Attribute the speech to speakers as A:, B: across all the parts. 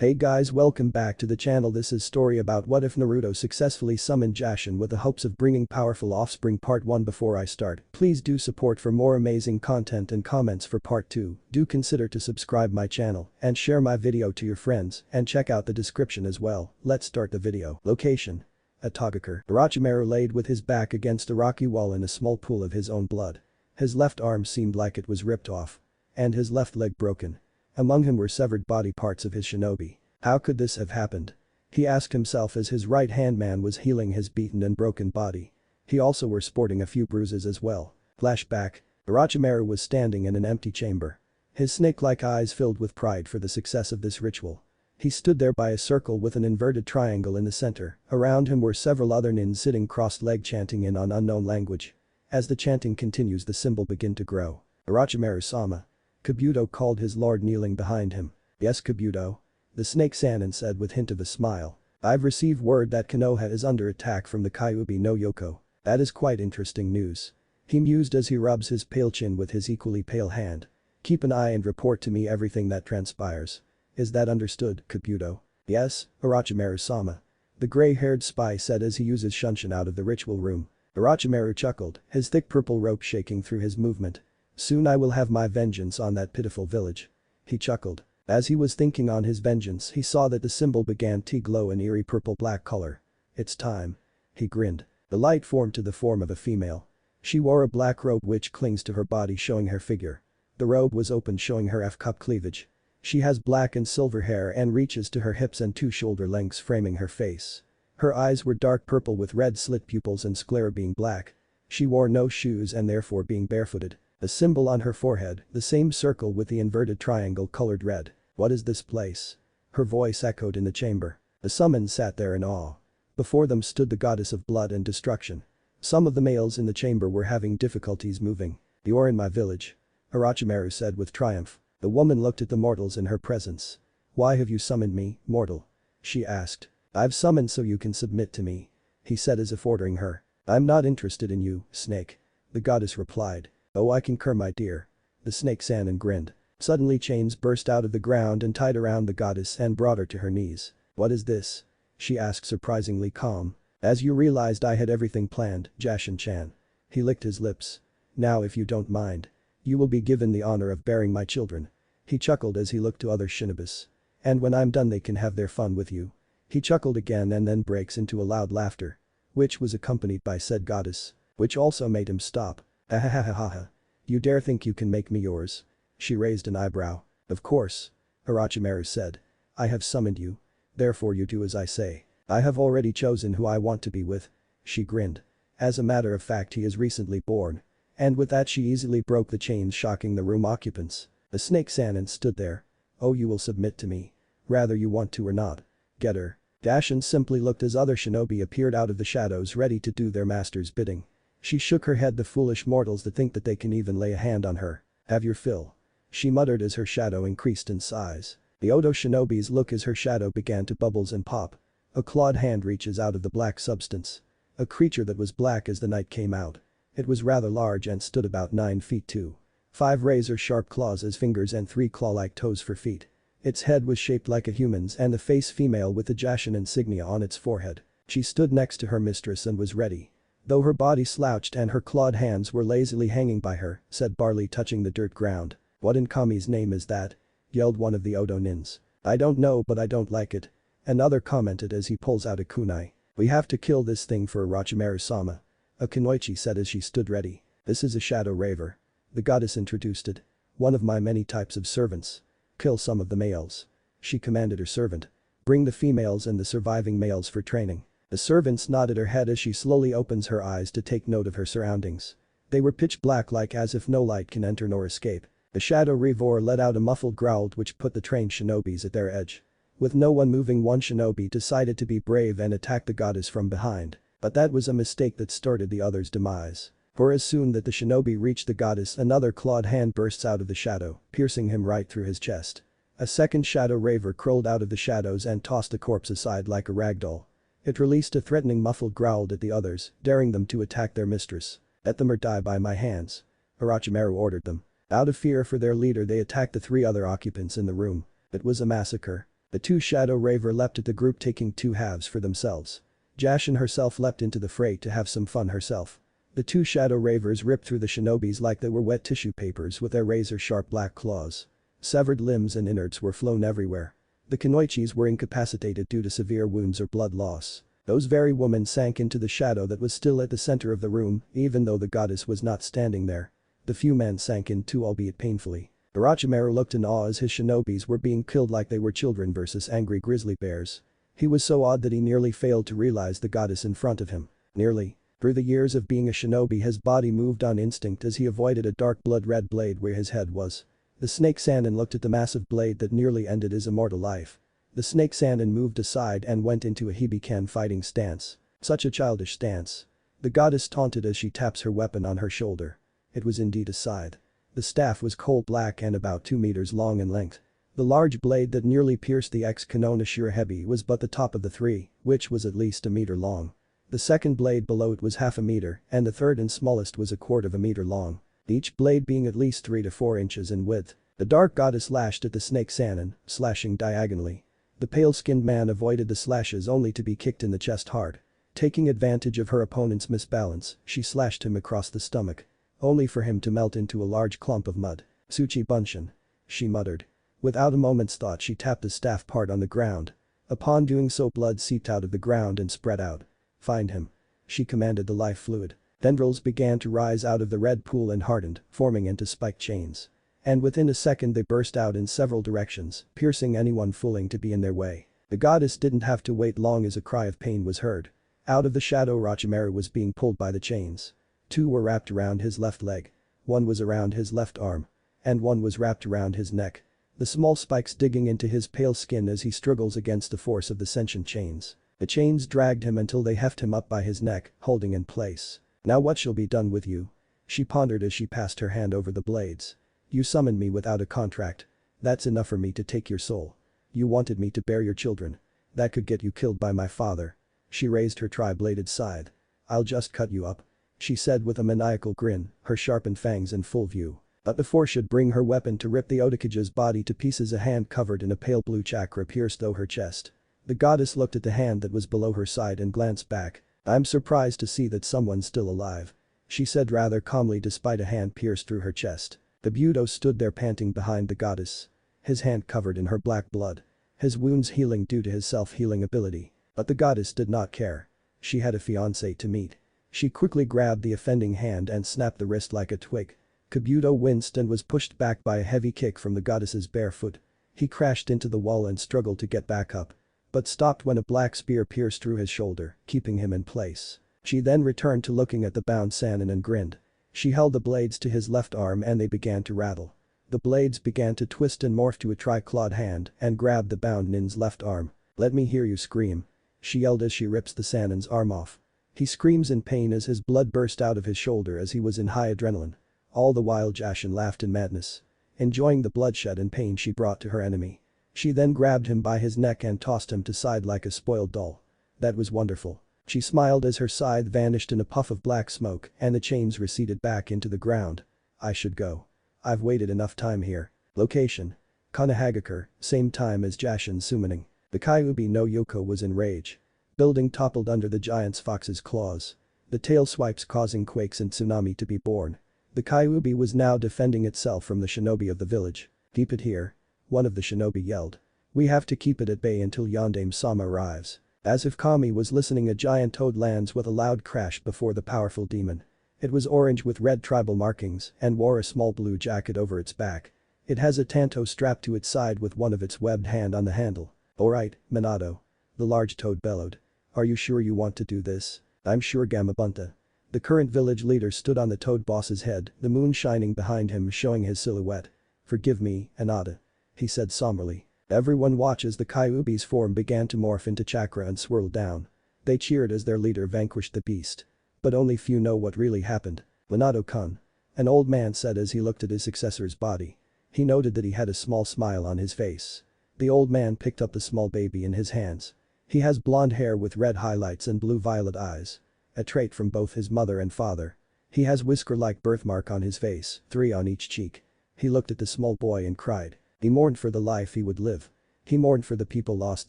A: Hey guys, welcome back to the channel. This is story about what if Naruto successfully summoned Jashin with the hopes of bringing powerful offspring. Part 1. Before I start, please do support for more amazing content and comments for part 2. Do consider to subscribe my channel and share my video to your friends and check out the description as well. Let's start the video. Location: Atogakure. Orochimaru laid with his back against a rocky wall in a small pool of his own blood. His left arm seemed like it was ripped off. And his left leg broken. Among him were severed body parts of his shinobi. How could this have happened? He asked himself as his right-hand man was healing his beaten and broken body. He also were sporting a few bruises as well. Flashback: Orochimaru was standing in an empty chamber. His snake-like eyes filled with pride for the success of this ritual. He stood there by a circle with an inverted triangle in the center. Around him were several other nins sitting cross-legged chanting in an unknown language. As the chanting continues, the symbol began to grow. Orochimaru-sama. Kabuto called his lord kneeling behind him. Yes, Kabuto. The snake Sannin said with hint of a smile. I've received word that Konoha is under attack from the Kyuubi no Yoko. That is quite interesting news. He mused as he rubs his pale chin with his equally pale hand. Keep an eye and report to me everything that transpires. Is that understood, Kabuto? Yes, Orochimaru-sama. The gray-haired spy said as he uses Shunshin out of the ritual room. Orochimaru chuckled, his thick purple robe shaking through his movement. Soon I will have my vengeance on that pitiful village. He chuckled. As he was thinking on his vengeance, he saw that the symbol began to glow an eerie purple-black color. It's time. He grinned. The light formed to the form of a female. She wore a black robe which clings to her body, showing her figure. The robe was open, showing her F-cup cleavage. She has black and silver hair and reaches to her hips and 2 shoulder lengths, framing her face. Her eyes were dark purple with red slit pupils and sclera being black. She wore no shoes and therefore being barefooted. A symbol on her forehead, the same circle with the inverted triangle colored red. What is this place? Her voice echoed in the chamber. The summons sat there in awe. Before them stood the goddess of blood and destruction. Some of the males in the chamber were having difficulties moving. You're in my village, Orochimaru said with triumph. The woman looked at the mortals in her presence. Why have you summoned me, mortal? She asked. I've summoned so you can submit to me, he said as if ordering her. I'm not interested in you, snake, the goddess replied. Oh, I concur, my dear. The snake Sannin grinned. Suddenly chains burst out of the ground and tied around the goddess and brought her to her knees. What is this? She asked, surprisingly calm. As you realized, I had everything planned, Jashin-chan. He licked his lips. Now if you don't mind, you will be given the honor of bearing my children. He chuckled as he looked to other shinobis. And when I'm done they can have their fun with you. He chuckled again and then breaks into a loud laughter. Which was accompanied by said goddess. Which also made him stop. Ahahahaha. You dare think you can make me yours? She raised an eyebrow. Of course, Orochimaru said. I have summoned you. Therefore you do as I say. I have already chosen who I want to be with. She grinned. As a matter of fact, he is recently born. And with that she easily broke the chains, shocking the room occupants. The snake Sannin stood there. Oh, you will submit to me. Rather you want to or not. Get her. Jashin simply looked as other shinobi appeared out of the shadows ready to do their master's bidding. She shook her head. The foolish mortals that think that they can even lay a hand on her. Have your fill, she muttered as her shadow increased in size. The Odo shinobi's look as her shadow began to bubbles and pop. A clawed hand reaches out of the black substance. A creature that was black as the night came out. It was rather large and stood about 9 feet 2. 5 razor-sharp claws as fingers and 3 claw-like toes for feet. Its head was shaped like a human's and the face female with the Jashin insignia on its forehead. She stood next to her mistress and was ready. Though her body slouched and her clawed hands were lazily hanging by her, said Barley, touching the dirt ground. What in Kami's name is that? Yelled one of the Odo nins. I don't know, but I don't like it. Another commented as he pulls out a kunai. We have to kill this thing for Orochimaru-sama, a kunoichi said as she stood ready. This is a shadow raver, the goddess introduced it. One of my many types of servants. Kill some of the males, she commanded her servant. Bring the females and the surviving males for training. The servants nodded her head as she slowly opens her eyes to take note of her surroundings. They were pitch black, like as if no light can enter nor escape. The shadow reaver let out a muffled growl which put the trained shinobis at their edge. With no one moving, one shinobi decided to be brave and attack the goddess from behind. But that was a mistake that started the other's demise. For as soon that the shinobi reached the goddess, another clawed hand bursts out of the shadow, piercing him right through his chest. A second shadow raver crawled out of the shadows and tossed the corpse aside like a ragdoll. It released a threatening muffled growl at the others, daring them to attack their mistress. Let them or die by my hands, Orochimaru ordered them. Out of fear for their leader, they attacked the 3 other occupants in the room. It was a massacre. The two Shadow Raver leapt at the group, taking two halves for themselves. Jashin herself leapt into the fray to have some fun herself. The two Shadow Ravers ripped through the shinobis like they were wet tissue papers with their razor-sharp black claws. Severed limbs and innards were flown everywhere. The Kunoichis were incapacitated due to severe wounds or blood loss. Those very women sank into the shadow that was still at the center of the room, even though the goddess was not standing there. The few men sank in too, albeit painfully. Orochimaru looked in awe as his shinobis were being killed like they were children versus angry grizzly bears. He was so awed that he nearly failed to realize the goddess in front of him. Nearly. Through the years of being a shinobi, his body moved on instinct as he avoided a dark blood-red blade where his head was. The snake Sannin looked at the massive blade that nearly ended his immortal life. The snake Sannin moved aside and went into a Hibiken fighting stance. Such a childish stance. The goddess taunted as she taps her weapon on her shoulder. It was indeed a scythe. The staff was coal black and about 2 meters long in length. The large blade that nearly pierced the ex-Kanona Shirahebi was but the top of the three, which was at least a meter long. The second blade below it was half a meter, and the third and smallest was a quarter of a meter long. Each blade being at least 3 to 4 inches in width. The dark goddess lashed at the snake Sannin, slashing diagonally. The pale-skinned man avoided the slashes only to be kicked in the chest hard. Taking advantage of her opponent's misbalance, she slashed him across the stomach. Only for him to melt into a large clump of mud. "Tsuchi Bunshin," she muttered. Without a moment's thought, she tapped the staff part on the ground. Upon doing so, blood seeped out of the ground and spread out. "Find him," she commanded the life fluid. Tendrils began to rise out of the red pool and hardened, forming into spiked chains. And within a second they burst out in several directions, piercing anyone fooling to be in their way. The goddess didn't have to wait long as a cry of pain was heard. Out of the shadow, Orochimaru was being pulled by the chains. 2 were wrapped around his left leg. 1 was around his left arm. And 1 was wrapped around his neck. The small spikes digging into his pale skin as he struggles against the force of the sentient chains. The chains dragged him until they heft him up by his neck, holding in place. "Now what shall be done with you?" she pondered as she passed her hand over the blades. "You summoned me without a contract. That's enough for me to take your soul. You wanted me to bear your children. That could get you killed by my father." She raised her tri-bladed scythe. "I'll just cut you up," she said with a maniacal grin, her sharpened fangs in full view. But before she'd bring her weapon to rip the Otokage's body to pieces, a hand covered in a pale blue chakra pierced through her chest. The goddess looked at the hand that was below her side and glanced back. "I'm surprised to see that someone's still alive," she said rather calmly despite a hand pierced through her chest. The Budo stood there panting behind the goddess. His hand covered in her black blood. His wounds healing due to his self-healing ability. But the goddess did not care. She had a fiancé to meet. She quickly grabbed the offending hand and snapped the wrist like a twig. Kabuto winced and was pushed back by a heavy kick from the goddess's bare foot. He crashed into the wall and struggled to get back up. But stopped when a black spear pierced through his shoulder, keeping him in place. She then returned to looking at the bound Sannin and grinned. She held the blades to his left arm and they began to rattle. The blades began to twist and morph to a tri-clawed hand and grabbed the bound Nin's left arm. "Let me hear you scream," she yelled as she rips the Sannin's arm off. He screams in pain as his blood burst out of his shoulder as he was in high adrenaline. All the while Jashin laughed in madness. Enjoying the bloodshed and pain she brought to her enemy. She then grabbed him by his neck and tossed him to side like a spoiled doll. "That was wonderful." She smiled as her scythe vanished in a puff of black smoke and the chains receded back into the ground. "I should go. I've waited enough time here." Location: Konohagakure, same time as Jashin's summoning. The Kyuubi no Yoko was in rage. Building toppled under the giant's fox's claws. The tail swipes causing quakes and tsunami to be born. The Kyuubi was now defending itself from the shinobi of the village. "Keep it here," one of the shinobi yelled. "We have to keep it at bay until Yondaime-sama arrives." As if Kami was listening, a giant toad lands with a loud crash before the powerful demon. It was orange with red tribal markings and wore a small blue jacket over its back. It has a tanto strapped to its side with one of its webbed hand on the handle. "Alright, Minato," the large toad bellowed. "Are you sure you want to do this?" "I'm sure, Gamabunta." The current village leader stood on the toad boss's head, the moon shining behind him showing his silhouette. "Forgive me, Anata," he said somberly. Everyone watched as the Kyuubi's form began to morph into chakra and swirl down. They cheered as their leader vanquished the beast. But only few know what really happened. "Minato-kun," an old man said as he looked at his successor's body. He noted that he had a small smile on his face. The old man picked up the small baby in his hands. He has blonde hair with red highlights and blue-violet eyes. A trait from both his mother and father. He has whisker-like birthmark on his face, 3 on each cheek. He looked at the small boy and cried. He mourned for the life he would live. He mourned for the people lost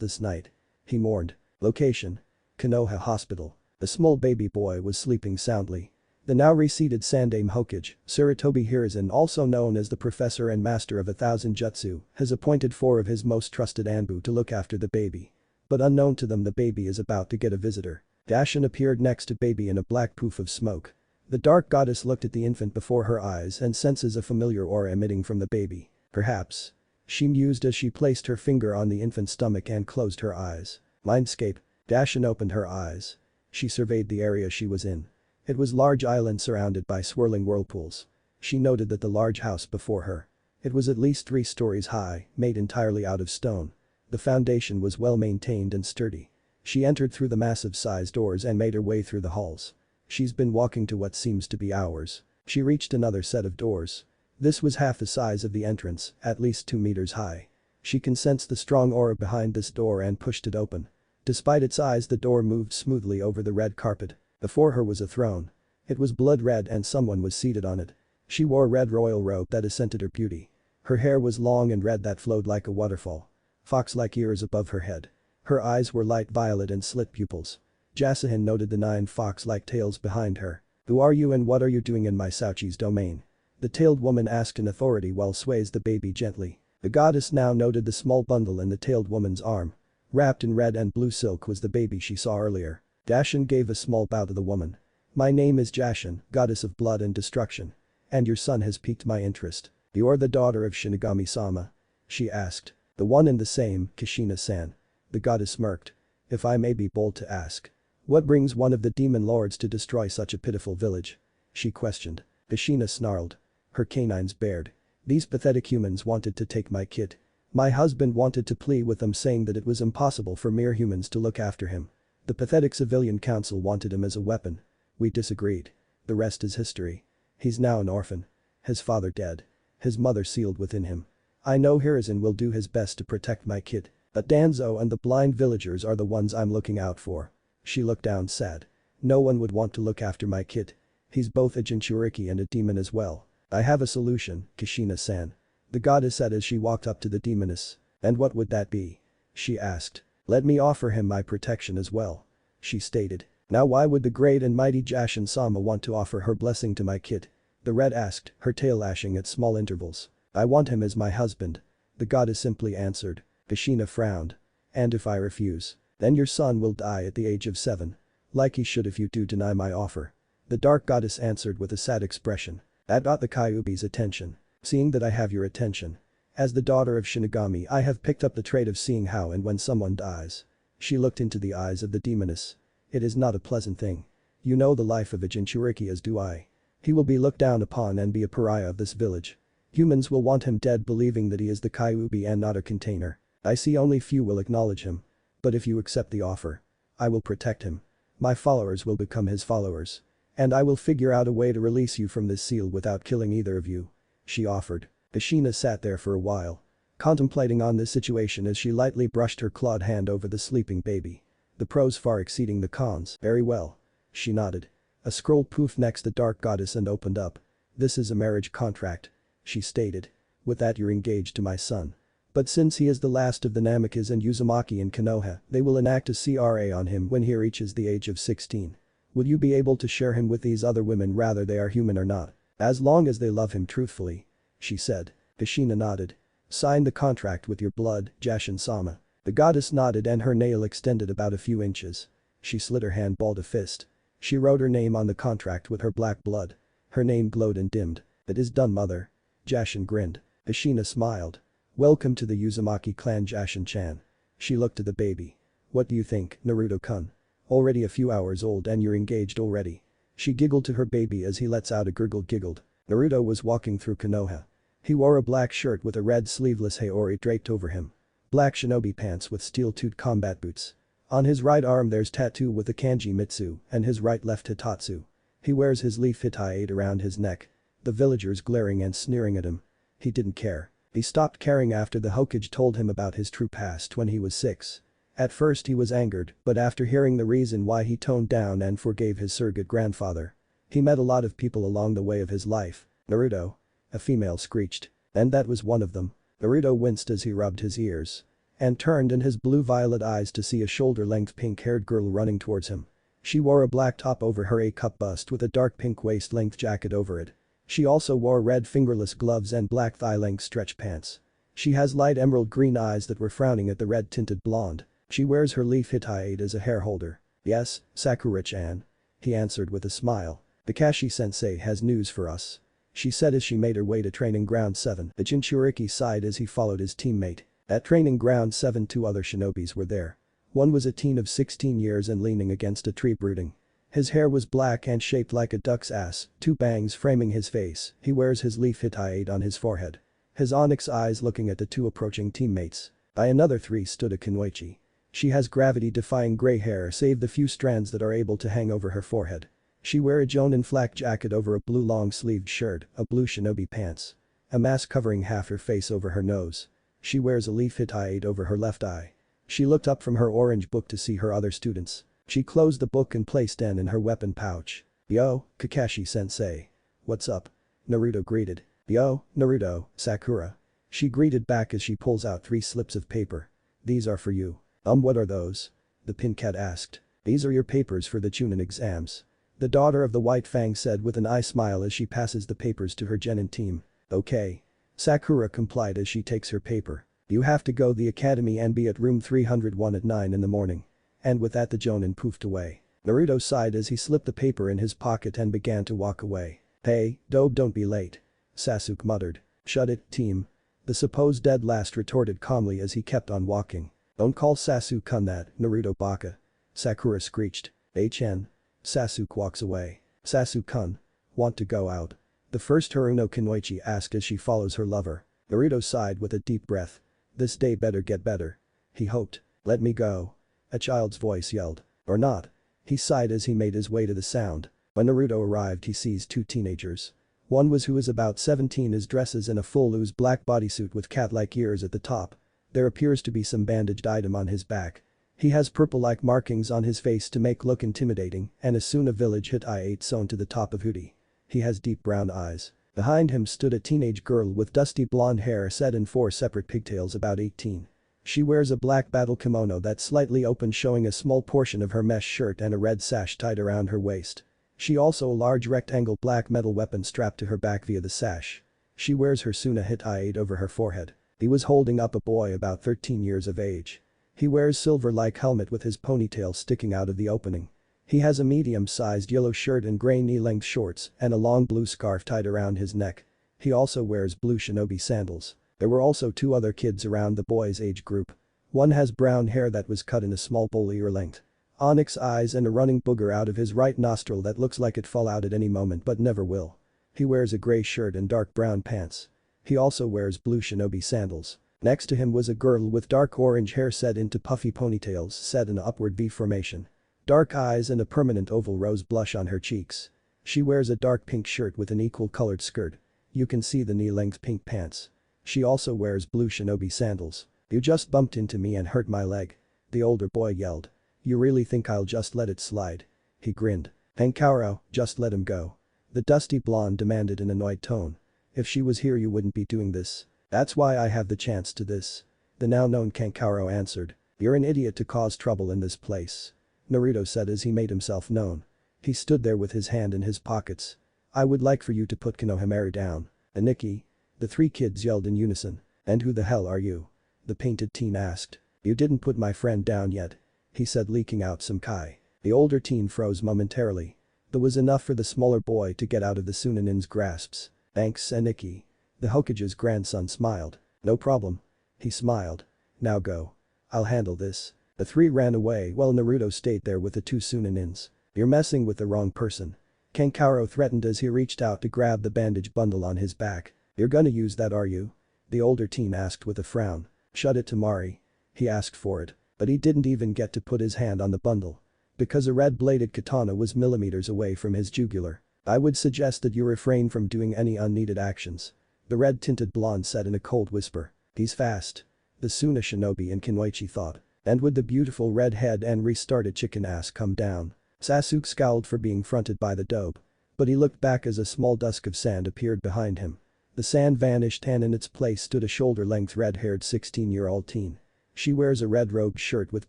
A: this night. He mourned. Location. Konoha Hospital. A small baby boy was sleeping soundly. The now reseated Sandame Hokage, Sarutobi Hiruzen, also known as the Professor and Master of 1,000 Jutsu, has appointed 4 of his most trusted Anbu to look after the baby. But unknown to them, the baby is about to get a visitor. Jashin appeared next to baby in a black poof of smoke. The dark goddess looked at the infant before her eyes and senses a familiar aura emitting from the baby. Perhaps. She mused as she placed her finger on the infant's stomach and closed her eyes. Mindscape. Jashin opened her eyes. She surveyed the area she was in. It was large island surrounded by swirling whirlpools. She noted that the large house before her. It was at least 3 stories high, made entirely out of stone. The foundation was well maintained and sturdy. She entered through the massive size doors and made her way through the halls. She's been walking to what seems to be hours. She reached another set of doors. This was half the size of the entrance, at least 2 meters high. She can sense the strong aura behind this door and pushed it open. Despite its size, the door moved smoothly over the red carpet. Before her was a throne. It was blood red and someone was seated on it. She wore a red royal robe that accented her beauty. Her hair was long and red that flowed like a waterfall. Fox-like ears above her head. Her eyes were light violet and slit pupils. Jashin noted the 9 fox-like tails behind her. Who are you and what are you doing in my Sauchi's domain? The tailed woman asked in authority while sways the baby gently. The goddess now noted the small bundle in the tailed woman's arm. Wrapped in red and blue silk was the baby she saw earlier. Jashin gave a small bow to the woman. My name is Jashin, goddess of blood and destruction. And your son has piqued my interest. You're the daughter of Shinigami-sama? She asked. The one and the same, Kushina-san. The goddess smirked. If I may be bold to ask. What brings one of the demon lords to destroy such a pitiful village? She questioned. Kushina snarled. Her canines bared. These pathetic humans wanted to take my kid. My husband wanted to plead with them saying that it was impossible for mere humans to look after him. The pathetic civilian council wanted him as a weapon. We disagreed. The rest is history. He's now an orphan. His father dead. His mother sealed within him. I know Hiruzen will do his best to protect my kid. But Danzo and the blind villagers are the ones I'm looking out for. She looked down sad. No one would want to look after my kid. He's both a Jinchuriki and a demon as well. I have a solution, Kushina-san. The goddess said as she walked up to the demoness. And what would that be? She asked. Let me offer him my protection as well. She stated. Now why would the great and mighty Jashin-sama want to offer her blessing to my kid? The red asked, her tail lashing at small intervals. I want him as my husband. The goddess simply answered. Kushina frowned. And if I refuse? Then your son will die at the age of 7. Like he should if you do deny my offer. The dark goddess answered with a sad expression. That got the Kyuubi's attention. Seeing that I have your attention. As the daughter of Shinigami, I have picked up the trait of seeing how and when someone dies. She looked into the eyes of the demoness. It is not a pleasant thing. You know the life of a Jinchuriki as do I. He will be looked down upon and be a pariah of this village. Humans will want him dead believing that he is the Kyuubi and not a container. I see only few will acknowledge him. But if you accept the offer. I will protect him. My followers will become his followers. And I will figure out a way to release you from this seal without killing either of you. She offered. Kushina sat there for a while. Contemplating on this situation as she lightly brushed her clawed hand over the sleeping baby. The pros far exceeding the cons. Very well. She nodded. A scroll poofed next the dark goddess and opened up. This is a marriage contract. She stated. With that you're engaged to my son. But since he is the last of the Namikas and Uzumaki in Konoha, they will enact a CRA on him when he reaches the age of 16. Will you be able to share him with these other women rather they are human or not? As long as they love him truthfully. She said. Kushina nodded. Sign the contract with your blood, Jashin-sama. The goddess nodded and her nail extended about a few inches. She slid her hand balled a fist. She wrote her name on the contract with her black blood. Her name glowed and dimmed. It is done, mother. Jashin grinned. Kushina smiled. Welcome to the Uzumaki clan, Jashin-chan. She looked at the baby. What do you think, Naruto-kun? Already a few hours old and you're engaged already. She giggled to her baby as he lets out a gurgle giggled. Naruto was walking through Konoha. He wore a black shirt with a red sleeveless haori draped over him. Black shinobi pants with steel-toed combat boots. On his right arm there's tattoo with the kanji Mitsu and his right left Hitatsu. He wears his leaf Hitai around his neck. The villagers glaring and sneering at him. He didn't care. He stopped caring after the Hokage told him about his true past when he was 6. At first he was angered, but after hearing the reason why he toned down and forgave his surrogate grandfather. He met a lot of people along the way of his life. Naruto. A female screeched. And that was one of them. Naruto winced as he rubbed his ears. and turned in his blue-violet eyes to see a shoulder-length pink-haired girl running towards him. She wore a black top over her A-cup bust with a dark pink waist-length jacket over it. She also wore red fingerless gloves and black thigh-length stretch pants. She has light emerald green eyes that were frowning at the red-tinted blonde. She wears her leaf Hittite as a hair holder. "Yes, Sakura-chan," he answered with a smile. "Kakashi-sensei has news for us," she said as she made her way to Training Ground 7. The Jinchuriki sighed as he followed his teammate. At Training Ground 7 two other shinobis were there. One was a teen of 16 years and leaning against a tree brooding. His hair was black and shaped like a duck's ass, two bangs framing his face. He wears his leaf Hittite on his forehead. His onyx eyes looking at the two approaching teammates. By another three stood a Kunoichi. She has gravity-defying gray hair save the few strands that are able to hang over her forehead. She wear a Jonin flak jacket over a blue long-sleeved shirt, a blue shinobi pants. A mask covering half her face over her nose. She wears a leaf Hittite over her left eye. She looked up from her orange book to see her other students. She closed the book and placed it in her weapon pouch. "Yo, Kakashi-sensei. What's up?" Naruto greeted. "Yo, Naruto, Sakura." She greeted back as she pulls out 3 slips of paper. "These are for you." What are those?" the pink cat asked. "These are your papers for the Chunin exams." The daughter of the White Fang said with an eye smile as she passes the papers to her genin team. "Okay." Sakura complied as she takes her paper. "You have to go the academy and be at room 301 at 9 in the morning." And with that the Jonin poofed away. Naruto sighed as he slipped the paper in his pocket and began to walk away. "Hey, Dobe, don't be late," Sasuke muttered. "Shut it, team," the supposed dead last retorted calmly as he kept on walking. "Don't call Sasuke-kun that, Naruto baka," Sakura screeched. "HN." Sasuke walks away. "Sasuke-kun. Want to go out?" the first Haruno Kunoichi asked as she follows her lover. Naruto sighed with a deep breath. This day better get better. He hoped. "Let me go," a child's voice yelled. "Or not." He sighed as he made his way to the sound. When Naruto arrived he sees 2 teenagers. One was who is about 17 is dresses in a full loose black bodysuit with cat-like ears at the top. There appears to be some bandaged item on his back. He has purple-like markings on his face to make look intimidating and a Suna village Hittite sewn to the top of hoodie. He has deep brown eyes. Behind him stood a teenage girl with dusty blonde hair set in 4 separate pigtails about 18. She wears a black battle kimono that's slightly open showing a small portion of her mesh shirt and a red sash tied around her waist. She also a large rectangle black metal weapon strapped to her back via the sash. She wears her Suna Hittite over her forehead. He was holding up a boy about 13 years of age. He wears silver-like helmet with his ponytail sticking out of the opening. He has a medium-sized yellow shirt and gray knee-length shorts and a long blue scarf tied around his neck. He also wears blue shinobi sandals. There were also 2 other kids around the boy's age group. One has brown hair that was cut in a small bowl ear length. Onyx eyes and a running booger out of his right nostril that looks like it fall out at any moment but never will. He wears a gray shirt and dark brown pants. He also wears blue shinobi sandals. Next to him was a girl with dark orange hair set into puffy ponytails set in an upward V formation. Dark eyes and a permanent oval rose blush on her cheeks. She wears a dark pink shirt with an equal colored skirt. You can see the knee-length pink pants. She also wears blue shinobi sandals. "You just bumped into me and hurt my leg," the older boy yelled. "You really think I'll just let it slide?" He grinned. "Kankaro, just let him go," the dusty blonde demanded in an annoyed tone. "If she was here you wouldn't be doing this. That's why I have the chance to this," the now-known Kankaro answered. "You're an idiot to cause trouble in this place," Naruto said as he made himself known. He stood there with his hand in his pockets. "I would like for you to put Konohamaru down." "Aniki?" the 3 kids yelled in unison. "And who the hell are you?" the painted teen asked. "You didn't put my friend down yet," he said leaking out some kai. The older teen froze momentarily. That was enough for the smaller boy to get out of the Sunanin's grasps. "Thanks, Aniki." The Hokage's grandson smiled. "No problem." He smiled. "Now go. I'll handle this." The 3 ran away while Naruto stayed there with the 2 Sunanins. "You're messing with the wrong person," Kankaro threatened as he reached out to grab the bandage bundle on his back. "You're gonna use that, are you?" the older teen asked with a frown. "Shut it, Tamari." He asked for it, but he didn't even get to put his hand on the bundle. Because a red-bladed katana was millimeters away from his jugular. "I would suggest that you refrain from doing any unneeded actions," the red-tinted blonde said in a cold whisper. "He's fast," the Suna shinobi in Kunoichi thought. "And would the beautiful red head and restarted chicken ass come down?" Sasuke scowled for being fronted by the dope. But he looked back as a small dusk of sand appeared behind him. The sand vanished and in its place stood a shoulder-length red-haired 16-year-old teen. She wears a red robed shirt with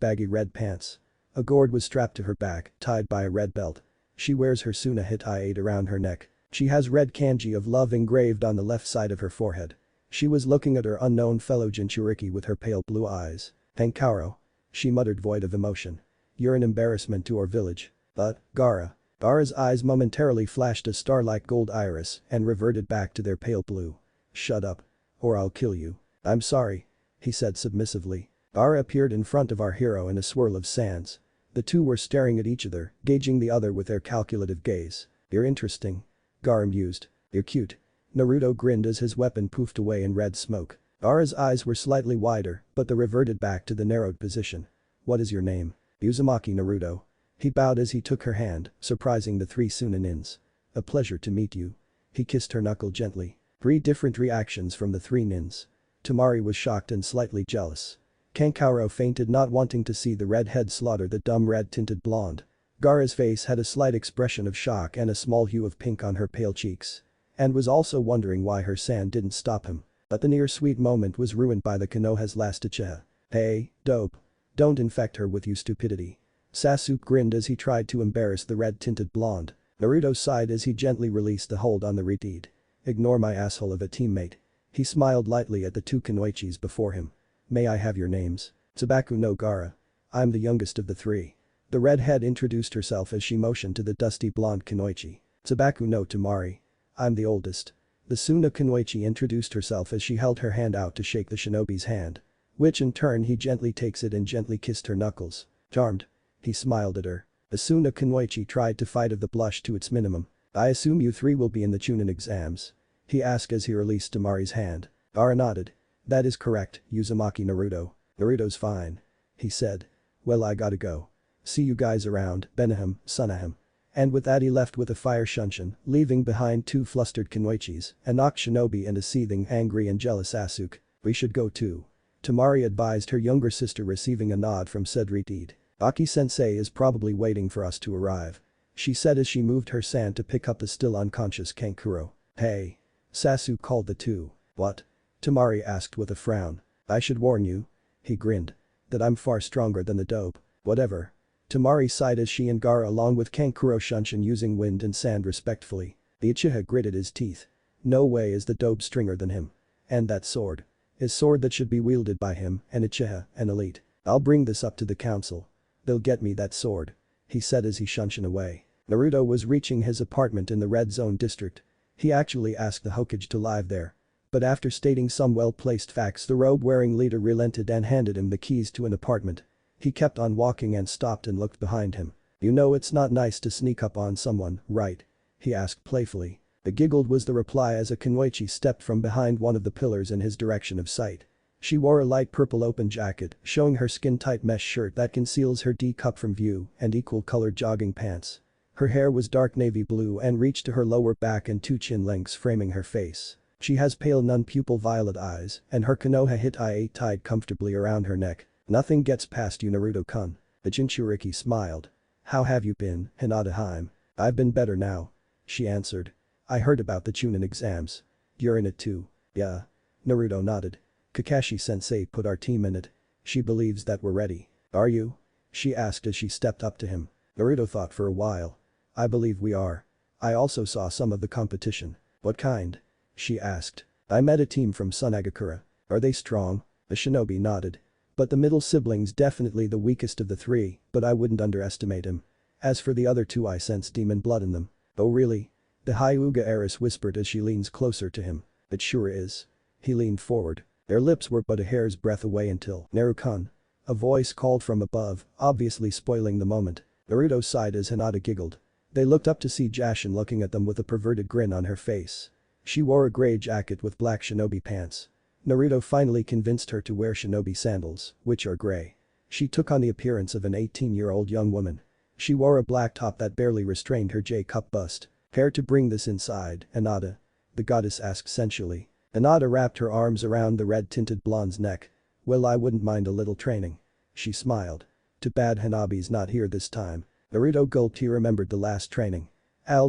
A: baggy red pants. A gourd was strapped to her back, tied by a red belt. She wears her Suna Hittite around her neck. She has red kanji of love engraved on the left side of her forehead. She was looking at her unknown fellow Jinchuriki with her pale blue eyes. "Tenkaro," she muttered void of emotion. "You're an embarrassment to our village." "But, Gaara." Gaara's eyes momentarily flashed a star-like gold iris and reverted back to their pale blue. "Shut up. Or I'll kill you." "I'm sorry," he said submissively. Gaara appeared in front of our hero in a swirl of sands. The two were staring at each other, gauging the other with their calculative gaze. "You're interesting." Gaara mused. "You're cute." Naruto grinned as his weapon poofed away in red smoke. Gaara's eyes were slightly wider, but they reverted back to the narrowed position. "What is your name?" "Uzumaki Naruto." He bowed as he took her hand, surprising the three Suninins. "A pleasure to meet you." He kissed her knuckle gently. 3 different reactions from the 3 nins. Temari was shocked and slightly jealous. Kankaro fainted, not wanting to see the redhead slaughter the dumb red-tinted blonde. Gaara's face had a slight expression of shock and a small hue of pink on her pale cheeks. And was also wondering why her sand didn't stop him. But the near-sweet moment was ruined by the Konoha's last Uchiha. "Hey, dope. Don't infect her with your stupidity." Sasuke grinned as he tried to embarrass the red-tinted blonde. Naruto sighed as he gently released the hold on the reed. "Ignore my asshole of a teammate." He smiled lightly at the 2 kunoichis before him. "May I have your names?" "Tsubaku no Gaara. I'm the youngest of the 3. The redhead introduced herself as she motioned to the dusty blonde kunoichi. "Tsubaku no Temari. I'm the oldest." The Suna kunoichi introduced herself as she held her hand out to shake the shinobi's hand. Which in turn he gently takes it and gently kissed her knuckles. "Charmed." He smiled at her. The Suna kunoichi tried to fight of the blush to its minimum. "I assume you 3 will be in the Chunin exams?" He asked as he released Temari's hand. Gaara nodded. "That is correct, Uzumaki Naruto." "Naruto's fine." He said. "Well, I gotta go. See you guys around, Benahim, Sunahim." And with that he left with a fire shunshin, leaving behind 2 flustered kunoichis, a knocked shinobi and a seething, angry and jealous Sasuke. "We should go too." Temari advised her younger sister, receiving a nod from said reed. "Aki-sensei is probably waiting for us to arrive," she said as she moved her sand to pick up the still unconscious Kankuro. "Hey." Sasuke called the 2. "What?" Temari asked with a frown. "I should warn you." He grinned. "That I'm far stronger than the dope." "Whatever." Temari sighed as she and Gaara along with Kankuro shunshin using wind and sand respectfully. The Uchiha gritted his teeth. "No way is the dope stringer than him. And that sword. His sword that should be wielded by him, an Uchiha, an elite. I'll bring this up to the council. They'll get me that sword." He said as he shunshin away. Naruto was reaching his apartment in the red zone district. He actually asked the Hokage to live there. But after stating some well-placed facts, the robe-wearing leader relented and handed him the keys to an apartment. He kept on walking and stopped and looked behind him. "You know it's not nice to sneak up on someone, right?" he asked playfully. The giggled was the reply as a kunoichi stepped from behind one of the pillars in his direction of sight. She wore a light purple open jacket, showing her skin-tight mesh shirt that conceals her D-cup from view, and equal-colored jogging pants. Her hair was dark navy blue and reached to her lower back and 2 chin lengths framing her face. She has pale non-pupil violet eyes, and her Konoha Hittite tied comfortably around her neck. "Nothing gets past you, Naruto-kun." The Jinchuriki smiled. "How have you been, Hinata-hime?" "I've been better now," she answered. "I heard about the Chunin exams." "You're in it too?" "Yeah." Naruto nodded. "Kakashi-sensei put our team in it. She believes that we're ready." "Are you?" she asked as she stepped up to him. Naruto thought for a while. "I believe we are. I also saw some of the competition." "What kind?" she asked. "I met a team from Sunagakura. Are they strong?" The shinobi nodded. "But the middle sibling's definitely the weakest of the 3, but I wouldn't underestimate him. As for the other 2, I sense demon blood in them." "Oh really?" the Hyuga heiress whispered as she leans closer to him. "It sure is." He leaned forward. Their lips were but a hair's breadth away until "Naru-kun." A voice called from above, obviously spoiling the moment. Naruto sighed as Hinata giggled. They looked up to see Jashin looking at them with a perverted grin on her face. She wore a gray jacket with black shinobi pants. Naruto finally convinced her to wear shinobi sandals, which are gray. She took on the appearance of an 18-year-old young woman. She wore a black top that barely restrained her J-cup bust. "Care to bring this inside, Hinata?" the goddess asked sensually. Hinata wrapped her arms around the red-tinted blonde's neck. "Well, I wouldn't mind a little training." She smiled. "Too bad Hanabi's not here this time." Naruto gulped. He remembered the last training.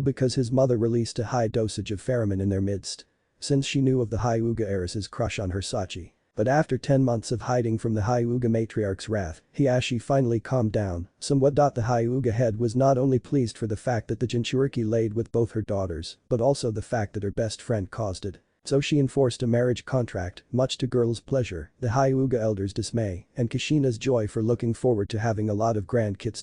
A: Because his mother released a high dosage of pheromone in their midst. Since she knew of the Hyuga heiress's crush on her Sachi. But after 10 months of hiding from the Hyuga matriarch's wrath, Hiashi finally calmed down, somewhat. The Hyuga head was not only pleased for the fact that the Jinchuriki laid with both her daughters, but also the fact that her best friend caused it. So she enforced a marriage contract, much to girls' pleasure, the Hyuga elders' dismay, and Kushina's joy for looking forward to having a lot of grandkids.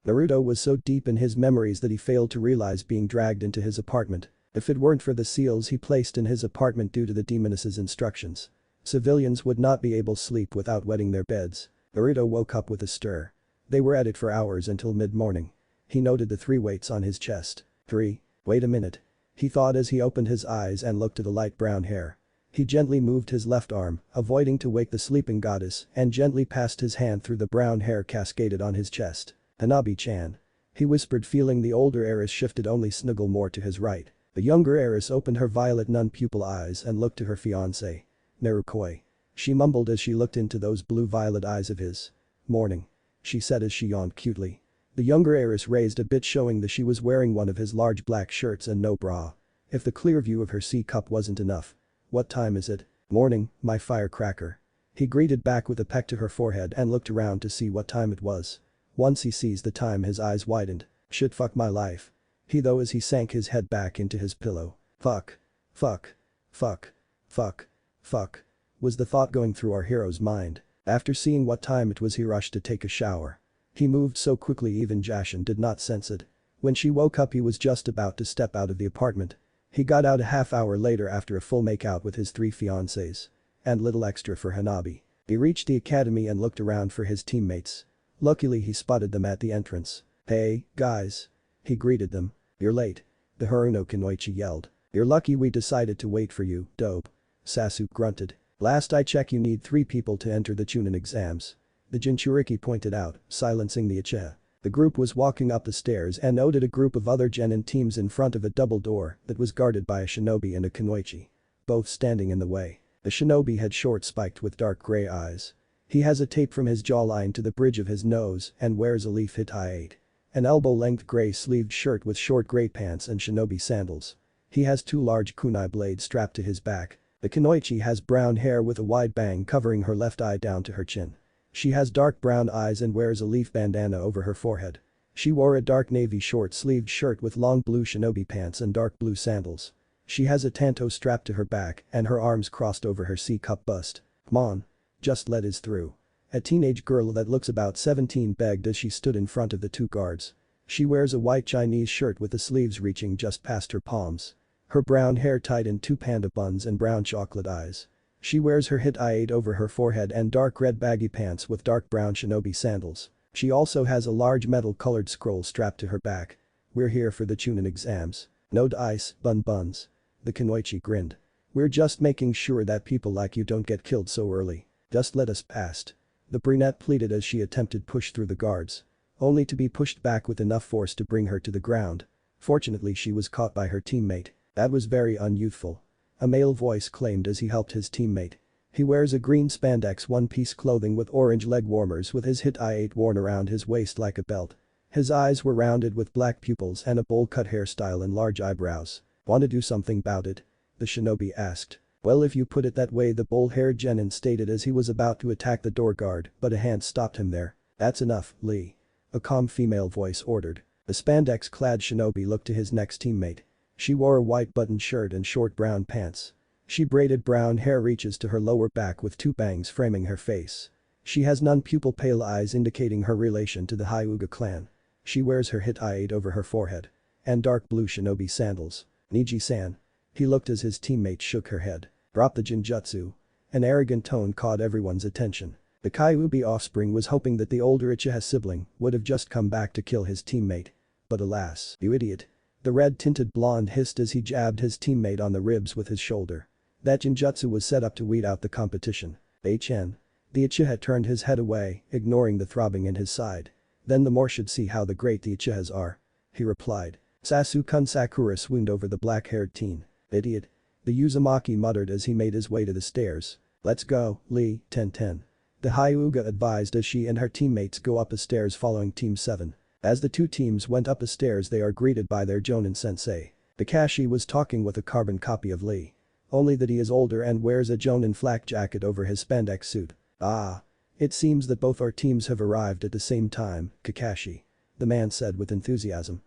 A: Naruto was so deep in his memories that he failed to realize being dragged into his apartment. If it weren't for the seals he placed in his apartment due to the demoness's instructions, civilians would not be able to sleep without wetting their beds. Naruto woke up with a stir. They were at it for hours until mid-morning. He noted the 3 weights on his chest. 3. Wait a minute. He thought as he opened his eyes and looked at the light brown hair. He gently moved his left arm, avoiding to wake the sleeping goddess, and gently passed his hand through the brown hair cascaded on his chest. Hanabi-chan. He whispered, feeling the older heiress shifted only snuggle more to his right. The younger heiress opened her violet nun-pupil eyes and looked to her fiancé. Narukoi. She mumbled as she looked into those blue-violet eyes of his. Morning. She said as she yawned cutely. The younger heiress raised a bit, showing that she was wearing one of his large black shirts and no bra. If the clear view of her C-cup wasn't enough. What time is it? Morning, my firecracker. He greeted back with a peck to her forehead and looked around to see what time it was. Once he sees the time, his eyes widened. Shit, fuck my life. As he sank his head back into his pillow. Fuck. Fuck. Fuck. Fuck. Fuck. Was the thought going through our hero's mind. After seeing what time it was, he rushed to take a shower. He moved so quickly even Jashin did not sense it. When she woke up he was just about to step out of the apartment. He got out a half hour later after a full makeout with his 3 fiancés. And little extra for Hanabi. He reached the academy and looked around for his teammates. Luckily he spotted them at the entrance. Hey, guys. He greeted them. You're late. The Haruno Kunoichi yelled. You're lucky we decided to wait for you, dope. Sasuke grunted. Last I check you need 3 people to enter the Chunin exams. The Jinchuriki pointed out, silencing the Uchiha. The group was walking up the stairs and noted a group of other genin teams in front of a double door that was guarded by a shinobi and a kunoichi. Both standing in the way. The shinobi had short spiked with dark gray eyes. He has a tape from his jawline to the bridge of his nose and wears a leaf hitai. An elbow-length gray sleeved shirt with short gray pants and shinobi sandals. He has 2 large kunai blades strapped to his back. The kunoichi has brown hair with a wide bang covering her left eye down to her chin. She has dark brown eyes and wears a leaf bandana over her forehead. She wore a dark navy short-sleeved shirt with long blue shinobi pants and dark blue sandals. She has a tanto strapped to her back and her arms crossed over her C-cup bust. Come on. Just let us through. A teenage girl that looks about 17 begged as she stood in front of the 2 guards. She wears a white Chinese shirt with the sleeves reaching just past her palms. Her brown hair tied in 2 panda buns and brown chocolate eyes. She wears her hitai over her forehead and dark red baggy pants with dark brown shinobi sandals. She also has a large metal-colored scroll strapped to her back. We're here for the Chunin exams. No dice, buns. The kunoichi grinned. We're just making sure that people like you don't get killed so early. Just let us past. The brunette pleaded as she attempted push through the guards. Only to be pushed back with enough force to bring her to the ground. Fortunately she was caught by her teammate. That was very unyouthful. A male voice claimed as he helped his teammate. He wears a green spandex one-piece clothing with orange leg warmers with his hitai worn around his waist like a belt. His eyes were rounded with black pupils and a bowl-cut hairstyle and large eyebrows. "Wanna do something about it?" the shinobi asked. "Well, if you put it that way," the bold-haired genin stated as he was about to attack the door guard, but a hand stopped him there. "That's enough, Lee." A calm female voice ordered. The spandex-clad shinobi looked to his next teammate. She wore a white button shirt and short brown pants. She braided brown hair reaches to her lower back with 2 bangs framing her face. She has non-pupil pale eyes indicating her relation to the Hyuga clan. She wears her hitai over her forehead. And dark blue shinobi sandals. "Niji-san." He looked as his teammate shook her head. "Drop the jinjutsu." An arrogant tone caught everyone's attention. The Kyuubi offspring was hoping that the older Uchiha sibling would have just come back to kill his teammate. But alas, "You idiot." The red-tinted blonde hissed as he jabbed his teammate on the ribs with his shoulder. That jinjutsu was set up to weed out the competition. HN. The Uchiha turned his head away, ignoring the throbbing in his side. "Then the more should see how the great the Uchihas are," he replied. Sasukun Sakura swooned over the black-haired teen. "Idiot." The Uzumaki muttered as he made his way to the stairs. "Let's go, Lee, 10-10. The Hyuga advised as she and her teammates go up the stairs following Team 7. As the 2 teams went up the stairs they are greeted by their Jonin sensei. Kakashi was talking with a carbon copy of Lee. only that he is older and wears a Jonin flak jacket over his spandex suit. Ah. It seems that both our teams have arrived at the same time, Kakashi. The man said with enthusiasm.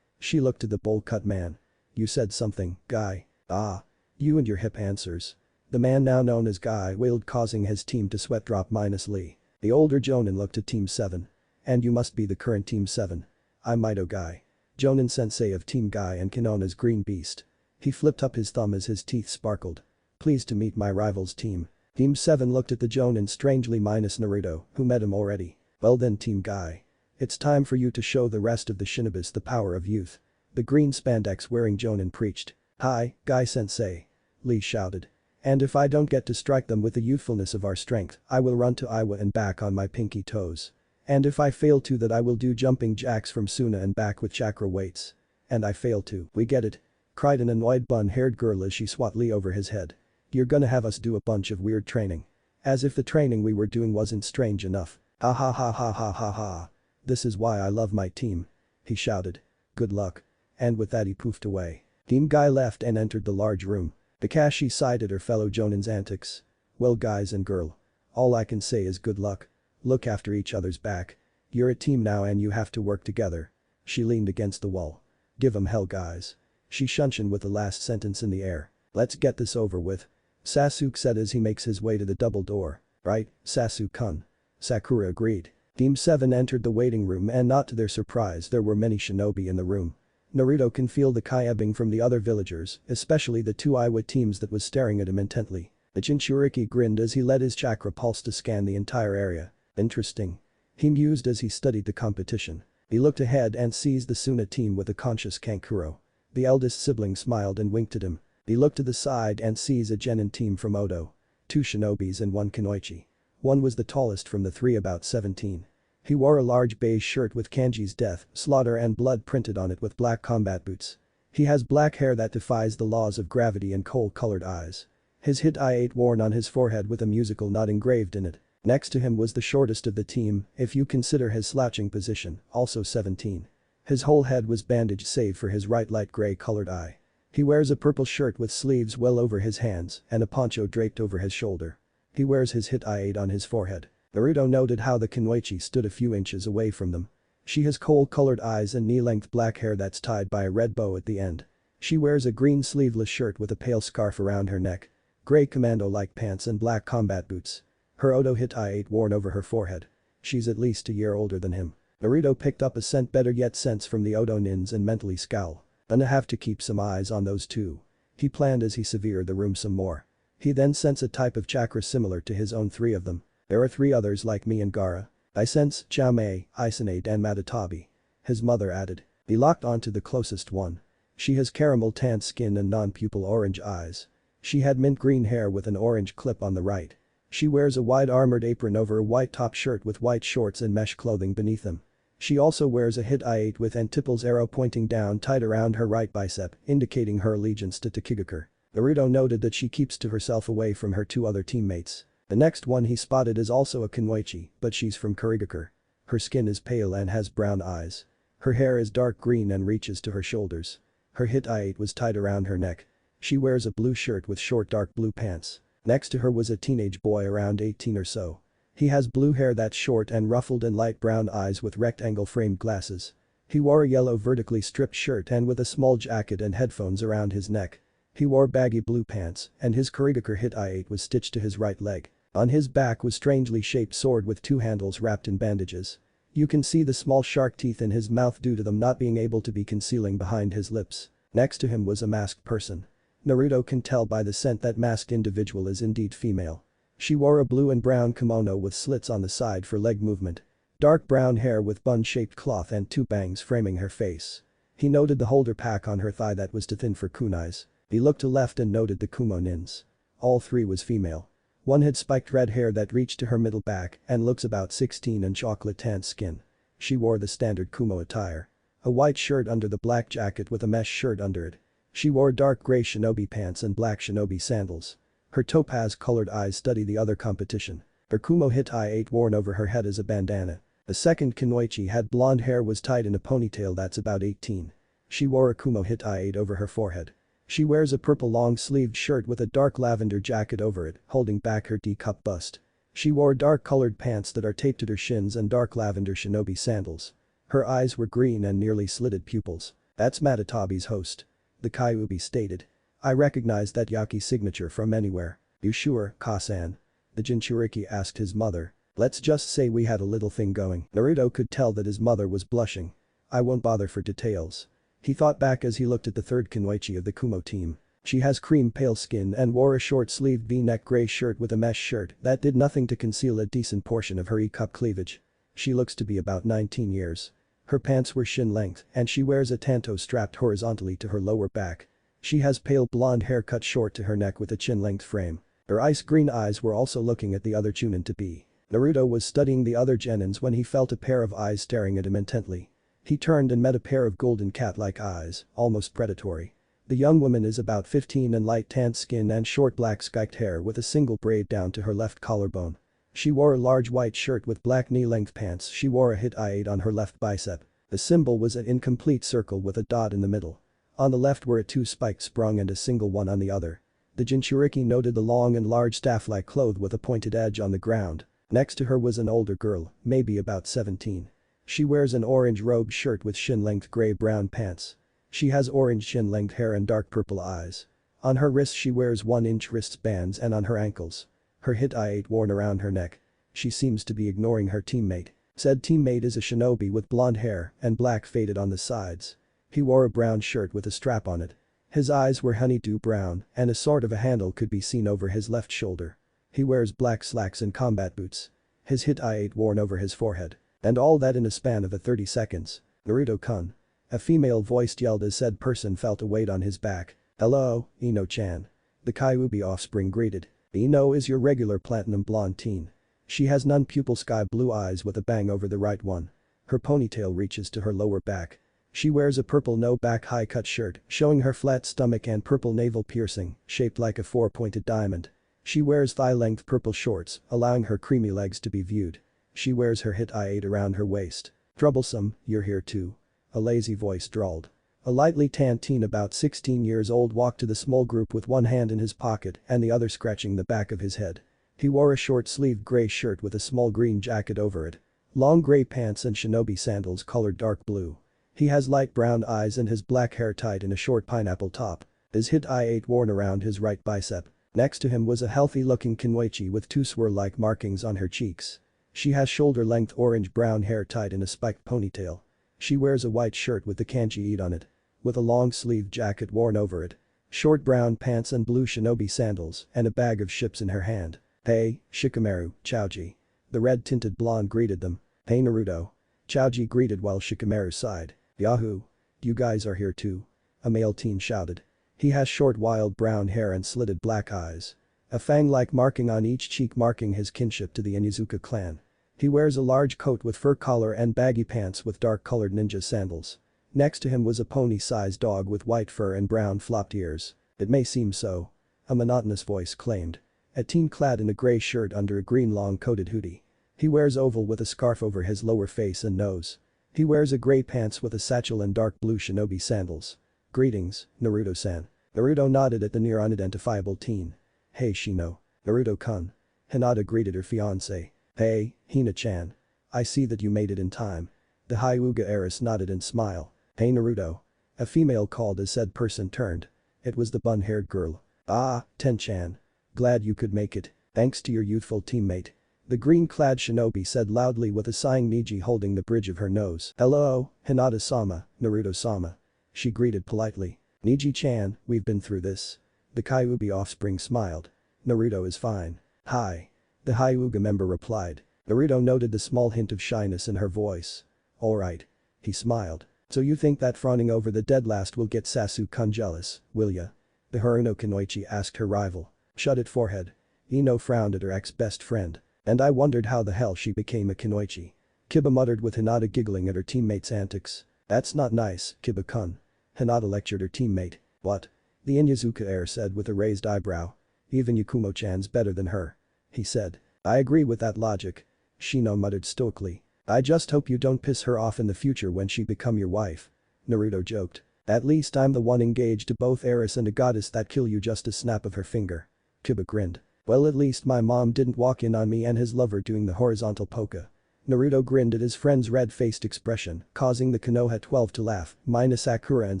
A: She looked at the bowl-cut man. You said something, Guy. Ah. You and your hip answers. The man now known as Guy wailed, causing his team to sweat drop minus Lee. The older Jonin looked at Team 7. And you must be the current Team 7. I'm Mido Guy. Jonin sensei of Team Guy and Kanona's Green Beast. He flipped up his thumb as his teeth sparkled. Pleased to meet my rival's team. Team 7 looked at the Jonin strangely minus Naruto, who met him already. Well then Team Guy. It's time for you to show the rest of the Shinobis the power of youth. The green spandex wearing Jonin preached. Hi, Guy sensei. Lee shouted. And if I don't get to strike them with the youthfulness of our strength, I will run to Iwa and back on my pinky toes. And if I fail to that I will do jumping jacks from Suna and back with chakra weights. And I fail to, we get it? Cried an annoyed bun-haired girl as she swat Lee over his head. You're gonna have us do a bunch of weird training. As if the training we were doing wasn't strange enough. Ha ha ha ha ha ha ha. This is why I love my team. He shouted. Good luck. And with that he poofed away. Team Guy left and entered the large room. Kakashi sighed at her fellow Jonin's antics. Well guys and girl. All I can say is good luck. Look after each other's back. You're a team now and you have to work together. She leaned against the wall. Give 'em hell guys. She shunshin with the last sentence in the air. Let's get this over with. Sasuke said as he makes his way to the double door. Right, Sasuke-kun. Sakura agreed. Team 7 entered the waiting room and not to their surprise there were many shinobi in the room. Naruto can feel the kai ebbing from the other villagers, especially the two Iwa teams that was staring at him intently. The Jinchuriki grinned as he let his chakra pulse to scan the entire area. Interesting. He mused as he studied the competition. He looked ahead and sees the Suna team with a conscious Kankuro. The eldest sibling smiled and winked at him. He looked to the side and sees a genin team from Odo. 2 shinobis and 1 kunoichi. One was the tallest from the 3, about 17. He wore a large beige shirt with kanji's death, slaughter and blood printed on it with black combat boots. He has black hair that defies the laws of gravity and coal-colored eyes. His hit I-8 worn on his forehead with a musical knot engraved in it. Next to him was the shortest of the team, if you consider his slouching position, also 17. His whole head was bandaged save for his right light gray-colored eye. He wears a purple shirt with sleeves well over his hands and a poncho draped over his shoulder. He wears his hit I-8 on his forehead. Naruto noted how the kunoichi stood a few inches away from them. She has coal-colored eyes and knee-length black hair that's tied by a red bow at the end. She wears a green sleeveless shirt with a pale scarf around her neck. Gray commando-like pants and black combat boots. Her Odo hit I-8 worn over her forehead. She's at least a year older than him. Naruto picked up a scent better yet sense from the Odo nins and mentally scowl. Gonna have to keep some eyes on those two. He planned as he severed the room some more. He then sensed a type of chakra similar to his own 3 of them. There are 3 others like me and Gaara. I sense Chaume, Isenate and Matatabi. His mother added. He locked onto the closest one. She has caramel tanned skin and non-pupil orange eyes. She had mint green hair with an orange clip on the right. She wears a wide armored apron over a white top shirt with white shorts and mesh clothing beneath them. She also wears a hit I-8 with Antiple's arrow pointing down tied around her right bicep, indicating her allegiance to Tokigakure. Naruto noted that she keeps to herself away from her 2 other teammates. The next one he spotted is also a kunoichi, but she's from Kurigakure. Her skin is pale and has brown eyes. Her hair is dark green and reaches to her shoulders. Her hit I-8 was tied around her neck. She wears a blue shirt with short dark blue pants. Next to her was a teenage boy around 18 or so. He has blue hair that's short and ruffled and light brown eyes with rectangle framed glasses. He wore a yellow vertically stripped shirt and with a small jacket and headphones around his neck. He wore baggy blue pants and his Kurigakure hit I-8 was stitched to his right leg. On his back was strangely shaped sword with 2 handles wrapped in bandages. You can see the small shark teeth in his mouth due to them not being able to be concealing behind his lips. Next to him was a masked person. Naruto can tell by the scent that masked individual is indeed female. She wore a blue and brown kimono with slits on the side for leg movement. Dark brown hair with bun-shaped cloth and 2 bangs framing her face. He noted the holder pack on her thigh that was too thin for kunais. He looked to left and noted the kumo nins. All 3 was female. One had spiked red hair that reached to her middle back and looks about 16 and chocolate tanned skin. She wore the standard kumo attire. A white shirt under the black jacket with a mesh shirt under it. She wore dark gray shinobi pants and black shinobi sandals. Her topaz-colored eyes study the other competition. Her kumo hit I-8 worn over her head as a bandana. The second kunoichi had blonde hair was tied in a ponytail that's about 18. She wore a kumo hit I-8 over her forehead. She wears a purple long-sleeved shirt with a dark lavender jacket over it, holding back her D-cup bust. She wore dark-colored pants that are taped at her shins and dark lavender shinobi sandals. Her eyes were green and nearly slitted pupils. "That's Matatabi's host," the Kyuubi stated. "I recognize that Yaki signature from anywhere." "You sure, Kasan?" the Jinchuriki asked his mother. "Let's just say we had a little thing going." Naruto could tell that his mother was blushing. "I won't bother for details." He thought back as he looked at the third Kunoichi of the Kumo team. She has cream pale skin and wore a short-sleeved V-neck gray shirt with a mesh shirt that did nothing to conceal a decent portion of her E-cup cleavage. She looks to be about 19 years. Her pants were shin length and she wears a tanto strapped horizontally to her lower back. She has pale blonde hair cut short to her neck with a chin-length frame. Her ice green eyes were also looking at the other Chunin to be. Naruto was studying the other genins when he felt a pair of eyes staring at him intently. He turned and met a pair of golden cat-like eyes, almost predatory. The young woman is about 15 and light-tanned skin and short black skiked hair with a single braid down to her left collarbone. She wore a large white shirt with black knee-length pants. She wore a hit I-8 on her left bicep. The symbol was an incomplete circle with a dot in the middle. On the left were a two spiked sprung and a single one on the other. The Jinchuriki noted the long and large staff-like cloth with a pointed edge on the ground. Next to her was an older girl, maybe about 17. She wears an orange robed shirt with shin-length gray-brown pants. She has orange shin-length hair and dark purple eyes. On her wrists she wears 1-inch wristbands and on her ankles. Her hit I-8 worn around her neck. She seems to be ignoring her teammate. Said teammate is a shinobi with blonde hair and black faded on the sides. He wore a brown shirt with a strap on it. His eyes were honeydew brown and a sort of a handle could be seen over his left shoulder. He wears black slacks and combat boots. His hit I-8 worn over his forehead. And all that in a span of 30 seconds. "Naruto-kun." A female voice yelled as said person felt a weight on his back. "Hello, Ino-chan." The Kyuubi offspring greeted. Ino is your regular platinum blonde teen. She has non-pupil sky blue eyes with a bang over the right one. Her ponytail reaches to her lower back. She wears a purple no-back high-cut shirt, showing her flat stomach and purple navel piercing, shaped like a four-pointed diamond. She wears thigh-length purple shorts, allowing her creamy legs to be viewed. She wears her hit I-8 around her waist. "Troublesome, you're here too." A lazy voice drawled. A lightly tanned teen about 16 years old walked to the small group with one hand in his pocket and the other scratching the back of his head. He wore a short-sleeved gray shirt with a small green jacket over it. Long gray pants and shinobi sandals colored dark blue. He has light brown eyes and his black hair tied in a short pineapple top. His hit I-8 worn around his right bicep. Next to him was a healthy-looking Kunoichi with two swirl-like markings on her cheeks. She has shoulder-length orange-brown hair tied in a spiked ponytail. She wears a white shirt with the kanji "eat" on it. With a long-sleeved jacket worn over it. Short brown pants and blue shinobi sandals and a bag of chips in her hand. "Hey, Shikamaru, Chaoji." The red-tinted blonde greeted them. "Hey Naruto." Chaoji greeted while Shikamaru sighed. "Yahoo! You guys are here too." A male teen shouted. He has short wild brown hair and slitted black eyes. A fang-like marking on each cheek marking his kinship to the Inizuka clan. He wears a large coat with fur collar and baggy pants with dark-colored ninja sandals. Next to him was a pony-sized dog with white fur and brown flopped ears. "It may seem so," a monotonous voice claimed. A teen clad in a gray shirt under a green long-coated hoodie. He wears oval with a scarf over his lower face and nose. He wears a gray pants with a satchel and dark blue shinobi sandals. "Greetings, Naruto-san." Naruto nodded at the near unidentifiable teen. "Hey Shino." "Naruto-kun." Hinata greeted her fiancé. "Hey, Hina-chan. I see that you made it in time." The Hyuga heiress nodded and smiled. "Hey Naruto." A female called as said person turned. It was the bun-haired girl. "Ah, Ten-chan. Glad you could make it, thanks to your youthful teammate." The green-clad shinobi said loudly with a sighing Niji holding the bridge of her nose. "Hello, Hinata-sama, Naruto-sama." She greeted politely. "Niji-chan, we've been through this." The Kyuubi offspring smiled. "Naruto is fine." "Hi." The Hyuga member replied. Naruto noted the small hint of shyness in her voice. "Alright." He smiled. "So you think that fawning over the dead last will get Sasuke-kun jealous, will ya?" The Haruno Kunoichi asked her rival. "Shut it forehead." Ino frowned at her ex-best friend. "And I wondered how the hell she became a Kunoichi." Kiba muttered with Hinata giggling at her teammate's antics. "That's not nice, Kiba-kun." Hinata lectured her teammate. "What?" The Inyazuka heir said with a raised eyebrow. "Even Yakumo-chan's better than her." He said. "I agree with that logic." Shino muttered stoically. "I just hope you don't piss her off in the future when she become your wife." Naruto joked. At least I'm the one engaged to both Eris and a goddess that kill you just a snap of her finger. Kiba grinned. Well, at least my mom didn't walk in on me and his lover doing the horizontal polka. Naruto grinned at his friend's red-faced expression, causing the Konoha 12 to laugh, minus Sakura and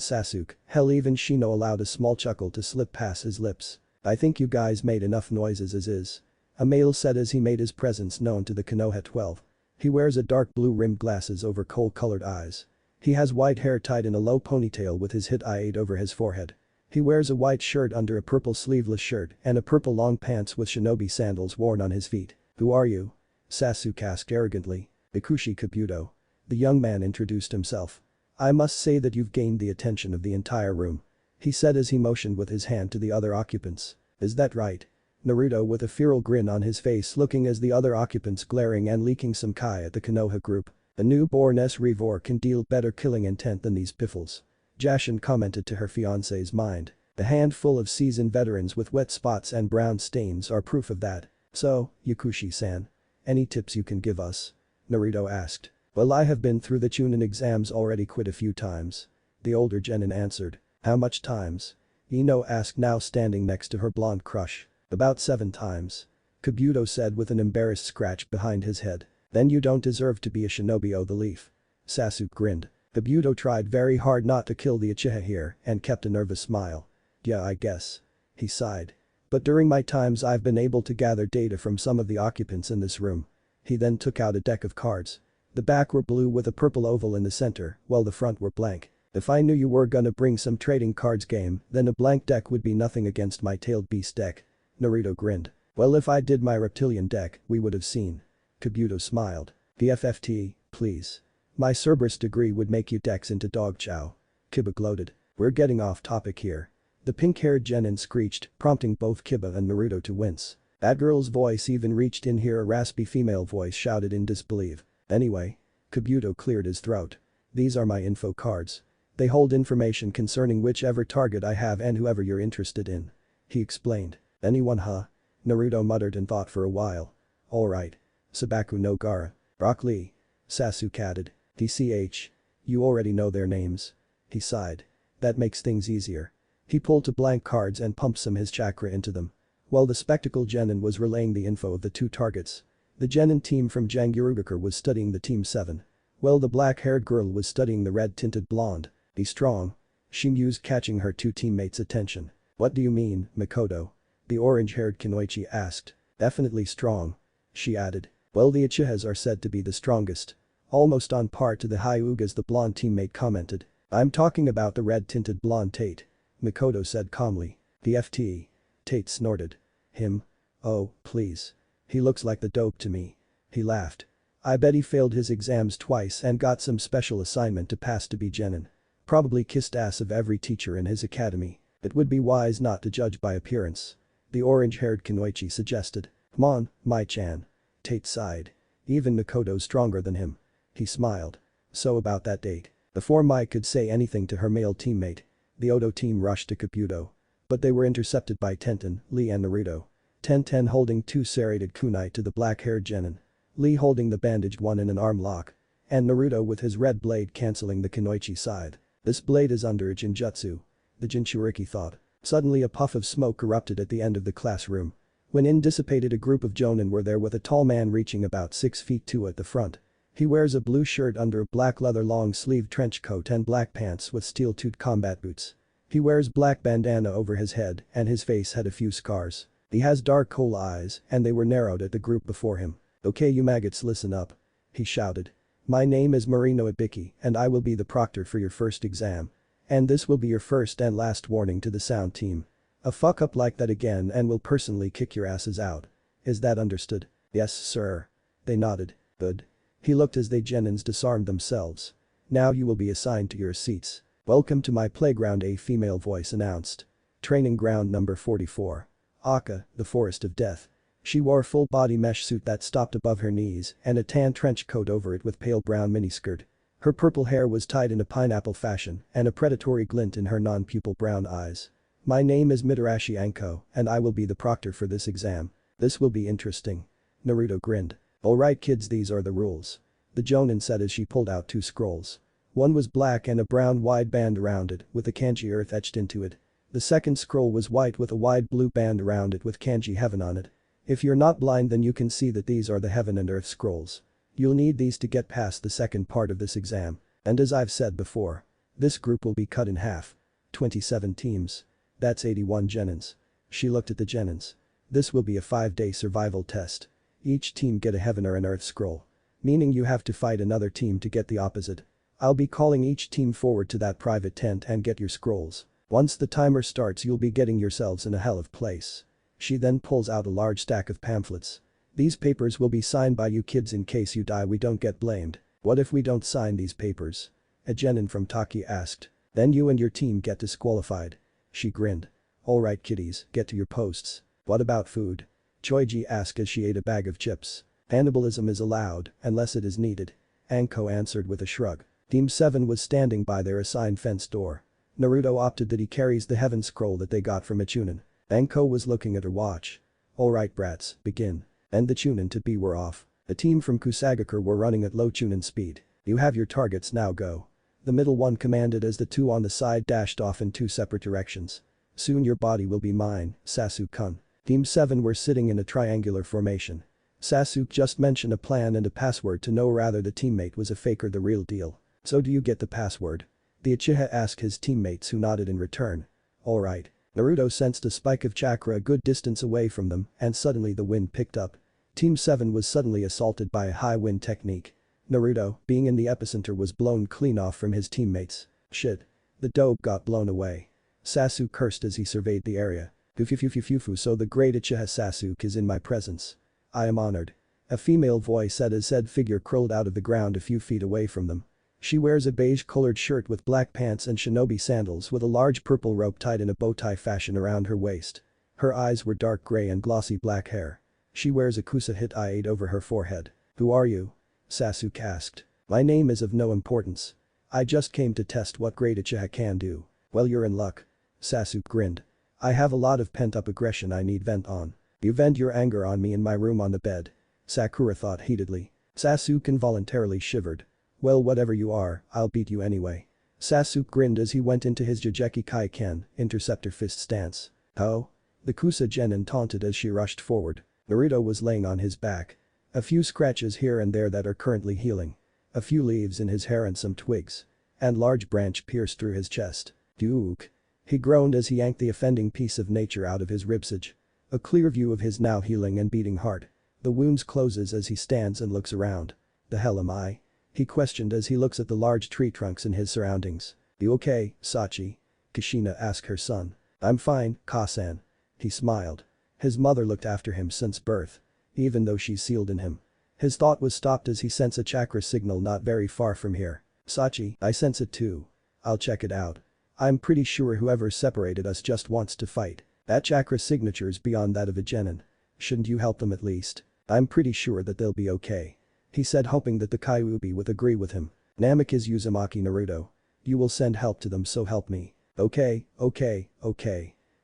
A: Sasuke. Hell, even Shino allowed a small chuckle to slip past his lips. I think you guys made enough noises as is. A male said as he made his presence known to the Konoha 12. He wears a dark blue rimmed glasses over coal-colored eyes. He has white hair tied in a low ponytail with his hit eye over his forehead. He wears a white shirt under a purple sleeveless shirt and a purple long pants with shinobi sandals worn on his feet. Who are you? Sasuke asked arrogantly. Ikushi Kabuto. The young man introduced himself. I must say that you've gained the attention of the entire room. He said as he motioned with his hand to the other occupants. Is that right? Naruto with a feral grin on his face looking as the other occupants glaring and leaking some kai at the Konoha group. A newborn S-Revor can deal better killing intent than these piffles. Jashin commented to her fiancé's mind. The handful of seasoned veterans with wet spots and brown stains are proof of that. So, Yakushi-san. Any tips you can give us? Naruto asked. Well, I have been through the Chunin exams already quite a few times. The older genin answered. How much times? Ino asked, now standing next to her blonde crush. About 7 times. Kabuto said with an embarrassed scratch behind his head. Then you don't deserve to be a shinobi. Oh, the leaf. Sasuke grinned. Kabuto tried very hard not to kill the Uchiha here and kept a nervous smile. Yeah, I guess. He sighed. But during my times I've been able to gather data from some of the occupants in this room. He then took out a deck of cards. The back were blue with a purple oval in the center, while the front were blank. If I knew you were gonna bring some trading cards game, then a blank deck would be nothing against my tailed beast deck. Naruto grinned. Well, if I did my reptilian deck, we would have seen. Kabuto smiled. BFFT, please. My Cerberus degree would make you decks into dog chow. Kiba gloated. We're getting off topic here. The pink-haired genin screeched, prompting both Kiba and Naruto to wince. That girl's voice even reached in here. A raspy female voice shouted in disbelief. Anyway. Kabuto cleared his throat. These are my info cards. They hold information concerning whichever target I have and whoever you're interested in. He explained. Anyone, huh? Naruto muttered and thought for a while. Alright. Sabaku no Gaara. Rock Lee. Sasuke added. TCH. You already know their names. He sighed. That makes things easier. He pulled two blank cards and pumped some his chakra into them. While the spectacled genin was relaying the info of the 2 targets. The genin team from Jangirugakure was studying the team 7. While the black-haired girl was studying the red-tinted blonde. Be strong. She mused, catching her 2 teammates' attention. What do you mean, Mikoto? The orange-haired Kunoichi asked. Definitely strong. She added. Well, the Uchihas are said to be the strongest. Almost on par to the Hyugas, the blonde teammate commented. I'm talking about the red-tinted blonde Tate. Mikoto said calmly. The FT. Tate snorted. Him? Oh, please. He looks like the dope to me. He laughed. I bet he failed his exams twice and got some special assignment to pass to be genin. Probably kissed ass of every teacher in his academy. It would be wise not to judge by appearance. The orange-haired Kunoichi suggested. Come on, Mai-chan. Tate sighed. Even Mikoto's stronger than him. He smiled. So about that date. Before Mai could say anything to her male teammate, the Odo team rushed to Kabuto. But they were intercepted by Tenten, Lee and Naruto. Tenten holding 2 serrated kunai to the black-haired genin. Lee holding the bandaged one in an arm lock. And Naruto with his red blade cancelling the Kunoichi scythe. This blade is under a Jinjutsu. The Jinchuriki thought. Suddenly a puff of smoke erupted at the end of the classroom. When in dissipated, a group of jonin were there with a tall man reaching about 6 feet 2 at the front. He wears a blue shirt under a black leather long-sleeved trench coat and black pants with steel-toed combat boots. He wears black bandana over his head and his face had a few scars. He has dark coal eyes and they were narrowed at the group before him. Okay, you maggots, listen up. He shouted. My name is Marino Ibiki and I will be the proctor for your first exam. And this will be your first and last warning to the sound team. A fuck up like that again and we'll personally kick your asses out. Is that understood? Yes, sir. They nodded. Good. He looked as they genins disarmed themselves. Now you will be assigned to your seats. Welcome to my playground, a female voice announced. Training ground number 44. Akka, the Forest of Death. She wore a full-body mesh suit that stopped above her knees and a tan trench coat over it with pale brown miniskirt. Her purple hair was tied in a pineapple fashion and a predatory glint in her non-pupil brown eyes. My name is Mitarashi Anko and I will be the proctor for this exam. This will be interesting. Naruto grinned. Alright kids, these are the rules. The jonin said as she pulled out 2 scrolls. One was black and a brown wide band around it with the kanji earth etched into it. The second scroll was white with a wide blue band around it with kanji heaven on it. If you're not blind then you can see that these are the heaven and earth scrolls. You'll need these to get past the second part of this exam. And as I've said before, this group will be cut in half. 27 teams. That's 81 genins. She looked at the genins. This will be a 5-day survival test. Each team get a heaven or an earth scroll. Meaning you have to fight another team to get the opposite. I'll be calling each team forward to that private tent and get your scrolls. Once the timer starts you'll be getting yourselves in a hell of place. She then pulls out a large stack of pamphlets. These papers will be signed by you kids in case you die we don't get blamed. What if we don't sign these papers? A genin from Taki asked. Then you and your team get disqualified. She grinned. Alright kiddies, get to your posts. What about food? Choiji asked as she ate a bag of chips. Cannibalism is allowed, unless it is needed. Anko answered with a shrug. Team 7 was standing by their assigned fence door. Naruto opted that he carries the heaven scroll that they got from a chunin. Anko was looking at her watch. Alright brats, begin. And the chunin to be were off. The team from Kusagakure were running at low chunin speed. You have your targets now go. The middle one commanded as the two on the side dashed off in two separate directions. Soon your body will be mine, Sasuke-kun. Team 7 were sitting in a triangular formation. Sasuke just mentioned a plan and a password to know rather the teammate was a fake or the real deal. So do you get the password? The Uchiha asked his teammates who nodded in return. Alright. Naruto sensed a spike of chakra a good distance away from them and suddenly the wind picked up. Team 7 was suddenly assaulted by a high wind technique. Naruto, being in the epicenter was blown clean off from his teammates. Shit. The dope got blown away. Sasuke cursed as he surveyed the area. Fufufufufu so the great Uchiha Sasuke is in my presence. I am honored. A female voice said as said figure crawled out of the ground a few feet away from them. She wears a beige-colored shirt with black pants and shinobi sandals with a large purple rope tied in a bow tie fashion around her waist. Her eyes were dark gray and glossy black hair. She wears a kusa hit eye over her forehead. Who are you? Sasuke asked. My name is of no importance. I just came to test what great Uchiha can do. Well you're in luck. Sasuke grinned. I have a lot of pent-up aggression I need vent on. You vent your anger on me in my room on the bed. Sakura thought heatedly. Sasuke involuntarily shivered. Well whatever you are, I'll beat you anyway. Sasuke grinned as he went into his Jujeki Kaiken, interceptor fist stance. Oh? The Kusa genin taunted as she rushed forward. Naruto was laying on his back. A few scratches here and there that are currently healing. A few leaves in his hair and some twigs. And large branch pierced through his chest. Duke. He groaned as he yanked the offending piece of nature out of his ribsage. A clear view of his now healing and beating heart. The wounds closes as he stands and looks around. The hell am I? He questioned as he looks at the large tree trunks in his surroundings. You okay, Sachi? Kushina asked her son. I'm fine, Kasan. He smiled. His mother looked after him since birth. Even though she's sealed in him. His thought was stopped as he sensed a chakra signal not very far from here. Sachi, I sense it too. I'll check it out. I'm pretty sure whoever separated us just wants to fight. That chakra signature's beyond that of a genin. Shouldn't you help them at least? I'm pretty sure that they'll be okay. He said hoping that the Kyuubi would agree with him. Namek is Uzumaki Naruto. You will send help to them so help me. Okay.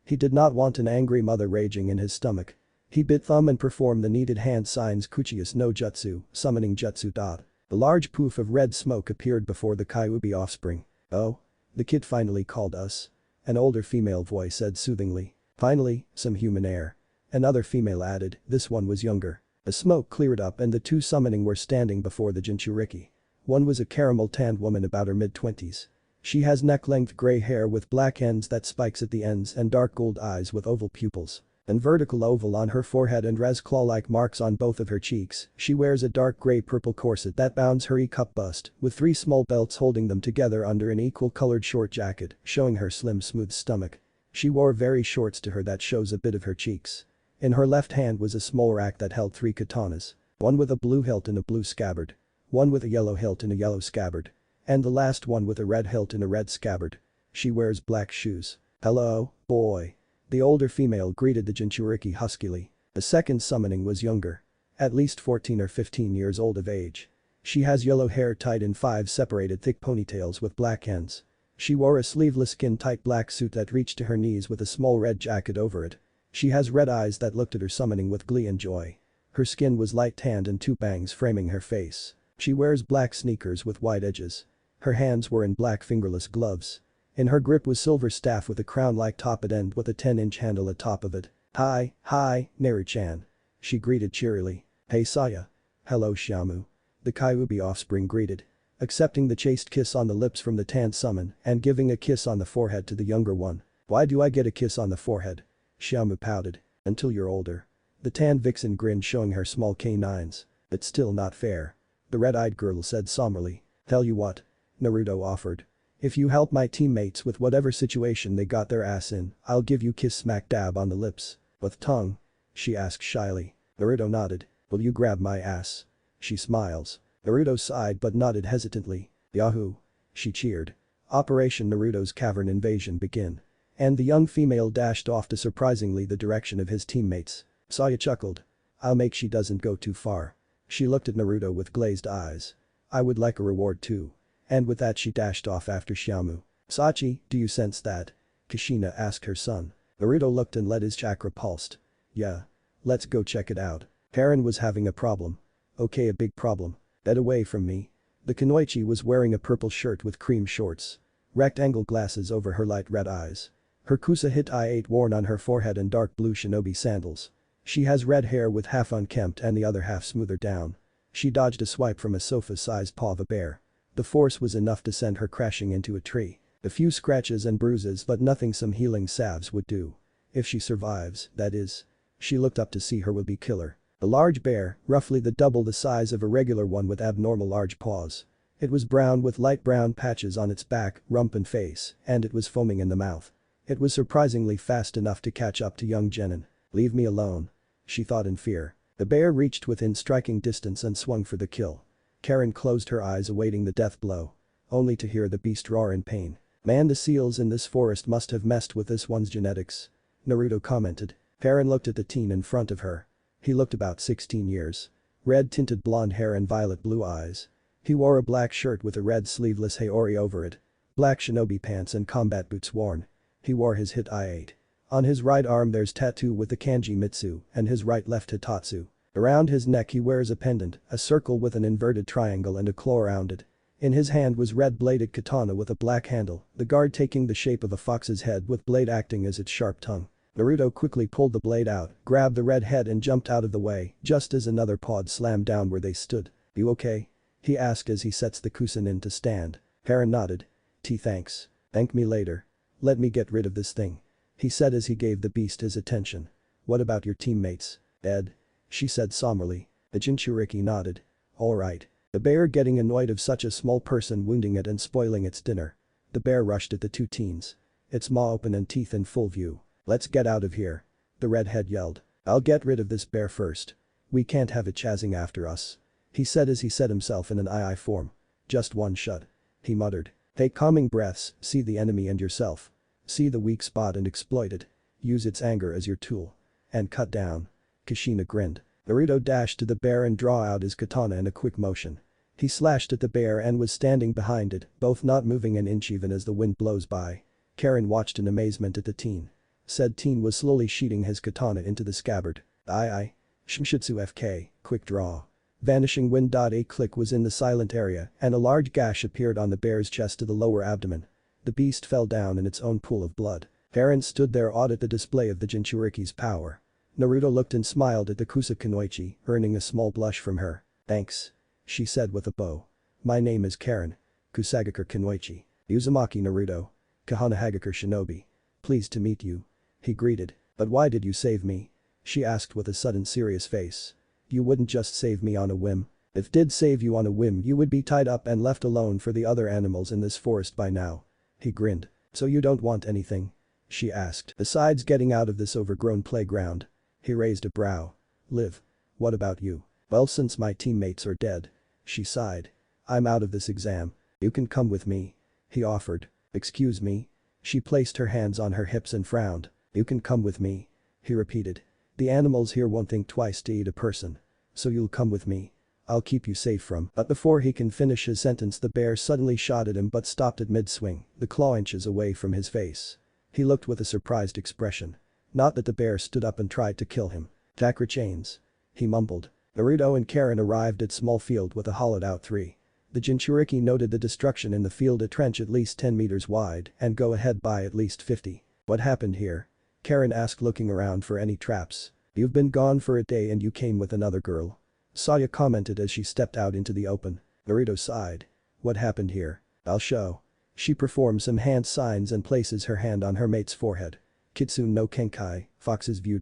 A: He did not want an angry mother raging in his stomach. He bit thumb and performed the needed hand signs Kuchius no Jutsu, summoning Jutsu. The large poof of red smoke appeared before the Kyuubi offspring. Oh? The kid finally called us. An older female voice said soothingly. Finally, some human air. Another female added, this one was younger. The smoke cleared up and the two summoning were standing before the Jinchuriki. One was a caramel-tanned woman about her mid-20s. She has neck-length gray hair with black ends that spikes at the ends and dark gold eyes with oval pupils. And vertical oval on her forehead and res claw-like marks on both of her cheeks. She wears a dark gray-purple corset that bounds her E-cup bust, with 3 small belts holding them together under an equal-colored short jacket, showing her slim smooth stomach. She wore very shorts to her that shows a bit of her cheeks. In her left hand was a small rack that held 3 katanas. One with a blue hilt and a blue scabbard. One with a yellow hilt and a yellow scabbard. And the last one with a red hilt and a red scabbard. She wears black shoes. Hello, boy. The older female greeted the Jinchuriki huskily. The second summoning was younger. At least 14 or 15 years old of age. She has yellow hair tied in 5 separated thick ponytails with black ends. She wore a sleeveless skin-tight black suit that reached to her knees with a small red jacket over it. She has red eyes that looked at her summoning with glee and joy. Her skin was light tanned and 2 bangs framing her face. She wears black sneakers with white edges. Her hands were in black fingerless gloves. In her grip was silver staff with a crown-like top at end with a 10-inch handle atop of it. Hi, Naru-chan. She greeted cheerily. Hey Saya. Hello Xiaomu. The Kyuubi offspring greeted. Accepting the chaste kiss on the lips from the tanned summon and giving a kiss on the forehead to the younger one. Why do I get a kiss on the forehead? Xiaomu pouted. Until you're older. The tanned vixen grinned showing her small canines. It's still not fair. The red-eyed girl said somberly. Tell you what. Naruto offered. If you help my teammates with whatever situation they got their ass in, I'll give you kiss smack dab on the lips. With tongue? She asked shyly. Naruto nodded. Will you grab my ass? She smiles. Naruto sighed but nodded hesitantly. Yahoo! She cheered. Operation Naruto's cavern invasion begin. And the young female dashed off to surprisingly the direction of his teammates. Saya chuckled. I'll make she doesn't go too far. She looked at Naruto with glazed eyes. I would like a reward too. And with that she dashed off after Xiaomu. Sachi, do you sense that? Kushina asked her son. Naruto looked and let his chakra pulsed. Yeah. Let's go check it out. Karen was having a problem. Okay, a big problem. Get away from me. The kunoichi was wearing a purple shirt with cream shorts. Rectangle glasses over her light red eyes. Her kusa hit I-8 worn on her forehead and dark blue shinobi sandals. She has red hair with half unkempt and the other half smoother down. She dodged a swipe from a sofa-sized paw of a bear. The force was enough to send her crashing into a tree. A few scratches and bruises but nothing some healing salves would do. If she survives, that is. She looked up to see her would-be killer. A large bear, roughly the double the size of a regular one with abnormal large paws. It was brown with light brown patches on its back, rump and face, and it was foaming in the mouth. It was surprisingly fast enough to catch up to young Jenin. Leave me alone. She thought in fear. The bear reached within striking distance and swung for the kill. Karen closed her eyes awaiting the death blow. Only to hear the beast roar in pain. Man, the seals in this forest must have messed with this one's genetics. Naruto commented. Karen looked at the teen in front of her. He looked about 16 years. Red-tinted blonde hair and violet blue eyes. He wore a black shirt with a red sleeveless haori over it. Black shinobi pants and combat boots worn. He wore his hit I-8. On his right arm there's tattoo with the kanji Mitsu and his right-left Hitatsu. Around his neck he wears a pendant, a circle with an inverted triangle and a claw around it. In his hand was red-bladed katana with a black handle, the guard taking the shape of a fox's head with blade acting as its sharp tongue. Naruto quickly pulled the blade out, grabbed the red head and jumped out of the way just as another pod slammed down where they stood. You okay? He asked as he sets the kusen to stand. Karen nodded. Thanks. Thank me later. Let me get rid of this thing. He said as he gave the beast his attention. What about your teammates? Dead? She said somberly. The Jinchuriki nodded. Alright. The bear getting annoyed of such a small person wounding it and spoiling its dinner. The bear rushed at the two teens. Its maw open and teeth in full view. Let's get out of here. The redhead yelled. I'll get rid of this bear first. We can't have it chasing after us. He said as he set himself in an II form. Just one shot. He muttered. Take calming breaths, see the enemy and yourself. See the weak spot and exploit it. Use its anger as your tool. And cut down. Kushina grinned. Naruto dashed to the bear and draw out his katana in a quick motion. He slashed at the bear and was standing behind it, both not moving an inch even as the wind blows by. Karen watched in amazement at the teen. Said teen was slowly sheathing his katana into the scabbard. Shimshitsu FK, quick draw. Vanishing wind. A click was in the silent area and a large gash appeared on the bear's chest to the lower abdomen. The beast fell down in its own pool of blood. Karen stood there awed at the display of the Jinchuriki's power. Naruto looked and smiled at the Kusa Kunoichi, earning a small blush from her. Thanks. She said with a bow. My name is Karen. Kusagakure Kunoichi. Uzumaki Naruto. Kahana Hagakure Shinobi. Pleased to meet you. He greeted. But why did you save me? She asked with a sudden serious face. You wouldn't just save me on a whim. If did save you on a whim you would be tied up and left alone for the other animals in this forest by now. He grinned. So you don't want anything? She asked. Besides getting out of this overgrown playground. He raised a brow. Live. What about you? Well, since my teammates are dead. She sighed. I'm out of this exam. You can come with me. He offered. Excuse me? She placed her hands on her hips and frowned. You can come with me. He repeated. The animals here won't think twice to eat a person. So you'll come with me. I'll keep you safe from. But before he can finish his sentence the bear suddenly shot at him but stopped at mid-swing, the claw inches away from his face. He looked with a surprised expression. Not that the bear stood up and tried to kill him. Chakra chains. He mumbled. Naruto and Karen arrived at small field with a hollowed out tree. The Jinchuriki noted the destruction in the field, a trench at least 10 meters wide and go ahead by at least 50. What happened here? Karen asked, looking around for any traps. You've been gone for a day and you came with another girl. Saya commented as she stepped out into the open. Naruto sighed. What happened here? I'll show. She performs some hand signs and places her hand on her mate's forehead. Kitsune no Kenkai, Fox's view.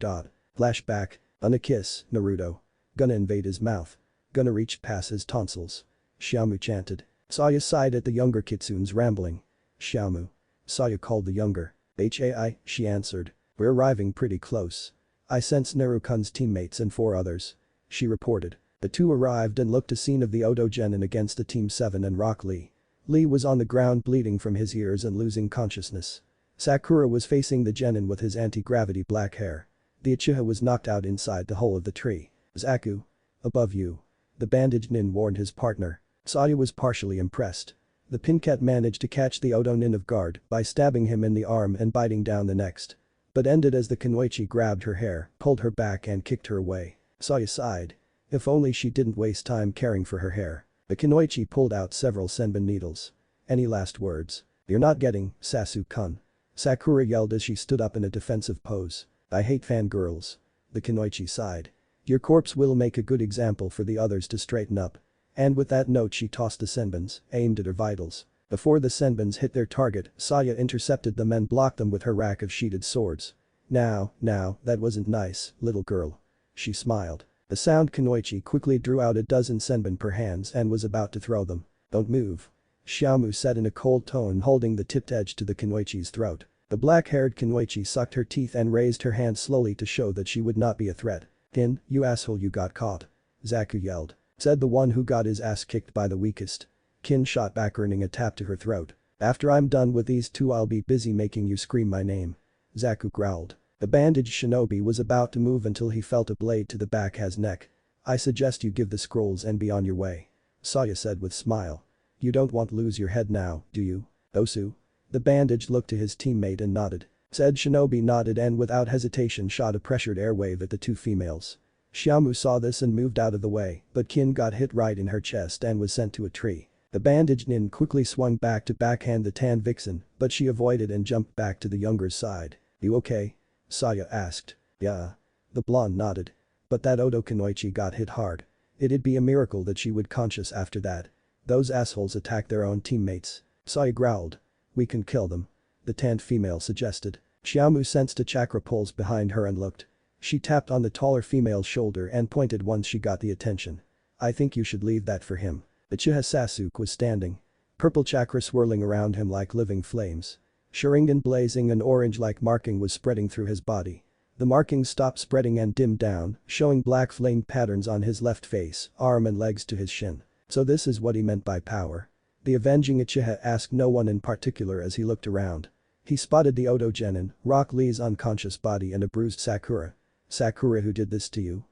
A: Flashback. On a kiss, Naruto. Gonna invade his mouth. Gonna reach past his tonsils. Xiaomu chanted. Saya sighed at the younger Kitsune's rambling. Xiaomu. Saya called the younger. Hai, she answered. We're arriving pretty close. I sense Narukun's teammates and 4 others. She reported. The two arrived and looked a scene of the Odo Genin against the Team 7 and Rock Lee. Lee was on the ground bleeding from his ears and losing consciousness. Sakura was facing the Genin with his anti-gravity black hair. The Uchiha was knocked out inside the hole of the tree. Zaku. Above you. The bandaged nin warned his partner. Saya was partially impressed. The Pincat managed to catch the Odo nin off guard by stabbing him in the arm and biting down the next. But ended as the Kunoichi grabbed her hair, pulled her back and kicked her away. Saya sighed. If only she didn't waste time caring for her hair. The Kunoichi pulled out several senbon needles. Any last words? You're not getting, Sasu-kun. Sakura yelled as she stood up in a defensive pose. I hate fangirls. The Kunoichi sighed. Your corpse will make a good example for the others to straighten up. And with that note she tossed the senbons, aimed at her vitals. Before the senbons hit their target, Saya intercepted them and blocked them with her rack of sheeted swords. Now, that wasn't nice, little girl. She smiled. The sound Kunoichi quickly drew out a dozen senbon per hands and was about to throw them. Don't move. Xiaomu said in a cold tone, holding the tipped edge to the Kunoichi's throat. The black-haired Kunoichi sucked her teeth and raised her hand slowly to show that she would not be a threat. Kin, you asshole, you got caught. Zaku yelled. Said the one who got his ass kicked by the weakest. Kin shot back, earning a tap to her throat. After I'm done with these two I'll be busy making you scream my name. Zaku growled. The bandaged shinobi was about to move until he felt a blade to the back of his neck. I suggest you give the scrolls and be on your way. Saya said with smile. You don't want to lose your head now, do you? Osu? The bandaged looked to his teammate and nodded. Said shinobi nodded and without hesitation shot a pressured airwave at the two females. Xiaomu saw this and moved out of the way, but Kin got hit right in her chest and was sent to a tree. The bandaged nin quickly swung back to backhand the tan vixen, but she avoided and jumped back to the younger's side. You okay? Saya asked. Yeah. The blonde nodded. But that Odo Kunoichi got hit hard. It'd be a miracle that she would conscious after that. Those assholes attacked their own teammates. Saya growled. We can kill them. The tanned female suggested. Xiaomu sensed a chakra pulse behind her and looked. She tapped on the taller female's shoulder and pointed once she got the attention. I think you should leave that for him. Uchiha Sasuke was standing. Purple chakra swirling around him like living flames. Sharingan blazing, an orange-like marking was spreading through his body. The markings stopped spreading and dimmed down, showing black flame patterns on his left face, arm and legs to his shin. So this is what he meant by power. The avenging Uchiha asked no one in particular as he looked around. He spotted the Odo Genin, Rock Lee's unconscious body and a bruised Sakura. Sakura, who did this to you?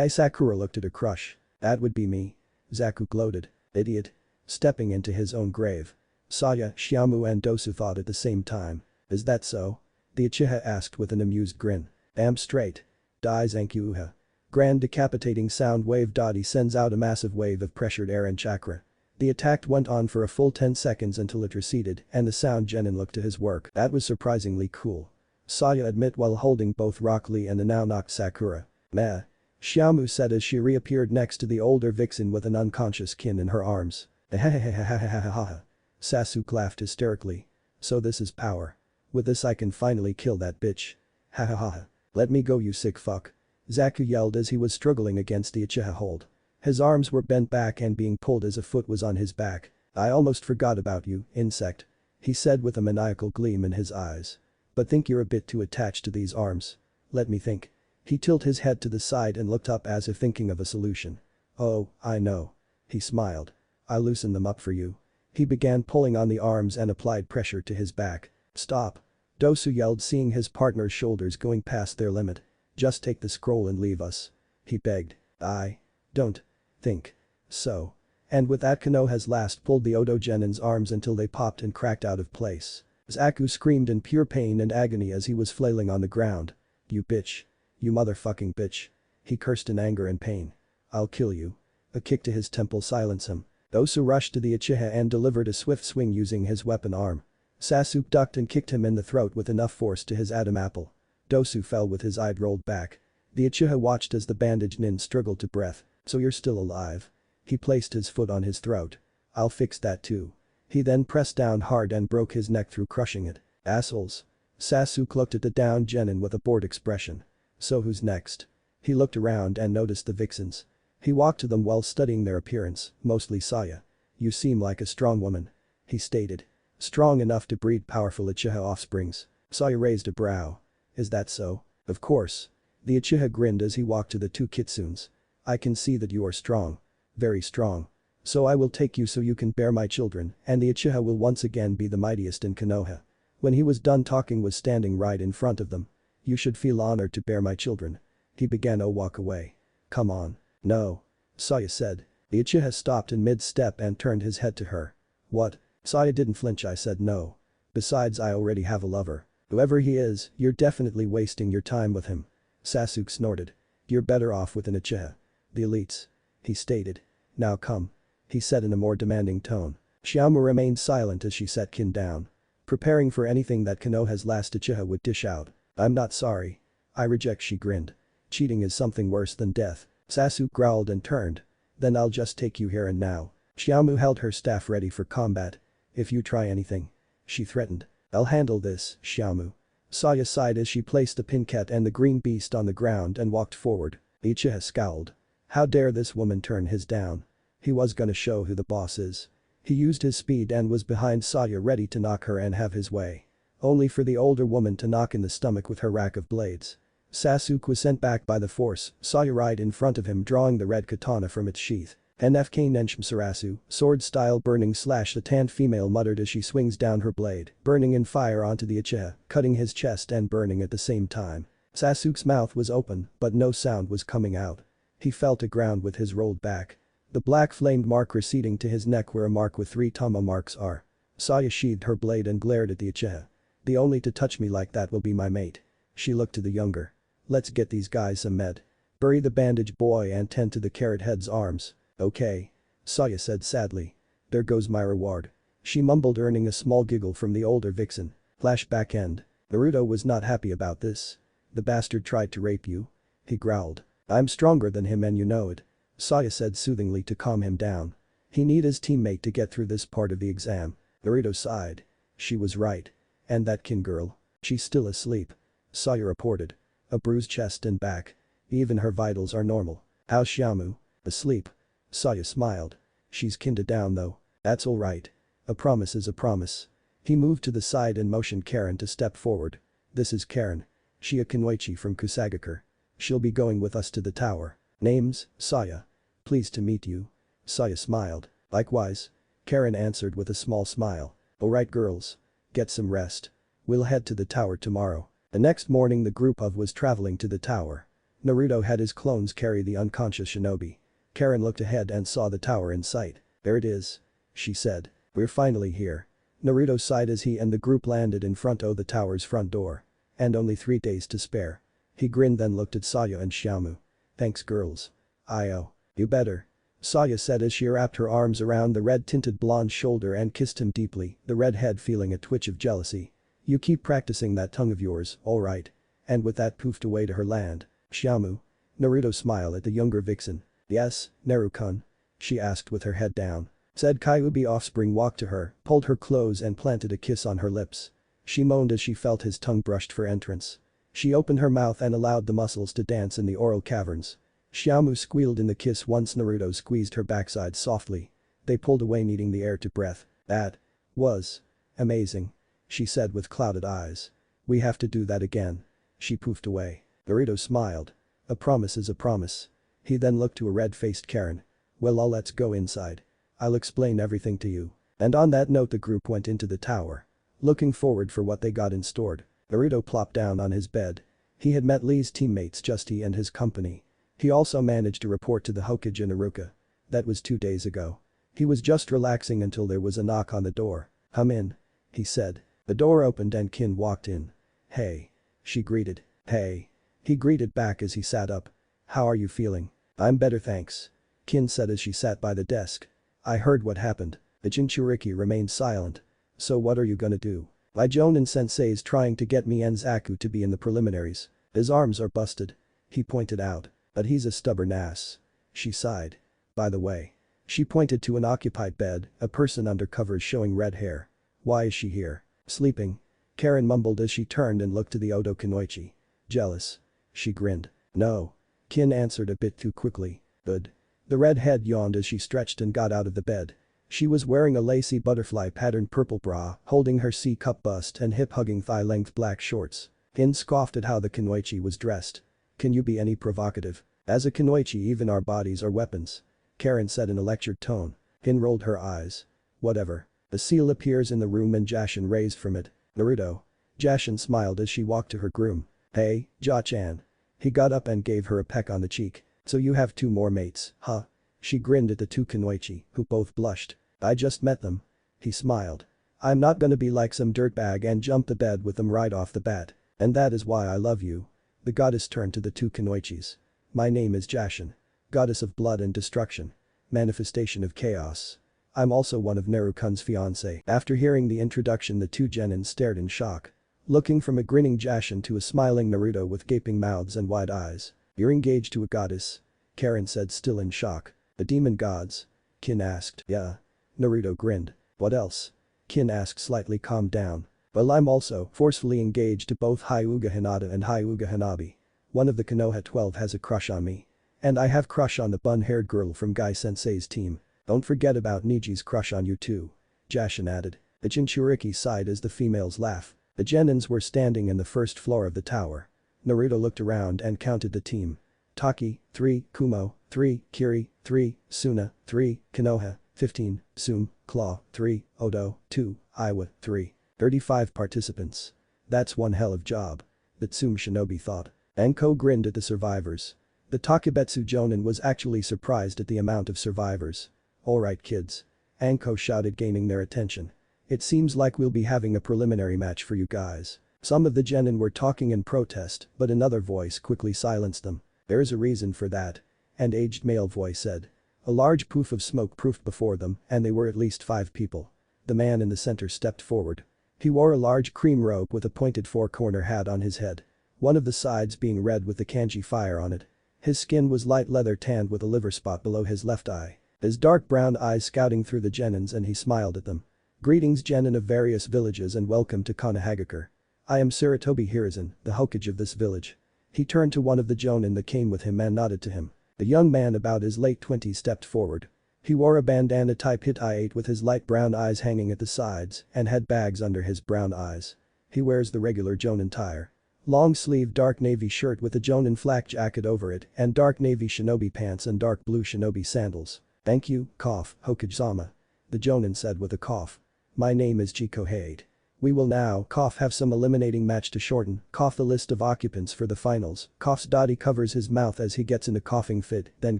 A: Sakura looked at her crush. That would be me. Zaku gloated. Idiot. Stepping into his own grave. Saya, Xiaomu and Dosu thought at the same time. Is that so? The Uchiha asked with an amused grin. Damn straight. Dai Zankyuha. Grand decapitating sound wave. He sends out a massive wave of pressured air and chakra. The attack went on for a full 10 seconds until it receded and the sound Genin looked to his work. That was surprisingly cool. Saya admit while holding both Rock Lee and the now knocked Sakura. Meh. Xiaomu said as she reappeared next to the older vixen with an unconscious Kin in her arms. Hehehehehehehehehe. Sasuke laughed hysterically. So this is power. With this I can finally kill that bitch. Ha ha ha. Let me go, you sick fuck. Zaku yelled as he was struggling against the Uchiha hold. His arms were bent back and being pulled as a foot was on his back. I almost forgot about you, insect. He said with a maniacal gleam in his eyes. But think you're a bit too attached to these arms. Let me think. He tilted his head to the side and looked up as if thinking of a solution. Oh, I know. He smiled. I'll loosen them up for you. He began pulling on the arms and applied pressure to his back. Stop. Dosu yelled, seeing his partner's shoulders going past their limit. Just take the scroll and leave us. He begged. I don't think so. And with that Konoha's last pulled the Odo Genin's arms until they popped and cracked out of place. Zaku screamed in pure pain and agony as he was flailing on the ground. You bitch. You motherfucking bitch. He cursed in anger and pain. I'll kill you. A kick to his temple silenced him. Dosu rushed to the Uchiha and delivered a swift swing using his weapon arm. Sasuke ducked and kicked him in the throat with enough force to his Adam apple. Dosu fell with his eye rolled back. The Uchiha watched as the bandaged nin struggled to breath. "So you're still alive." He placed his foot on his throat. "I'll fix that too." He then pressed down hard and broke his neck through crushing it. "Assholes." Sasuke looked at the downed genin with a bored expression. "So who's next?" He looked around and noticed the vixens. He walked to them while studying their appearance, mostly Saya. "You seem like a strong woman," he stated. "Strong enough to breed powerful Uchiha offsprings." Saya raised a brow. "Is that so?" "Of course." The Uchiha grinned as he walked to the two kitsunes. "I can see that you are strong. Very strong. So I will take you so you can bear my children, and the Uchiha will once again be the mightiest in Konoha." When he was done talking was standing right in front of them. "You should feel honored to bear my children." He began to walk away. "Come on." "No." Saya said. The Uchiha stopped in mid-step and turned his head to her. "What?" Saya didn't flinch. "I said no. Besides, I already have a lover. Whoever he is, you're definitely wasting your time with him." Sasuke snorted. "You're better off with an Uchiha. The elites," he stated. "Now come," he said in a more demanding tone. Xiaomu remained silent as she set Kin down. Preparing for anything that Konoha's last Uchiha would dish out. "I'm not sorry. I reject," she grinned. "Cheating is something worse than death." Sasuke growled and turned. "Then I'll just take you here and now." Xiaomu held her staff ready for combat. "If you try anything," she threatened. "I'll handle this, Xiaomu." Saya sighed as she placed the pincat and the green beast on the ground and walked forward. Uchiha scowled. How dare this woman turn his down? He was gonna show who the boss is. He used his speed and was behind Saya ready to knock her and have his way. Only for the older woman to knock in the stomach with her rack of blades. Sasuke was sent back by the force, Saya right in front of him drawing the red katana from its sheath. "NFK Nenshimsarasu," sword-style burning slash, the tanned female muttered as she swings down her blade, burning in fire onto the Uchiha, cutting his chest and burning at the same time. Sasuke's mouth was open, but no sound was coming out. He fell to ground with his rolled back. The black flamed mark receding to his neck where a mark with 3 tama marks are. Saya sheathed her blade and glared at the Uchiha. "The only to touch me like that will be my mate." She looked to the younger. "Let's get these guys some med. Bury the bandage boy and tend to the carrot head's arms." "Okay." Saya said sadly. "There goes my reward." She mumbled, earning a small giggle from the older vixen. Flashback end. Naruto was not happy about this. "The bastard tried to rape you?" He growled. "I'm stronger than him and you know it." Saya said soothingly to calm him down. He need his teammate to get through this part of the exam. Naruto sighed. She was right. "And that Kin girl? She's still asleep." Saya reported. "A bruised chest and back. Even her vitals are normal." "How's Xiaomu?" "Asleep." Saya smiled. "She's kinda down though." "That's alright. A promise is a promise." He moved to the side and motioned Karen to step forward. "This is Karen. Shia Kunoichi from Kusagakure. She'll be going with us to the tower." "Name's Saya. Pleased to meet you." Saya smiled. "Likewise." Karen answered with a small smile. "Alright girls. Get some rest. We'll head to the tower tomorrow." The next morning the group of was traveling to the tower. Naruto had his clones carry the unconscious shinobi. Karen looked ahead and saw the tower in sight. "There it is," she said. "We're finally here." Naruto sighed as he and the group landed in front of the tower's front door. And only 3 days to spare. He grinned, then looked at Saya and Xiaomu. "Thanks girls." "Io. You better." Saya said as she wrapped her arms around the red-tinted blonde shoulder and kissed him deeply, the redhead feeling a twitch of jealousy. "You keep practicing that tongue of yours, alright." And with that poofed away to her land. "Xiaomu?" Naruto smiled at the younger vixen. "Yes, Neru-kun?" she asked with her head down. Said Kyuubi offspring walked to her, pulled her close and planted a kiss on her lips. She moaned as she felt his tongue brushed for entrance. She opened her mouth and allowed the muscles to dance in the oral caverns. Xiaomu squealed in the kiss once Naruto squeezed her backside softly. They pulled away, needing the air to breath. "That was amazing," she said with clouded eyes. "We have to do that again." She poofed away. Naruto smiled. "A promise is a promise." He then looked to a red-faced Karen. "Well, all let's go inside. I'll explain everything to you." And on that note the group went into the tower. Looking forward for what they got in store. Naruto plopped down on his bed. He had met Lee's teammates, just he and his company. He also managed to report to the Hokage in Iruka. That was 2 days ago. He was just relaxing until there was a knock on the door. "Come in," he said. The door opened and Kin walked in. "Hey," she greeted. "Hey." He greeted back as he sat up. "How are you feeling?" "I'm better thanks," Kin said as she sat by the desk. I heard what happened. The Jinchuriki remained silent. So what are you gonna do? My Jonin-sensei's trying to get me and Zaku to be in the preliminaries. His arms are busted. He pointed out. But he's a stubborn ass. She sighed. By the way. She pointed to an occupied bed, a person under covers showing red hair. Why is she here? Sleeping. Karen mumbled as she turned and looked to the Odo Kunoichi. Jealous. She grinned. No. Kin answered a bit too quickly. Good. The redhead yawned as she stretched and got out of the bed. She was wearing a lacy butterfly-patterned purple bra, holding her C-cup bust and hip-hugging thigh-length black shorts. Kin scoffed at how the Kunoichi was dressed. Can you be any provocative? As a Kunoichi, even our bodies are weapons. Karen said in a lectured tone. Kin rolled her eyes. Whatever. The seal appears in the room and Jashin raised from it. Naruto. Jashin smiled as she walked to her groom. Hey, Ja-chan. He got up and gave her a peck on the cheek. So you have 2 more mates, huh? She grinned at the 2 Kunoichi, who both blushed. I just met them. He smiled. I'm not gonna be like some dirtbag and jump the bed with them right off the bat. And that is why I love you. The goddess turned to the 2 Kunoichis. My name is Jashin. Goddess of blood and destruction. Manifestation of chaos. I'm also one of Narukun's fiancé. After hearing the introduction, the 2 genin stared in shock. Looking from a grinning Jashin to a smiling Naruto with gaping mouths and wide eyes. You're engaged to a goddess? Karen said, still in shock. The demon gods? Kin asked. Yeah. Naruto grinned. What else? Kin asked, slightly calmed down. Well, I'm also forcefully engaged to both Hyuga Hinata and Hyuga Hanabi. One of the Konoha 12 has a crush on me. And I have crush on the bun-haired girl from Guy-sensei's team. Don't forget about Niji's crush on you too. Jashin added. The Jinchuriki sighed as the females laughed. The genins were standing in the first floor of the tower. Naruto looked around and counted the team. Taki, 3, Kumo, 3, Kiri, 3, Suna, 3, Konoha, 15, Sum, Claw, 3, Odo, 2, Iwa, 3. 35 participants. That's one hell of job. The Tsum shinobi thought. Anko grinned at the survivors. The Takebetsu Jonin was actually surprised at the amount of survivors. Alright kids. Anko shouted, gaining their attention. It seems like we'll be having a preliminary match for you guys. Some of the genin were talking in protest, but another voice quickly silenced them. There's a reason for that. An aged male voice said. A large poof of smoke proofed before them and they were at least 5 people. The man in the center stepped forward. He wore a large cream robe with a pointed 4-corner hat on his head. One of the sides being red with the kanji fire on it. His skin was light leather tanned with a liver spot below his left eye. His dark brown eyes scouting through the genins and he smiled at them. Greetings genin of various villages and welcome to Konohagakure. I am Saratobi Hiruzen, the Hokage of this village. He turned to one of the jonin that came with him and nodded to him. The young man about his late 20s stepped forward. He wore a bandana type hit-eye with his light brown eyes hanging at the sides and had bags under his brown eyes. He wears the regular jonin attire. Long-sleeved dark navy shirt with a jonin flak jacket over it and dark navy shinobi pants and dark blue shinobi sandals. Thank you, cough, Hokage-sama. The jonin said with a cough. My name is Chiko Hade. We will now, cough, have some eliminating match to shorten, cough, the list of occupants for the finals, coughs. Dottie covers his mouth as he gets in a coughing fit, then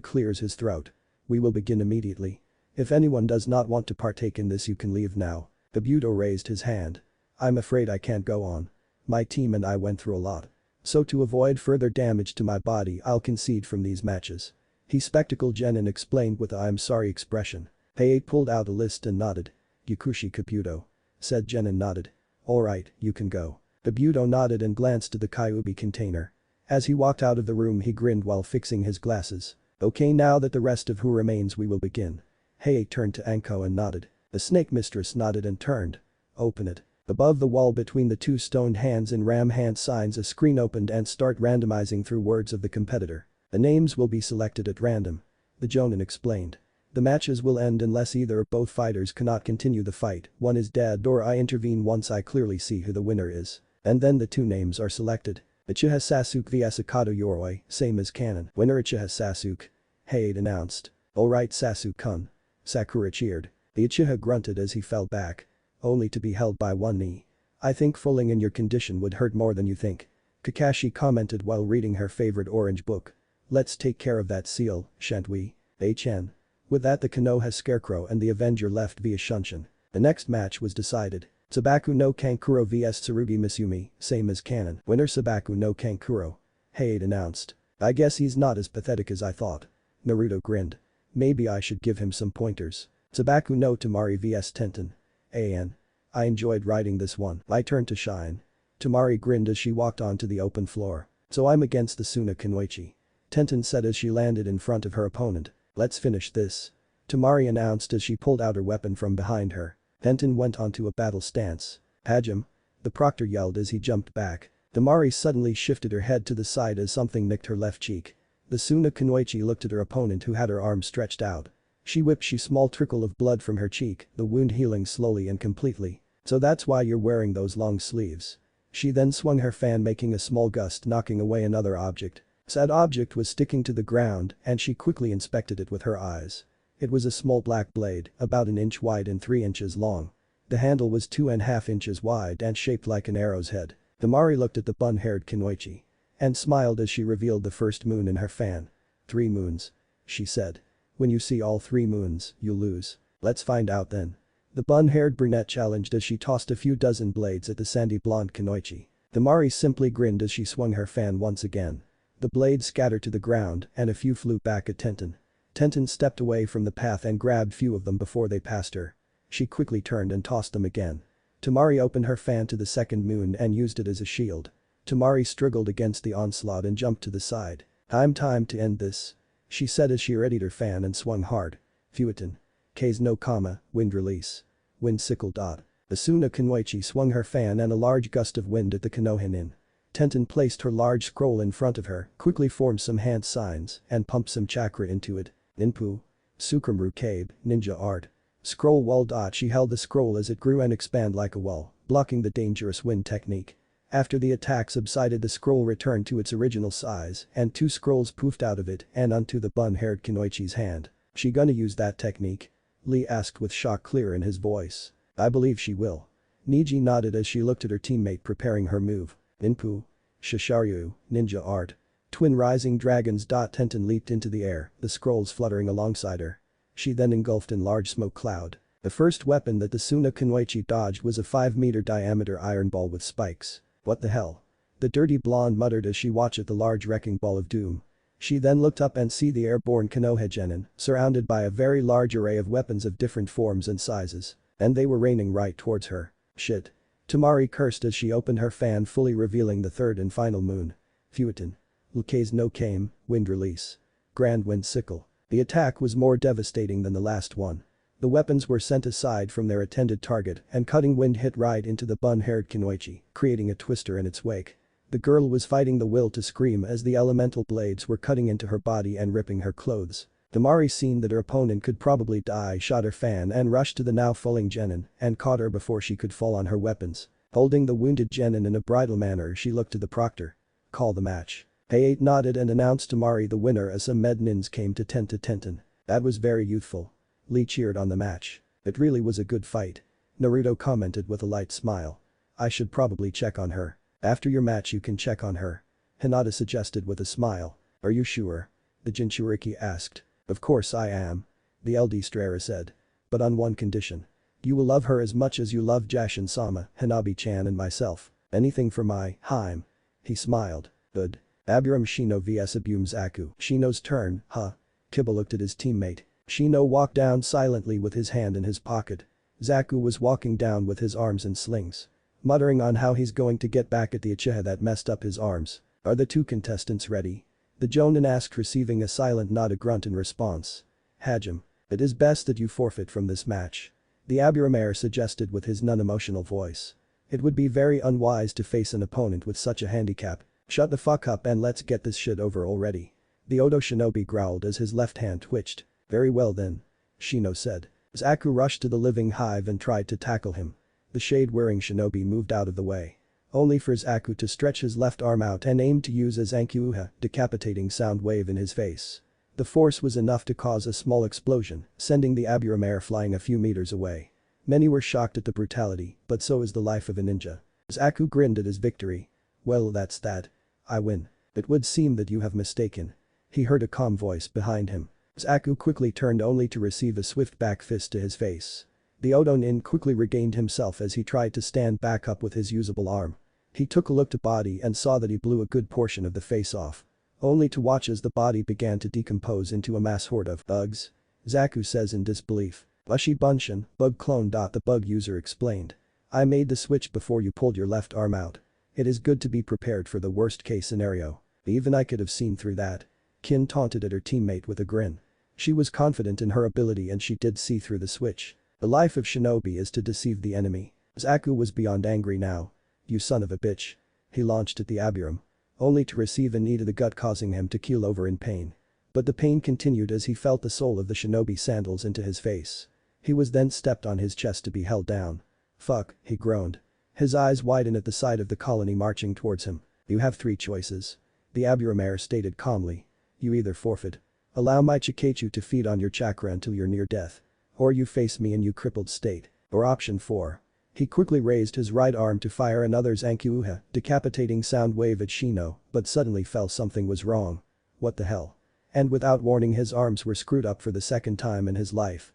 A: clears his throat. We will begin immediately. If anyone does not want to partake in this, you can leave now. Kabuto raised his hand. I'm afraid I can't go on. My team and I went through a lot. So to avoid further damage to my body, I'll concede from these matches. He spectacled genin explained with a I'm sorry expression. Heiei pulled out a list and nodded. Yakushi Kabuto. Said genin nodded. Alright, you can go. Kabuto nodded and glanced to the Kyuubi container. As he walked out of the room he grinned while fixing his glasses. Okay, now that the rest of who remains we will begin. Heiei turned to Anko and nodded. The snake mistress nodded and turned. Open it. Above the wall between the 2 stoned hands in ram hand signs a screen opened and start randomizing through words of the competitor. The names will be selected at random. The jonin explained. The matches will end unless either or both fighters cannot continue the fight, one is dead or I intervene once I clearly see who the winner is. And then the 2 names are selected. Uchiha Sasuke vs Akato Yoroi, same as canon. Winner Uchiha Sasuke. Hade announced. Alright Sasuke-kun. Sakura cheered. The Uchiha grunted as he fell back. Only to be held by one knee. I think falling in your condition would hurt more than you think. Kakashi commented while reading her favorite orange book. Let's take care of that seal, shan't we? Chen. With that the Konoha Scarecrow and the Avenger left via Shunshin. The next match was decided. Sabaku no Kankuro vs Tsurugi Misumi, same as canon. Winner Sabaku no Kankuro. Hade announced. I guess he's not as pathetic as I thought. Naruto grinned. Maybe I should give him some pointers. Sabaku no Tamari vs Tenten. AN. I enjoyed writing this one. I turned to Shine. Tamari grinned as she walked onto the open floor. So I'm against the Suna Kunoichi. Tenten said as she landed in front of her opponent. Let's finish this. Tamari announced as she pulled out her weapon from behind her. Tenten went onto a battle stance. Hajim. The proctor yelled as he jumped back. Tamari suddenly shifted her head to the side as something nicked her left cheek. The Suna Kunoichi looked at her opponent who had her arm stretched out. She whipped a small trickle of blood from her cheek, the wound healing slowly and completely. So that's why you're wearing those long sleeves. She then swung her fan making a small gust knocking away another object. Said object was sticking to the ground and she quickly inspected it with her eyes. It was a small black blade, about an inch wide and 3 inches long. The handle was 2.5 inches wide and shaped like an arrow's head. Tamari looked at the bun-haired Kunoichi. And smiled as she revealed the first moon in her fan. 3 moons. She said. When you see all 3 moons, you lose. Let's find out then. The bun-haired brunette challenged as she tossed a few dozen blades at the sandy blonde Kunoichi. Tamari simply grinned as she swung her fan once again. The blades scattered to the ground and a few flew back at Tenten. Tenten stepped away from the path and grabbed few of them before they passed her. She quickly turned and tossed them again. Tamari opened her fan to the second moon and used it as a shield. Tamari struggled against the onslaught and jumped to the side. Time to end this. She said as she readied her fan and swung hard. Fuetin. K's no comma, wind release. Wind sickle. The Suna Kunoichi swung her fan and a large gust of wind at the Konohinin. Tenten placed her large scroll in front of her, quickly formed some hand signs, and pumped some chakra into it. Ninpu. Sukamru Kabe, ninja art. Scroll wall. She held the scroll as it grew and expanded like a wall, blocking the dangerous wind technique. After the attack subsided the scroll returned to its original size and 2 scrolls poofed out of it and onto the bun-haired Kunoichi's hand. She gonna use that technique? Lee asked with shock clear in his voice. I believe she will. Niji nodded as she looked at her teammate preparing her move. Ninpu. Shisharyu, ninja art. Twin rising dragons. Tenten leaped into the air, the scrolls fluttering alongside her. She then engulfed in large smoke cloud. The first weapon that the Suna Kunoichi dodged was a 5-meter diameter iron ball with spikes. What the hell? The dirty blonde muttered as she watched the large wrecking ball of doom. She then looked up and see the airborne Konoha surrounded by a very large array of weapons of different forms and sizes. And they were raining right towards her. Shit. Tamari cursed as she opened her fan fully revealing the third and final moon. Fuetin. Luke's no came, wind release. Grand wind sickle. The attack was more devastating than the last one. The weapons were sent aside from their intended target and cutting wind hit right into the bun-haired Kunoichi, creating a twister in its wake. The girl was fighting the will to scream as the elemental blades were cutting into her body and ripping her clothes. Tamari seen that her opponent could probably die shot her fan and rushed to the now falling Genin and caught her before she could fall on her weapons. Holding the wounded Genin in a bridal manner she looked to the proctor. Call the match. Hayate nodded and announced Tamari the winner as some mednins came to tend to Tenten. That was very youthful. Lee cheered on the match. It really was a good fight. Naruto commented with a light smile. I should probably check on her. After your match you can check on her. Hinata suggested with a smile. Are you sure? The Jinchuriki asked. Of course I am. The LD Strera said. But on one condition. You will love her as much as you love Jashin-sama, Hanabi-chan and myself. Anything for my Heim. He smiled. Good. Aburam Shino vs Abum Zaku. Shino's turn, huh? Kiba looked at his teammate. Shino walked down silently with his hand in his pocket. Zaku was walking down with his arms in slings. Muttering on how he's going to get back at the Uchiha that messed up his arms. Are the 2 contestants ready? The Jonin asked receiving a silent nod a grunt in response. Hajim. It is best that you forfeit from this match. The Aburamair suggested with his non-emotional voice. It would be very unwise to face an opponent with such a handicap. Shut the fuck up and let's get this shit over already. The Odo shinobi growled as his left hand twitched. Very well then. Shino said. Zaku rushed to the living hive and tried to tackle him. The shade-wearing shinobi moved out of the way. Only for Zaku to stretch his left arm out and aim to use a Zankyuha, decapitating sound wave in his face. The force was enough to cause a small explosion, sending the Aburamair flying a few meters away. Many were shocked at the brutality, but so is the life of a ninja. Zaku grinned at his victory. Well that's that. I win. It would seem that you have mistaken. He heard a calm voice behind him. Zaku quickly turned only to receive a swift back fist to his face. The Odo-nin quickly regained himself as he tried to stand back up with his usable arm. He took a look to body and saw that he blew a good portion of the face off. Only to watch as the body began to decompose into a mass horde of thugs. Zaku says in disbelief. Bushy Bunshin, bug clone. The bug user explained. I made the switch before you pulled your left arm out. It is good to be prepared for the worst case scenario. Even I could have seen through that. Kin taunted at her teammate with a grin. She was confident in her ability and she did see through the switch. The life of shinobi is to deceive the enemy. Zaku was beyond angry now. You son of a bitch. He launched at the Abiram. Only to receive a knee to the gut causing him to keel over in pain. But the pain continued as he felt the sole of the shinobi sandals into his face. He was then stepped on his chest to be held down. Fuck, he groaned. His eyes widened at the sight of the colony marching towards him. You have 3 choices. The Abiram stated calmly. You either forfeit. Allow my Chikachu to feed on your chakra until you're near death. Or you face me in you crippled state. Or option 4. He quickly raised his right arm to fire another Zankyuha, decapitating sound wave at Shino, but suddenly felt something was wrong. What the hell? And without warning his arms were screwed up for the second time in his life.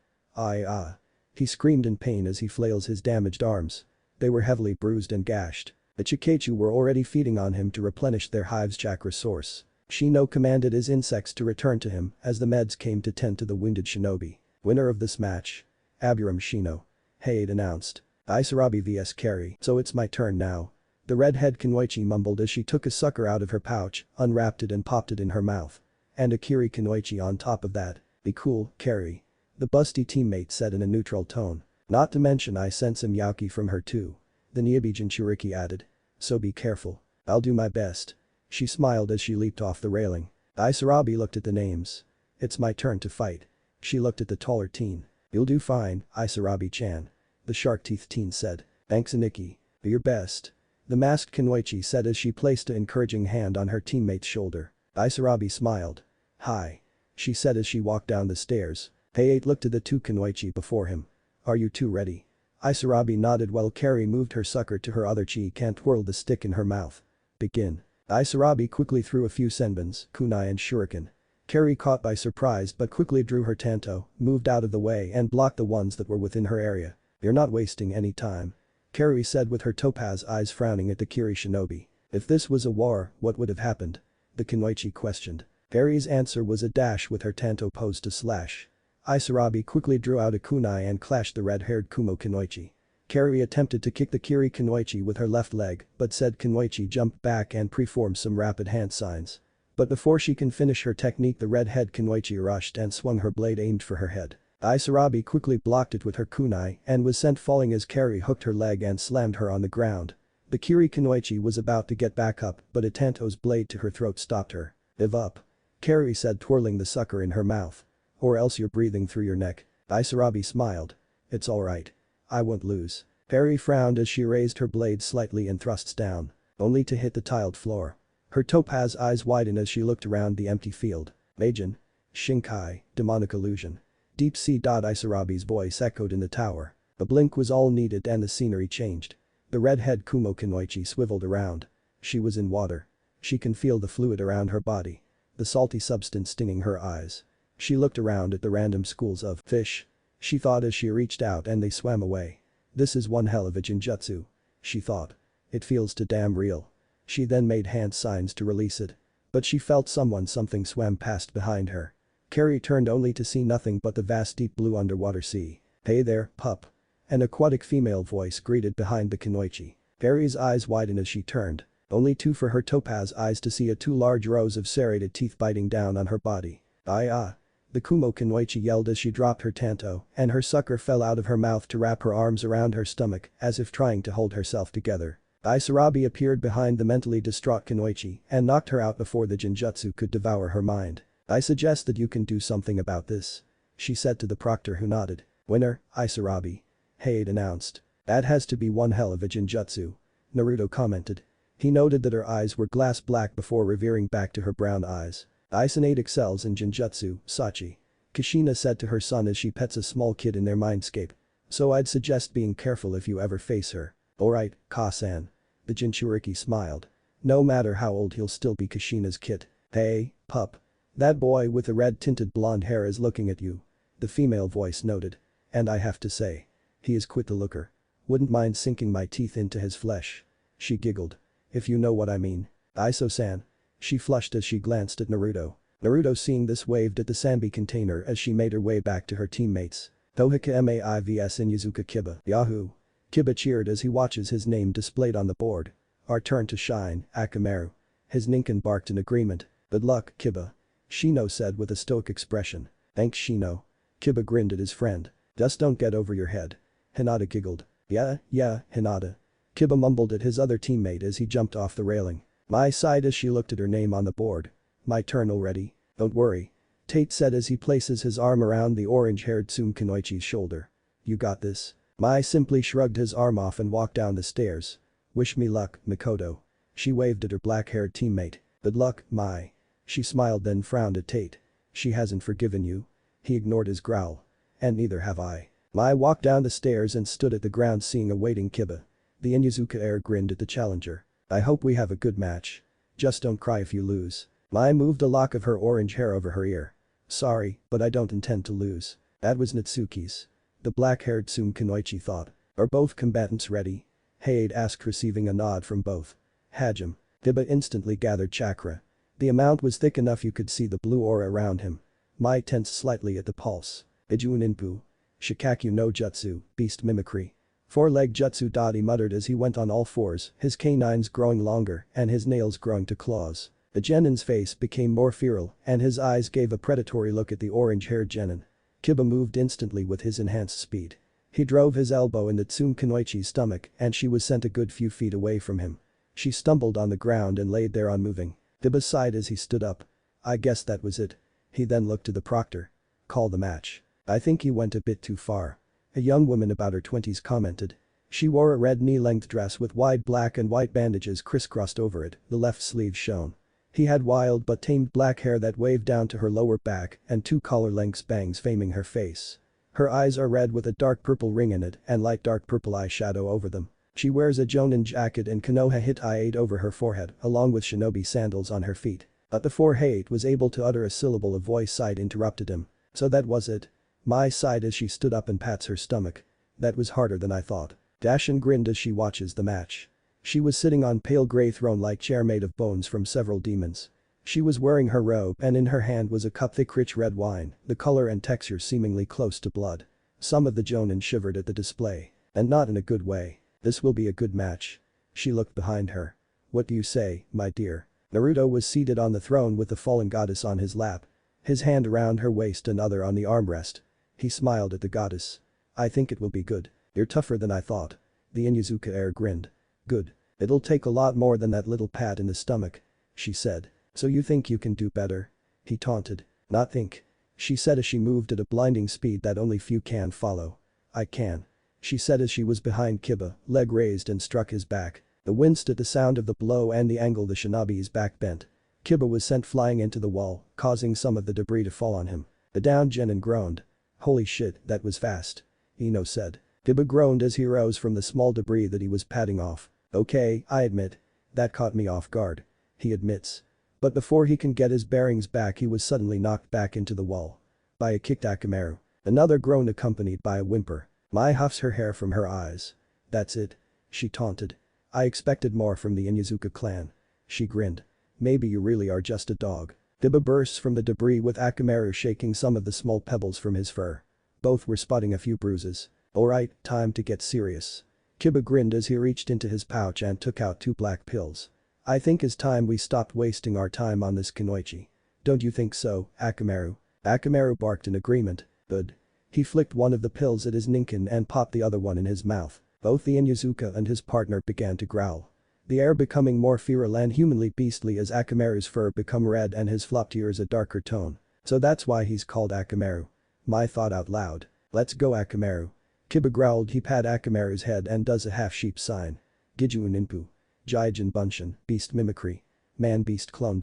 A: He screamed in pain as he flails his damaged arms. They were heavily bruised and gashed. The Chikachu were already feeding on him to replenish their hive's chakra source. Shino commanded his insects to return to him as the meds came to tend to the wounded shinobi. Winner of this match. Abiram Shino. Hayate announced. Isarabi vs Carry. So it's my turn now. The redhead Kunoichi mumbled as she took a sucker out of her pouch, unwrapped it and popped it in her mouth. And a Kiri Kunoichi on top of that. Be cool, Carry. The busty teammate said in a neutral tone. Not to mention I sense a Miyauki from her too. The Nyobi Jinchuriki added. So be careful. I'll do my best. She smiled as she leaped off the railing. Isarabi looked at the names. It's my turn to fight. She looked at the taller teen. You'll do fine, Isarabi-chan. The shark-teeth teen said. Thanks Aniki. Do your best. The masked Kunoichi said as she placed an encouraging hand on her teammate's shoulder. Isarabi smiled. Hi. She said as she walked down the stairs. Hayate looked at the 2 Kunoichi before him. Are you 2 ready? Isarabi nodded while Carrie moved her sucker to her other cheek and twirled the stick in her mouth. Begin. Isarabi quickly threw a few senbons, kunai and shuriken. Carrie caught by surprise but quickly drew her tanto, moved out of the way and blocked the ones that were within her area. You're not wasting any time. Carrie said with her topaz eyes frowning at the Kiri shinobi. If this was a war, what would have happened? The Kunoichi questioned. Carrie's answer was a dash with her tanto posed to slash. Isarabi quickly drew out a kunai and clashed the red-haired Kumo Kunoichi. Carrie attempted to kick the Kiri Kunoichi with her left leg but said Kunoichi jumped back and preformed some rapid hand signs. But before she can finish her technique the red-head Kunoichi rushed and swung her blade aimed for her head. Isarabi quickly blocked it with her kunai and was sent falling as Carrie hooked her leg and slammed her on the ground. The Kiri Kunoichi was about to get back up but a tanto's blade to her throat stopped her. Give up. Carrie said twirling the sucker in her mouth. Or else you're breathing through your neck. Isarabi smiled. It's alright. I won't lose. Carrie frowned as she raised her blade slightly and thrusts down. Only to hit the tiled floor. Her topaz eyes widened as she looked around the empty field. Meijin. Shinkai, demonic illusion. Deep sea. Isarabi's voice echoed in the tower. A blink was all needed and the scenery changed. The red-head Kumo Kunoichi swiveled around. She was in water. She can feel the fluid around her body. The salty substance stinging her eyes. She looked around at the random schools of fish. She thought as she reached out and they swam away. This is one hell of a jinjutsu. She thought. It feels too damn real. She then made hand signs to release it. But she felt something swam past behind her. Carrie turned only to see nothing but the vast deep blue underwater sea. Hey there, pup. An aquatic female voice greeted behind the Kunoichi. Carrie's eyes widened as she turned. Only too for her topaz eyes to see 2 large rows of serrated teeth biting down on her body. The Kumo Kunoichi yelled as she dropped her tanto and her sucker fell out of her mouth to wrap her arms around her stomach as if trying to hold herself together. Isarabi appeared behind the mentally distraught Kunoichi and knocked her out before the jinjutsu could devour her mind. I suggest that you can do something about this. She said to the proctor who nodded. Winner, Isarabi. Hayate announced. That has to be one hell of a jinjutsu. Naruto commented. He noted that her eyes were glass black before reveering back to her brown eyes. Isanate excels in Jinjutsu, Sachi. Kushina said to her son as she pets a small kid in their mindscape. So I'd suggest being careful if you ever face her. Alright, Ka-san. The Jinchuriki smiled. No matter how old he'll still be Kushina's kid. Hey, pup. That boy with the red-tinted blonde hair is looking at you. The female voice noted. And I have to say. He is quite the looker. Wouldn't mind sinking my teeth into his flesh. She giggled. If you know what I mean. Iso-san. She flushed as she glanced at Naruto. Naruto seeing this waved at the Sanbi container as she made her way back to her teammates. Tohika Mai vs Inyazuka Kiba. Yahoo! Kiba cheered as he watches his name displayed on the board. Our turn to shine, Akamaru. His Ninken barked in agreement. Good luck, Kiba. Shino said with a stoic expression. Thanks Shino. Kiba grinned at his friend. Just don't get over your head. Hinata giggled. Yeah, Hinata. Kiba mumbled at his other teammate as he jumped off the railing. Mai sighed as she looked at her name on the board. My turn already. Don't worry. Tate said as he places his arm around the orange-haired Tsukunoichi's shoulder. You got this. Mai simply shrugged his arm off and walked down the stairs. Wish me luck, Mikoto. She waved at her black-haired teammate. Good luck, Mai. She smiled then frowned at Tate. She hasn't forgiven you. He ignored his growl. And neither have I. Mai walked down the stairs and stood at the ground seeing a waiting Kiba. The Inyazuka heir grinned at the challenger. I hope we have a good match. Just don't cry if you lose. Mai moved a lock of her orange hair over her ear. Sorry, but I don't intend to lose. That was Natsuki's. The black-haired Tsukunoichi thought. Are both combatants ready? Haid asked receiving a nod from both. Hajime. Kiba instantly gathered chakra. The amount was thick enough you could see the blue aura around him. Mai tensed slightly at the pulse. Iju Ninpu. Shikaku no Jutsu, beast mimicry. Four-leg jutsu. He muttered as he went on all fours, his canines growing longer and his nails growing to claws. The genin's face became more feral and his eyes gave a predatory look at the orange-haired genin. Kiba moved instantly with his enhanced speed. He drove his elbow in the Tsukunoichi's stomach and she was sent a good few feet away from him. She stumbled on the ground and laid there unmoving. Kiba sighed as he stood up. I guess that was it. He then looked to the proctor. Call the match. I think he went a bit too far. A young woman about her 20s commented. She wore a red knee-length dress with wide black and white bandages crisscrossed over it, the left sleeve shone. He had wild but tamed black hair that waved down to her lower back and two collar-length bangs framing her face. Her eyes are red with a dark purple ring in it and light dark purple eyeshadow over them. She wears a jonin jacket and Konoha Hitai over her forehead along with shinobi sandals on her feet. But before Hate was able to utter a syllable a voice side interrupted him. So that was it. Mai sighed as she stood up and pats her stomach. That was harder than I thought. Jashin grinned as she watches the match. She was sitting on pale grey throne-like chair made of bones from several demons. She was wearing her robe and in her hand was a cup thick rich red wine, the color and texture seemingly close to blood. Some of the jonin shivered at the display. And not in a good way. This will be a good match. She looked behind her. What do you say, my dear? Naruto was seated on the throne with the fallen goddess on his lap. His hand around her waist and other on the armrest. He smiled at the goddess. I think it will be good. You're tougher than I thought. The Inyazuka heir grinned. Good. It'll take a lot more than that little pat in the stomach. She said. So you think you can do better? He taunted. Not think. She said as she moved at a blinding speed that only few can follow. I can. She said as she was behind Kiba, leg raised and struck his back. The winced at the sound of the blow and the angle the shinobi's back bent. Kiba was sent flying into the wall, causing some of the debris to fall on him. The downed genin groaned. Holy shit, that was fast. Ino said. Kiba groaned as he rose from the small debris that he was patting off. Okay, I admit. That caught me off guard. He admits. But before he can get his bearings back he was suddenly knocked back into the wall. By a kicked Akamaru. Another groan accompanied by a whimper. Mai huffs her hair from her eyes. That's it. She taunted. I expected more from the Inyazuka clan. She grinned. Maybe you really are just a dog. Kiba bursts from the debris with Akamaru shaking some of the small pebbles from his fur. Both were spotting a few bruises. Alright, time to get serious. Kiba grinned as he reached into his pouch and took out 2 black pills. I think it's time we stopped wasting our time on this Kunoichi. Don't you think so, Akamaru? Akamaru barked in agreement. Good. He flicked one of the pills at his Ninken and popped the other one in his mouth. Both the Inyazuka and his partner began to growl. The air becoming more feral and humanly beastly as Akamaru's fur become red and his flopped ears a darker tone. So that's why he's called Akamaru. Mai thought out loud. Let's go Akamaru. Kiba growled. He pat Akamaru's head and does a half-sheep sign. Giju Ninpu. Jaijin Bunshin, beast mimicry. Man-beast clone.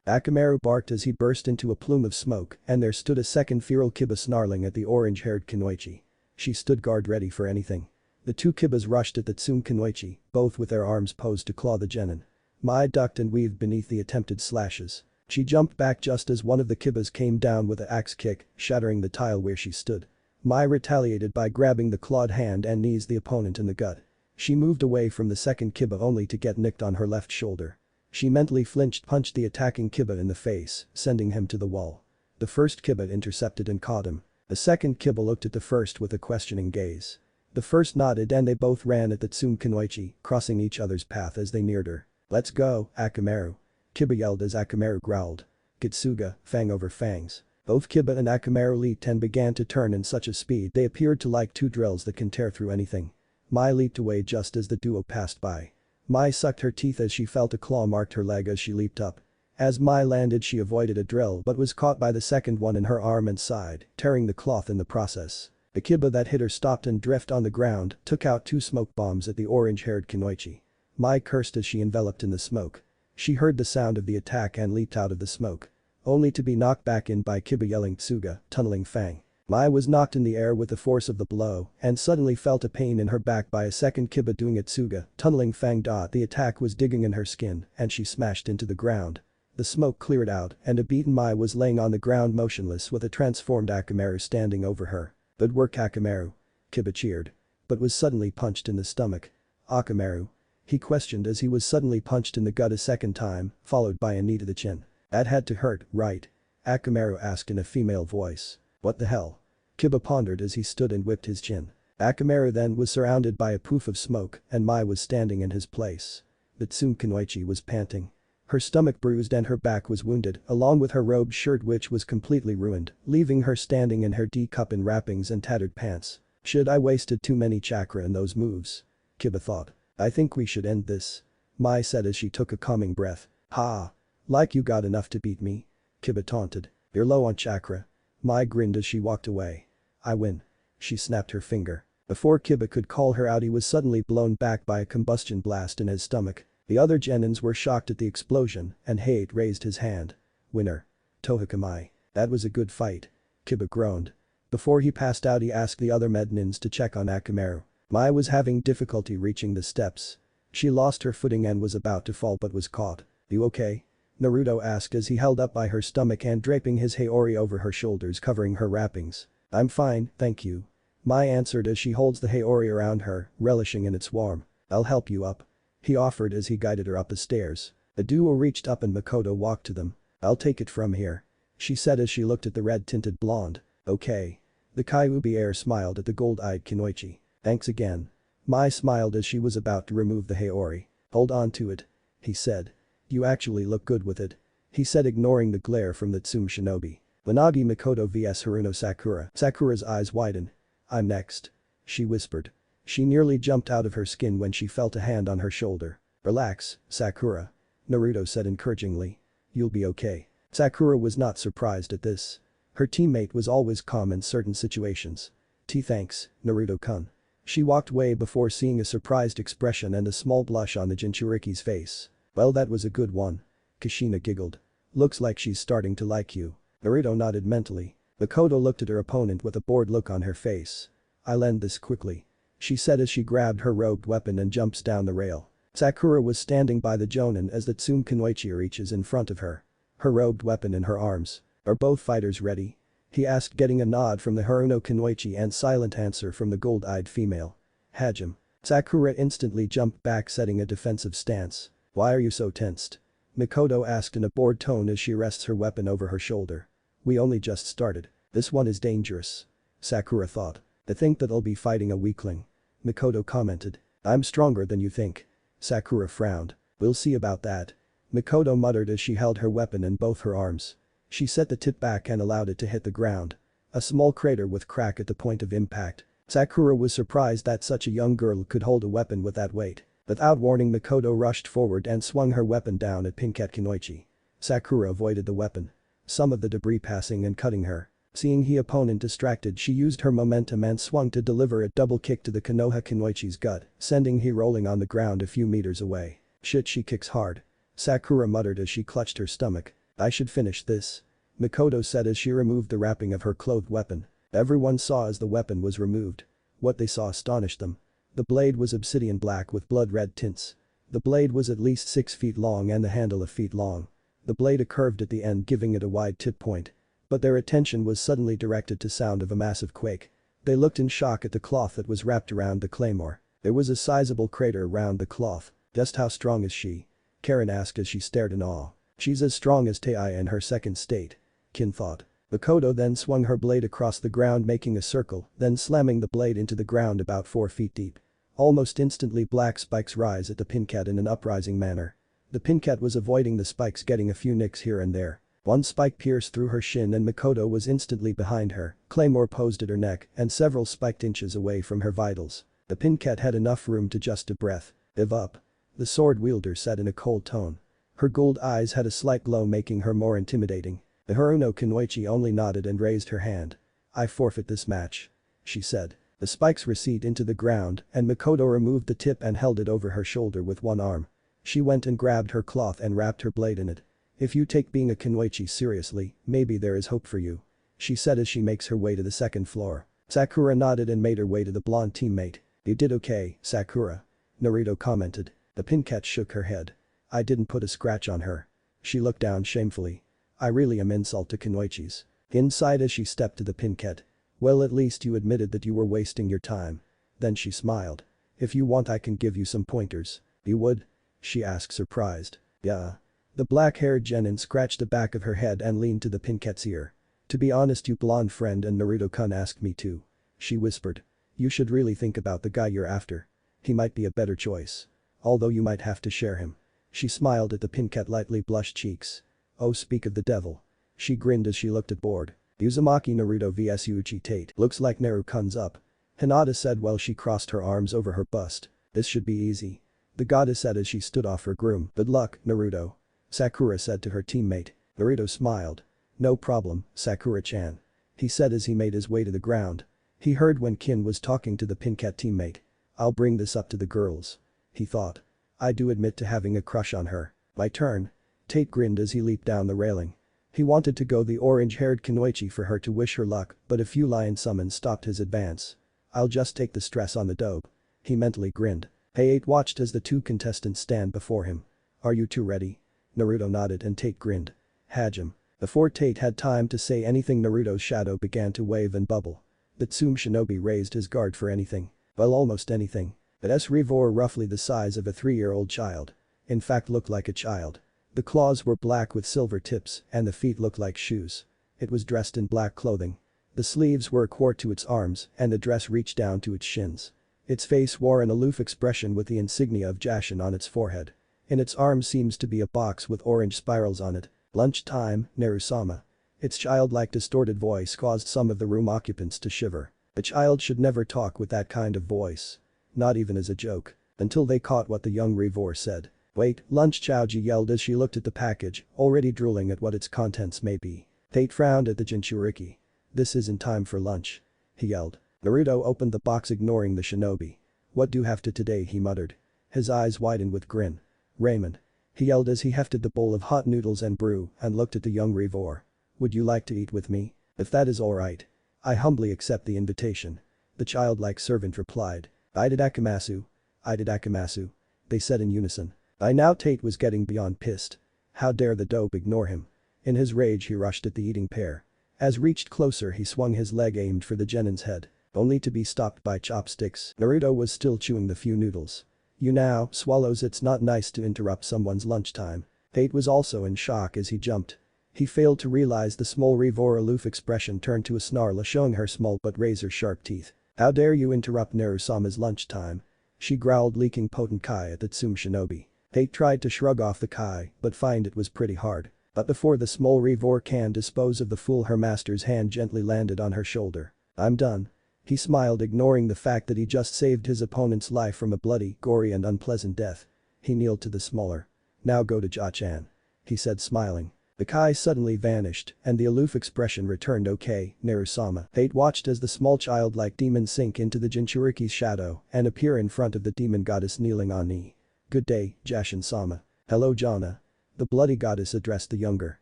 A: Akamaru barked as he burst into a plume of smoke and there stood a second feral Kiba snarling at the orange-haired Kunoichi. She stood guard ready for anything. The 2 Kibas rushed at the Tsukunoichi, both with their arms posed to claw the genin. Mai ducked and weaved beneath the attempted slashes. She jumped back just as one of the Kibas came down with an axe kick, shattering the tile where she stood. Mai retaliated by grabbing the clawed hand and knees the opponent in the gut. She moved away from the second Kiba only to get nicked on her left shoulder. She mentally flinched, punched the attacking Kiba in the face, sending him to the wall. The first Kiba intercepted and caught him. The second Kiba looked at the first with a questioning gaze. The first nodded and they both ran at the Tsume Kunoichi, crossing each other's path as they neared her. "Let's go, Akamaru." Kiba yelled as Akamaru growled. Kitsuga, fang over fangs. Both Kiba and Akamaru leaped and began to turn in such a speed they appeared to like two drills that can tear through anything. Mai leaped away just as the duo passed by. Mai sucked her teeth as she felt a claw marked her leg as she leaped up. As Mai landed she avoided a drill but was caught by the second one in her arm and side, tearing the cloth in the process. The Kiba that hit her stopped and drifted on the ground, took out two smoke bombs at the orange-haired Kunoichi. Mai cursed as she enveloped in the smoke. She heard the sound of the attack and leaped out of the smoke. Only to be knocked back in by Kiba yelling "Tsuga, tunneling fang." Mai was knocked in the air with the force of the blow and suddenly felt a pain in her back by a second Kiba doing it "Tsuga, tunneling fang." The attack was digging in her skin and she smashed into the ground. The smoke cleared out and a beaten Mai was laying on the ground motionless with a transformed Akamaru standing over her. "Good work, Akamaru." Kiba cheered. But was suddenly punched in the stomach. "Akamaru?" He questioned as he was suddenly punched in the gut a second time, followed by a knee to the chin. "That had to hurt, right?" Akamaru asked in a female voice. "What the hell?" Kiba pondered as he stood and whipped his chin. Akamaru then was surrounded by a poof of smoke and Mai was standing in his place. The Tsume Kunoichi was panting. Her stomach bruised and her back was wounded, along with her robed shirt which was completely ruined, leaving her standing in her D-cup in wrappings and tattered pants. "Should I wasted too many chakra in those moves?" Kiba thought. "I think we should end this." Mai said as she took a calming breath. "Ha! Like you got enough to beat me?" Kiba taunted. "You're low on chakra." Mai grinned as she walked away. "I win." She snapped her finger. Before Kiba could call her out he was suddenly blown back by a combustion blast in his stomach. The other genins were shocked at the explosion and Hate raised his hand. "Winner. Tohakamai. That was a good fight." Kiba groaned. Before he passed out he asked the other mednins to check on Akamaru. Mai was having difficulty reaching the steps. She lost her footing and was about to fall but was caught. "You okay?" Naruto asked as he held up by her stomach and draping his haori over her shoulders covering her wrappings. "I'm fine, thank you." Mai answered as she holds the haori around her, relishing in its warmth. "I'll help you up." He offered as he guided her up the stairs. The duo reached up and Makoto walked to them. "I'll take it from here," she said as she looked at the red-tinted blonde. "Okay." The Kyuubi heir smiled at the gold-eyed Kunoichi. "Thanks again." Mai smiled as she was about to remove the haori. "Hold on to it," he said. "You actually look good with it," he said ignoring the glare from the Tsume shinobi. Wanagi Makoto vs Haruno Sakura. Sakura's eyes widened. "I'm next," she whispered. She nearly jumped out of her skin when she felt a hand on her shoulder. "Relax, Sakura," Naruto said encouragingly. "You'll be okay." Sakura was not surprised at this. Her teammate was always calm in certain situations. Thanks, Naruto-kun." She walked away before seeing a surprised expression and a small blush on the Jinchuriki's face. "Well, that was a good one." Kushina giggled. "Looks like she's starting to like you." Naruto nodded mentally. Makoto looked at her opponent with a bored look on her face. "I'll end this quickly," she said as she grabbed her robed weapon and jumps down the rail. Sakura was standing by the jonin as the Tsume Kunoichi reaches in front of her. Her robed weapon in her arms. "Are both fighters ready?" he asked getting a nod from the Haruno Kunoichi and silent answer from the gold-eyed female. "Hajime." Sakura instantly jumped back setting a defensive stance. "Why are you so tensed?" Makoto asked in a bored tone as she rests her weapon over her shoulder. "We only just started. This one is dangerous." Sakura thought. "To think that I'll be fighting a weakling." Makoto commented. "I'm stronger than you think." Sakura frowned. "We'll see about that." Makoto muttered as she held her weapon in both her arms. She set the tip back and allowed it to hit the ground. A small crater with crack at the point of impact. Sakura was surprised that such a young girl could hold a weapon with that weight. Without warning Makoto rushed forward and swung her weapon down at Pinkett Kunoichi. Sakura avoided the weapon. Some of the debris passing and cutting her. Seeing her opponent distracted she used her momentum and swung to deliver a double kick to the Konoha Kunoichi's gut, sending he rolling on the ground a few meters away. "Shit, she kicks hard." Sakura muttered as she clutched her stomach. "I should finish this," Makoto said as she removed the wrapping of her clothed weapon. Everyone saw as the weapon was removed. What they saw astonished them. The blade was obsidian black with blood-red tints. The blade was at least 6 feet long and the handle a feet long. The blade curved at the end giving it a wide tip point. But their attention was suddenly directed to sound of a massive quake. They looked in shock at the cloth that was wrapped around the claymore. There was a sizable crater around the cloth. "Just how strong is she?" Karen asked as she stared in awe. "She's as strong as Tei in her second state," Kin thought. Makoto then swung her blade across the ground making a circle, then slamming the blade into the ground about 4 feet deep. Almost instantly black spikes rise at the pincat in an uprising manner. The pincat was avoiding the spikes getting a few nicks here and there. One spike pierced through her shin and Makoto was instantly behind her, claymore posed at her neck and several spiked inches away from her vitals. The pincat had enough room to just a breath. Give up. The sword wielder said in a cold tone. Her gold eyes had a slight glow making her more intimidating. The Haruno Kunoichi only nodded and raised her hand. I forfeit this match. She said. The spikes recede into the ground and Makoto removed the tip and held it over her shoulder with one arm. She went and grabbed her cloth and wrapped her blade in it. If you take being a Kunoichi seriously, maybe there is hope for you. She said as she makes her way to the second floor. Sakura nodded and made her way to the blonde teammate. You did okay, Sakura. Naruto commented. The pincat shook her head. I didn't put a scratch on her. She looked down shamefully. I really am insult to Kunoichis. Inside as she stepped to the pincat. Well at least you admitted that you were wasting your time. Then she smiled. If you want I can give you some pointers. You would? She asked surprised. Yeah. The black-haired genin scratched the back of her head and leaned to the pincat's ear. To be honest you blonde friend and Naruto-kun asked me too. She whispered. You should really think about the guy you're after. He might be a better choice. Although you might have to share him. She smiled at the pincat lightly blushed cheeks. Oh speak of the devil. She grinned as she looked at board. Uzumaki Naruto vs Yuichi Tate. Looks like Naruto-kun's up. Hinata said while she crossed her arms over her bust. This should be easy. The goddess said as she stood off her groom. Good luck, Naruto. Sakura said to her teammate. Naruto smiled. No problem, Sakura-chan. He said as he made his way to the ground. He heard when Kin was talking to the pincat teammate. I'll bring this up to the girls. He thought. I do admit to having a crush on her. My turn. Tate grinned as he leaped down the railing. He wanted to go the orange-haired Kunoichi for her to wish her luck but a few lion summons stopped his advance. I'll just take the stress on the dope. He mentally grinned. Tate watched as the two contestants stand before him. Are you two ready? Naruto nodded and Tate grinned. Hajime. Before Tate had time to say anything Naruto's shadow began to wave and bubble. The Tsume shinobi raised his guard for anything. Well almost anything. But S. Revor roughly the size of a 3-year-old child. In fact looked like a child. The claws were black with silver tips and the feet looked like shoes. It was dressed in black clothing. The sleeves were a quart to its arms and the dress reached down to its shins. Its face wore an aloof expression with the insignia of Jashin on its forehead. In its arms seems to be a box with orange spirals on it. Lunchtime, Naru-sama. Its childlike distorted voice caused some of the room occupants to shiver. A child should never talk with that kind of voice. Not even as a joke. Until they caught what the young Revor said. Wait, lunch Chaoji yelled as she looked at the package, already drooling at what its contents may be. Tate frowned at the Jinchuriki. This isn't time for lunch. He yelled. Naruto opened the box ignoring the shinobi. What do you have to today he muttered. His eyes widened with grin. Raymond. He yelled as he hefted the bowl of hot noodles and brew and looked at the young Revor. Would you like to eat with me? If that is alright. I humbly accept the invitation. The childlike servant replied. Itadakimasu. Itadakimasu. They said in unison. By now Tate was getting beyond pissed. How dare the dope ignore him. In his rage he rushed at the eating pair. As reached closer he swung his leg aimed for the genin's head. Only to be stopped by chopsticks. Naruto was still chewing the few noodles. You now, swallows it's not nice to interrupt someone's lunchtime. Tate was also in shock as he jumped. He failed to realize the small Revor aloof expression turned to a snarl showing her small but razor-sharp teeth. How dare you interrupt Naru-sama's lunchtime? She growled leaking potent kai at the Tsume shinobi. Tate tried to shrug off the kai but find it was pretty hard. But before the small Revor can dispose of the fool her master's hand gently landed on her shoulder. I'm done. He smiled ignoring the fact that he just saved his opponent's life from a bloody, gory and unpleasant death. He kneeled to the smaller. Now go to Jachan. He said smiling. The kai suddenly vanished and the aloof expression returned. Okay, Naru-sama. Tate watched as the small childlike demon sink into the Jinchuriki's shadow and appear in front of the demon goddess kneeling on knee. Good day, Jashin-sama. Hello Jana. The bloody goddess addressed the younger.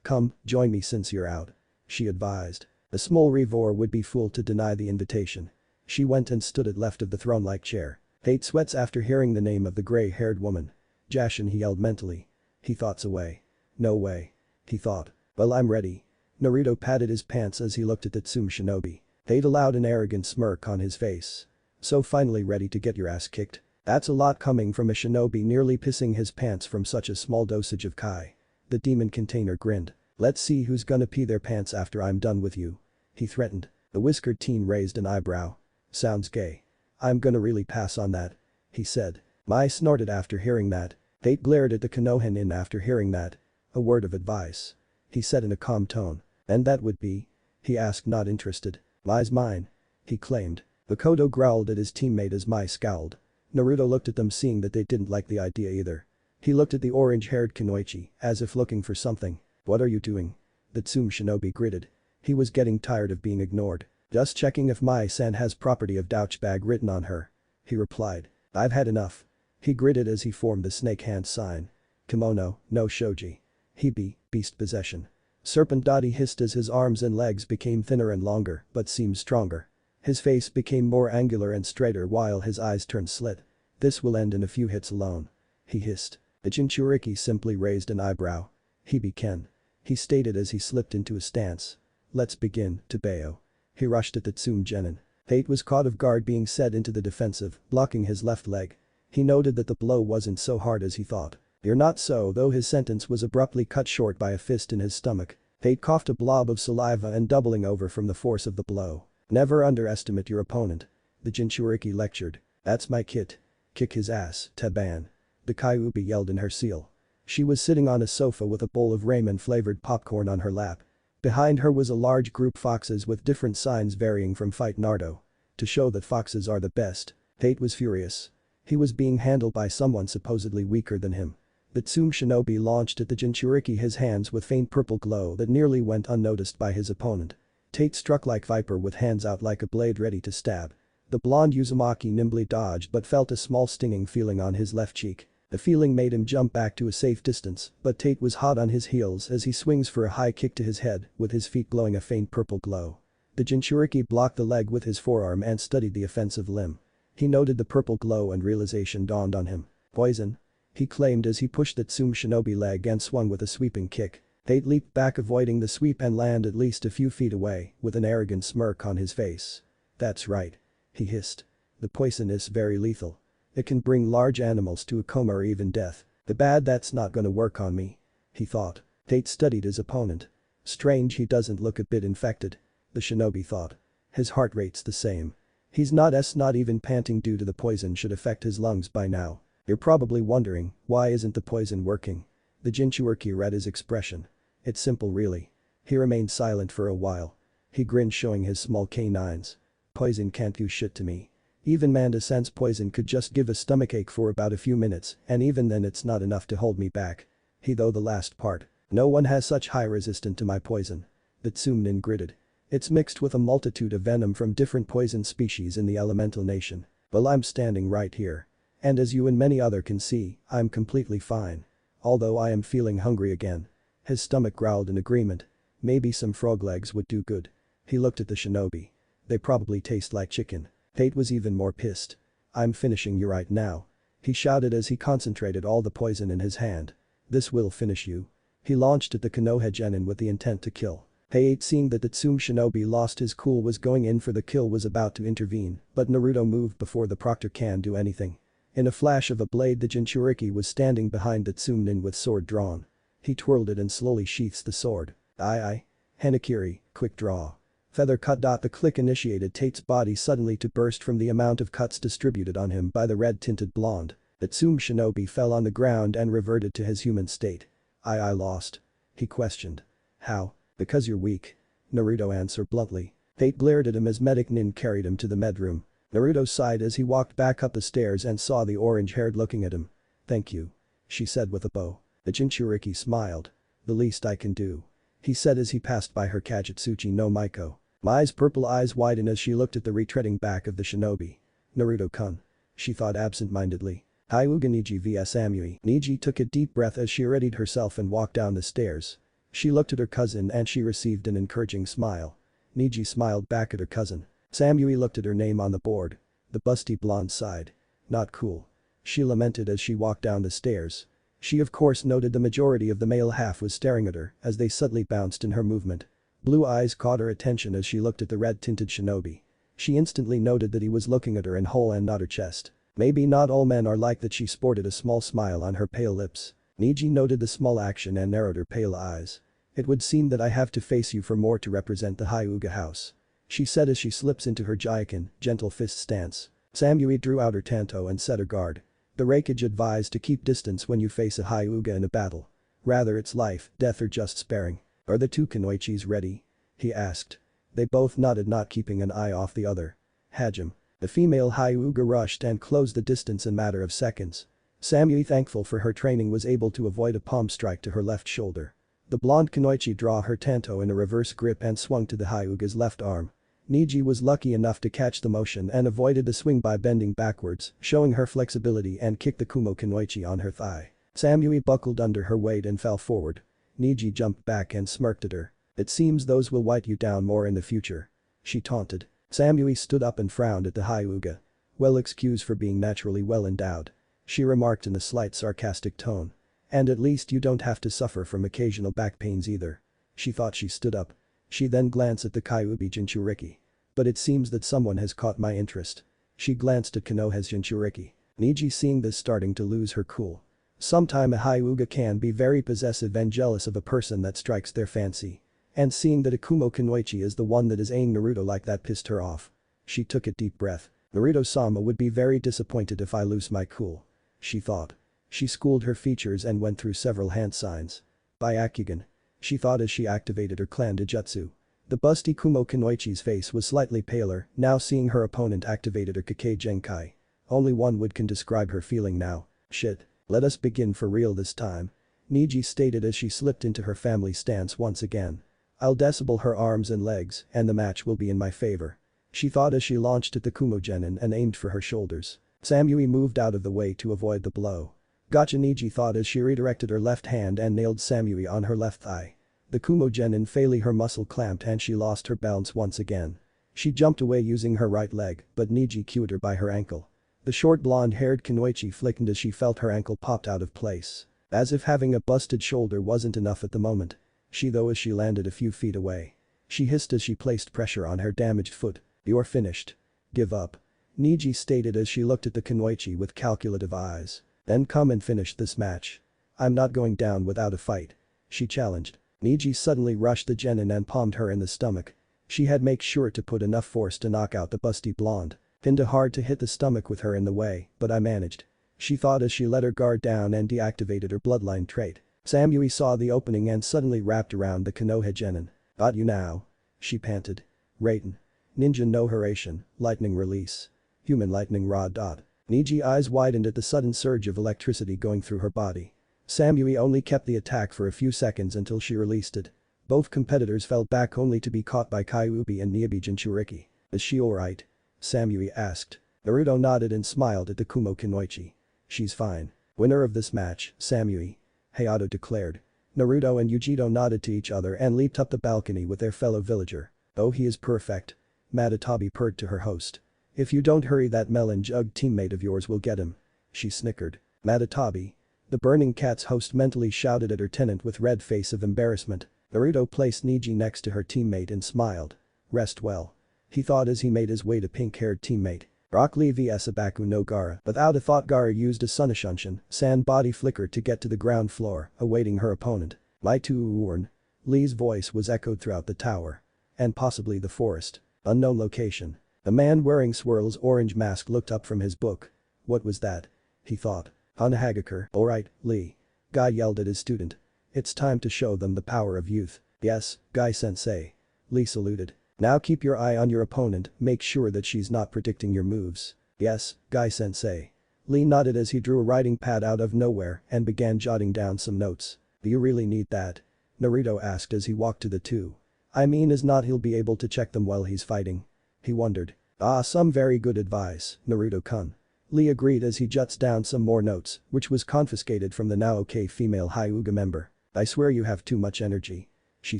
A: Come, join me since you're out. She advised. The small Revor would be fooled to deny the invitation. She went and stood at left of the throne-like chair. Tate sweats after hearing the name of the gray-haired woman. Jashin he yelled mentally. He thoughts away. No way. He thought. Well I'm ready. Naruto patted his pants as he looked at the Tsume shinobi. Tate allowed an arrogant smirk on his face. So finally ready to get your ass kicked? That's a lot coming from a shinobi nearly pissing his pants from such a small dosage of kai. The demon container grinned. Let's see who's gonna pee their pants after I'm done with you. He threatened. The whiskered teen raised an eyebrow. Sounds gay. I'm gonna really pass on that. He said. Mai snorted after hearing that. Fate glared at the Konohan in after hearing that. A word of advice. He said in a calm tone. And that would be? He asked, not interested. Mai's mine. He claimed. Makoto growled at his teammate as Mai scowled. Naruto looked at them, seeing that they didn't like the idea either. He looked at the orange-haired Kunoichi, as if looking for something. What are you doing? The Tsume shinobi gritted. He was getting tired of being ignored. Just checking if Mai-san has property of douchebag written on her. He replied. I've had enough. He gritted as he formed the snake hand sign. Kimono, no shoji. Hibi, beast possession. Serpent Dottie hissed as his arms and legs became thinner and longer, but seemed stronger. His face became more angular and straighter while his eyes turned slit. This will end in a few hits alone. He hissed. The Jinchuriki simply raised an eyebrow. Hibi Ken. He stated as he slipped into a stance. Let's begin, Tebeo. He rushed at the Tsume genin. Fate was caught off guard, being set into the defensive, blocking his left leg. He noted that the blow wasn't so hard as he thought. You're not so, though his sentence was abruptly cut short by a fist in his stomach. Fate coughed a blob of saliva and doubling over from the force of the blow. Never underestimate your opponent. The Jinchuriki lectured. That's my kit. Kick his ass, Teban. The Kyuubi yelled in her seal. She was sitting on a sofa with a bowl of ramen-flavored popcorn on her lap. Behind her was a large group foxes with different signs varying from Fight Naruto. To show that foxes are the best, Fate was furious. He was being handled by someone supposedly weaker than him. The Tsume shinobi launched at the Jinchuriki his hands with faint purple glow that nearly went unnoticed by his opponent. Tate struck like viper with hands out like a blade ready to stab. The blonde Uzumaki nimbly dodged but felt a small stinging feeling on his left cheek. The feeling made him jump back to a safe distance, but Tate was hot on his heels as he swings for a high kick to his head, with his feet glowing a faint purple glow. The Jinchuriki blocked the leg with his forearm and studied the offensive limb. He noted the purple glow and realization dawned on him. Poison. He claimed as he pushed the Tsume shinobi leg and swung with a sweeping kick. Tate leaped back, avoiding the sweep, and landed at least a few feet away, with an arrogant smirk on his face. That's right. He hissed. The poison is very lethal. It can bring large animals to a coma or even death. The bad that's not gonna work on me. He thought. Tate studied his opponent. Strange he doesn't look a bit infected. The shinobi thought. His heart rate's the same. He's not even panting due to the poison should affect his lungs by now. You're probably wondering, why isn't the poison working? The Jinchuriki read his expression. It's simple really. He remained silent for a while. He grinned, showing his small canines. Poison can't do shit to me. Even Manda-sen's poison could just give a stomachache for about a few minutes, and even then it's not enough to hold me back. Though the last part. No one has such high resistance to my poison. The Tsume gritted. It's mixed with a multitude of venom from different poison species in the elemental nation. Well, I'm standing right here. And as you and many other can see, I'm completely fine. Although I am feeling hungry again. His stomach growled in agreement. Maybe some frog legs would do good. He looked at the shinobi. They probably taste like chicken. Tate was even more pissed. I'm finishing you right now. He shouted as he concentrated all the poison in his hand. This will finish you. He launched at the Konoha genin with the intent to kill. Tate, seeing that the Tsume shinobi lost his cool, was going in for the kill, was about to intervene, but Naruto moved before the proctor can do anything. In a flash of a blade, the Jinchuriki was standing behind the Tsume with sword drawn. He twirled it and slowly sheaths the sword. Aye. Hanakiri, quick draw. Feather cut. The click initiated Tate's body suddenly to burst from the amount of cuts distributed on him by the red-tinted blonde. The Tsume shinobi fell on the ground and reverted to his human state. I lost. He questioned. How? Because you're weak. Naruto answered bluntly. Tate glared at him as Medic Nin carried him to the medroom. Naruto sighed as he walked back up the stairs and saw the orange-haired looking at him. Thank you. She said with a bow. The Jinchuriki smiled. The least I can do. He said as he passed by her Kajutsuchi no Maiko. Mai's purple eyes widened as she looked at the retreading back of the shinobi. Naruto-kun. She thought absent-mindedly. Hyuga Niji vs Amui. Niji took a deep breath as she readied herself and walked down the stairs. She looked at her cousin and she received an encouraging smile. Niji smiled back at her cousin. Samui looked at her name on the board. The busty blonde sighed. Not cool. She lamented as she walked down the stairs. She of course noted the majority of the male half was staring at her as they subtly bounced in her movement. Blue eyes caught her attention as she looked at the red-tinted shinobi. She instantly noted that he was looking at her in whole and not her chest. Maybe not all men are like that. She sported a small smile on her pale lips. Niji noted the small action and narrowed her pale eyes. It would seem that I have to face you for more to represent the Hyuga house. She said as she slips into her Jaikin, gentle fist stance. Samui drew out her tanto and set her guard. The Raikage advised to keep distance when you face a Hyuga in a battle. Rather it's life, death or just sparing. Are the two Kunoichis ready? He asked. They both nodded, not keeping an eye off the other. Hajime. The female Hyuga rushed and closed the distance in matter of seconds. Samui, thankful for her training, was able to avoid a palm strike to her left shoulder. The blonde Kunoichi drew her tanto in a reverse grip and swung to the Hyuga's left arm. Niji was lucky enough to catch the motion and avoided the swing by bending backwards, showing her flexibility, and kicked the Kumo Kunoichi on her thigh. Samui buckled under her weight and fell forward. Niji jumped back and smirked at her. It seems those will white you down more in the future. She taunted. Samui stood up and frowned at the Hyuga. Well, excuse for being naturally well endowed. She remarked in a slight sarcastic tone. And at least you don't have to suffer from occasional back pains either. She thought. She stood up. She then glanced at the Kyuubi Jinchuriki. But it seems that someone has caught my interest. She glanced at Konoha's Jinchuriki. Niji, seeing this, starting to lose her cool. Sometime a Hyuga can be very possessive and jealous of a person that strikes their fancy. And seeing that Akumo Kunoichi is the one that is aiming Naruto like that pissed her off. She took a deep breath. Naruto-sama would be very disappointed if I lose my cool. She thought. She schooled her features and went through several hand signs. Byakugan. She thought as she activated her clan Dijutsu. The busty Kumo Kunoichi's face was slightly paler, now seeing her opponent activated her Kake Genkai. Only one word can describe her feeling now. Shit. Let us begin for real this time. Niji stated as she slipped into her family stance once again. I'll disable her arms and legs, and the match will be in my favor. She thought as she launched at the Kumo Genin and aimed for her shoulders. Samui moved out of the way to avoid the blow. Gotcha, Niji thought as she redirected her left hand and nailed Samui on her left thigh. The Kumo Genin failed, her muscle clamped and she lost her balance once again. She jumped away using her right leg, but Niji cued her by her ankle. The short blonde-haired Kunoichi flickened as she felt her ankle popped out of place. As if having a busted shoulder wasn't enough at the moment. As she landed a few feet away. She hissed as she placed pressure on her damaged foot. You're finished. Give up. Niji stated as she looked at the Kunoichi with calculative eyes. Then come and finish this match. I'm not going down without a fight. She challenged. Niji suddenly rushed the Genin and palmed her in the stomach. She had made sure to put enough force to knock out the busty blonde. Pinned hard to hit the stomach with her in the way, but I managed. She thought as she let her guard down and deactivated her bloodline trait. Samui saw the opening and suddenly wrapped around the Konoha Genin. Got you now. She panted. Raiden. Ninja no Haration, lightning release. Human lightning rod. Niji eyes widened at the sudden surge of electricity going through her body. Samui only kept the attack for a few seconds until she released it. Both competitors fell back only to be caught by Kyuubi and Niobe Jinchuriki. Is she alright? Samui asked. Naruto nodded and smiled at the Kumo Kunoichi. She's fine. Winner of this match, Samui. Hayato declared. Naruto and Yujito nodded to each other and leaped up the balcony with their fellow villager. Oh, he is perfect. Matatabi purred to her host. If you don't hurry, that melon jug teammate of yours will get him. She snickered. Matatabi. The Burning Cat's host mentally shouted at her tenant with red face of embarrassment. Naruto placed Niji next to her teammate and smiled. Rest well. He thought as he made his way to pink-haired teammate. Rock Lee vs Abaku no Gaara. Without a thought, Gaara used a Sunishunshin, sand body flicker to get to the ground floor, awaiting her opponent. My to warn. Lee's voice was echoed throughout the tower. And possibly the forest. Unknown location. A man wearing Swirl's orange mask looked up from his book. What was that? He thought. Hanahagakure. Alright, Lee. Guy yelled at his student. It's time to show them the power of youth. Yes, Guy-sensei. Lee saluted. Now keep your eye on your opponent, make sure that she's not predicting your moves. Yes, Guy-sensei. Lee nodded as he drew a writing pad out of nowhere and began jotting down some notes. Do you really need that? Naruto asked as he walked to the two. I mean, is not he'll be able to check them while he's fighting? He wondered. Some very good advice, Naruto-kun. Lee agreed as he jots down some more notes, which was confiscated from the now okay female Hyuga member. I swear you have too much energy. She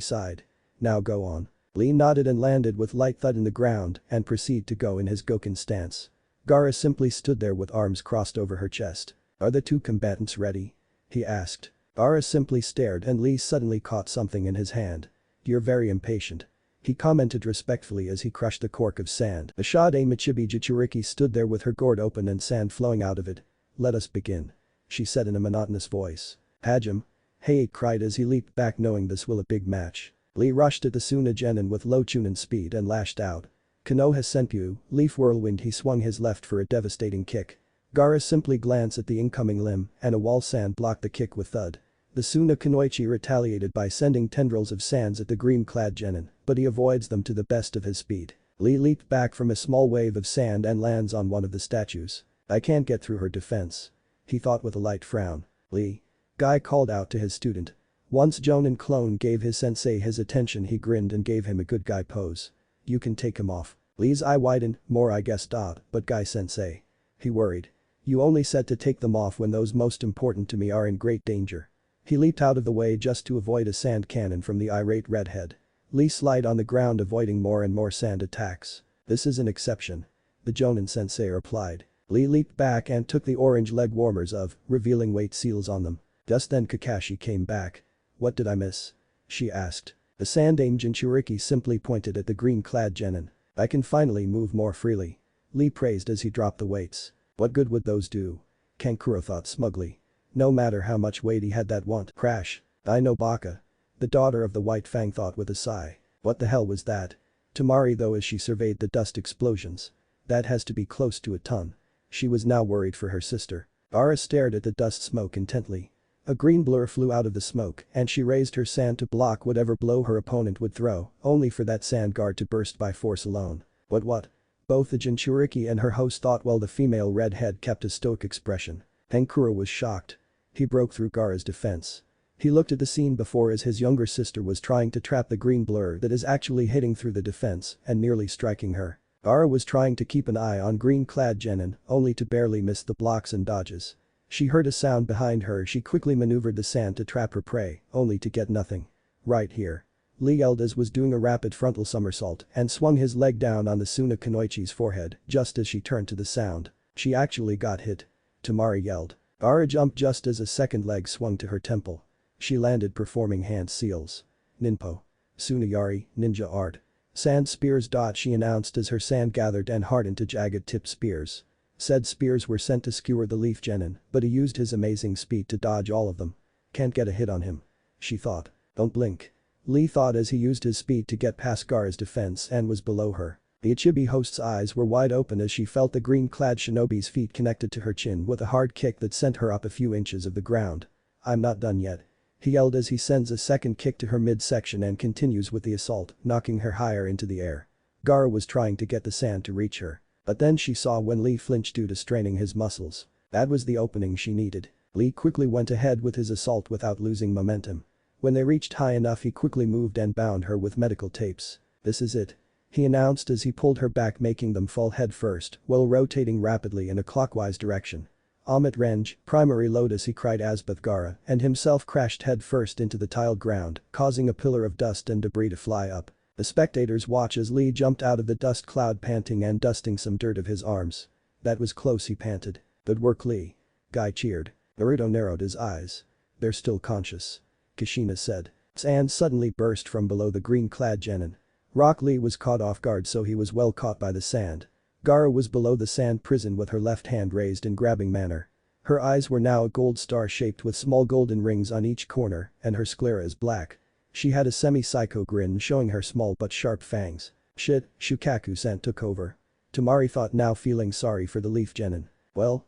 A: sighed. Now go on. Lee nodded and landed with light thud in the ground and proceeded to go in his Goken stance. Gaara simply stood there with arms crossed over her chest. Are the two combatants ready? He asked. Gaara simply stared and Lee suddenly caught something in his hand. You're very impatient. He commented respectfully as he crushed a cork of sand. Ashade Michibi Jinchuriki stood there with her gourd open and sand flowing out of it. Let us begin. She said in a monotonous voice. Hajime. Hey, cried as he leaped back knowing this will a big match. Lee rushed at the Suna Genin with low Chunin speed and lashed out. Konoha Senpyu, Leaf Whirlwind he swung his left for a devastating kick. Gaara simply glanced at the incoming limb and a wall sand blocked the kick with thud. The Suna Kunoichi retaliated by sending tendrils of sands at the green-clad Genin, but he avoids them to the best of his speed. Lee leaped back from a small wave of sand and lands on one of the statues. I can't get through her defense. He thought with a light frown. Lee. Guy called out to his student. Once Jonin clone gave his sensei his attention he grinned and gave him a good guy pose. You can take him off. Lee's eye widened, more I guess. But Guy sensei. He worried. You only said to take them off when those most important to me are in great danger. He leaped out of the way just to avoid a sand cannon from the irate redhead. Lee slid on the ground avoiding more and more sand attacks. This is an exception. The Jonin sensei replied. Lee leaped back and took the orange leg warmers of, revealing weight seals on them. Just then Kakashi came back. What did I miss? She asked. The sand Jinchuriki simply pointed at the green-clad Genin. I can finally move more freely. Lee praised as he dropped the weights. What good would those do? Kankuro thought smugly. No matter how much weight he had that won't crash. I know Baka. The daughter of the White Fang thought with a sigh. What the hell was that? Tamari though as she surveyed the dust explosions. That has to be close to a ton. She was now worried for her sister. Ara stared at the dust smoke intently. A green blur flew out of the smoke and she raised her sand to block whatever blow her opponent would throw, only for that sand guard to burst by force alone. What? Both the Jinchuriki and her host thought while the female redhead kept a stoic expression. Kankuro was shocked. He broke through Gaara's defense. He looked at the scene before as his younger sister was trying to trap the green blur that is actually hitting through the defense and nearly striking her. Gaara was trying to keep an eye on green-clad Genin, only to barely miss the blocks and dodges. She heard a sound behind her she quickly maneuvered the sand to trap her prey, only to get nothing. Right here. Lee yelled as was doing a rapid frontal somersault and swung his leg down on the Suna Kunoichi's forehead just as she turned to the sound. She actually got hit. Tamari yelled. Gaara jumped just as a second leg swung to her temple. She landed performing hand seals. Ninpo. Tsunayari, ninja art. Sand spears. She announced as her sand gathered and hardened to jagged tipped spears. Said spears were sent to skewer the leaf Genin, but he used his amazing speed to dodge all of them. Can't get a hit on him. She thought. Don't blink. Lee thought as he used his speed to get past Gaara's defense and was below her. The Ichibi host's eyes were wide open as she felt the green-clad shinobi's feet connected to her chin with a hard kick that sent her up a few inches of the ground. I'm not done yet. He yelled as he sends a second kick to her midsection and continues with the assault, knocking her higher into the air. Gaara was trying to get the sand to reach her. But then she saw when Lee flinched due to straining his muscles. That was the opening she needed. Lee quickly went ahead with his assault without losing momentum. When they reached high enough he quickly moved and bound her with medical tapes. This is it. He announced as he pulled her back making them fall head first while rotating rapidly in a clockwise direction. Amit Renj, primary lotus he cried Asbath Gaara and himself crashed head first into the tiled ground, causing a pillar of dust and debris to fly up. The spectators watch as Lee jumped out of the dust cloud panting and dusting some dirt of his arms. That was close he panted. Good work Lee. Guy cheered. Naruto narrowed his eyes. They're still conscious. Kushina said. Sand suddenly burst from below the green-clad Genin. Rock Lee was caught off guard so he was well caught by the sand. Gaara was below the sand prison with her left hand raised in grabbing manner. Her eyes were now a gold star shaped with small golden rings on each corner and her sclera is black. She had a semi-psycho grin showing her small but sharp fangs. Shit, Shukaku-san took over. Tamari thought now feeling sorry for the leaf Genin. Well.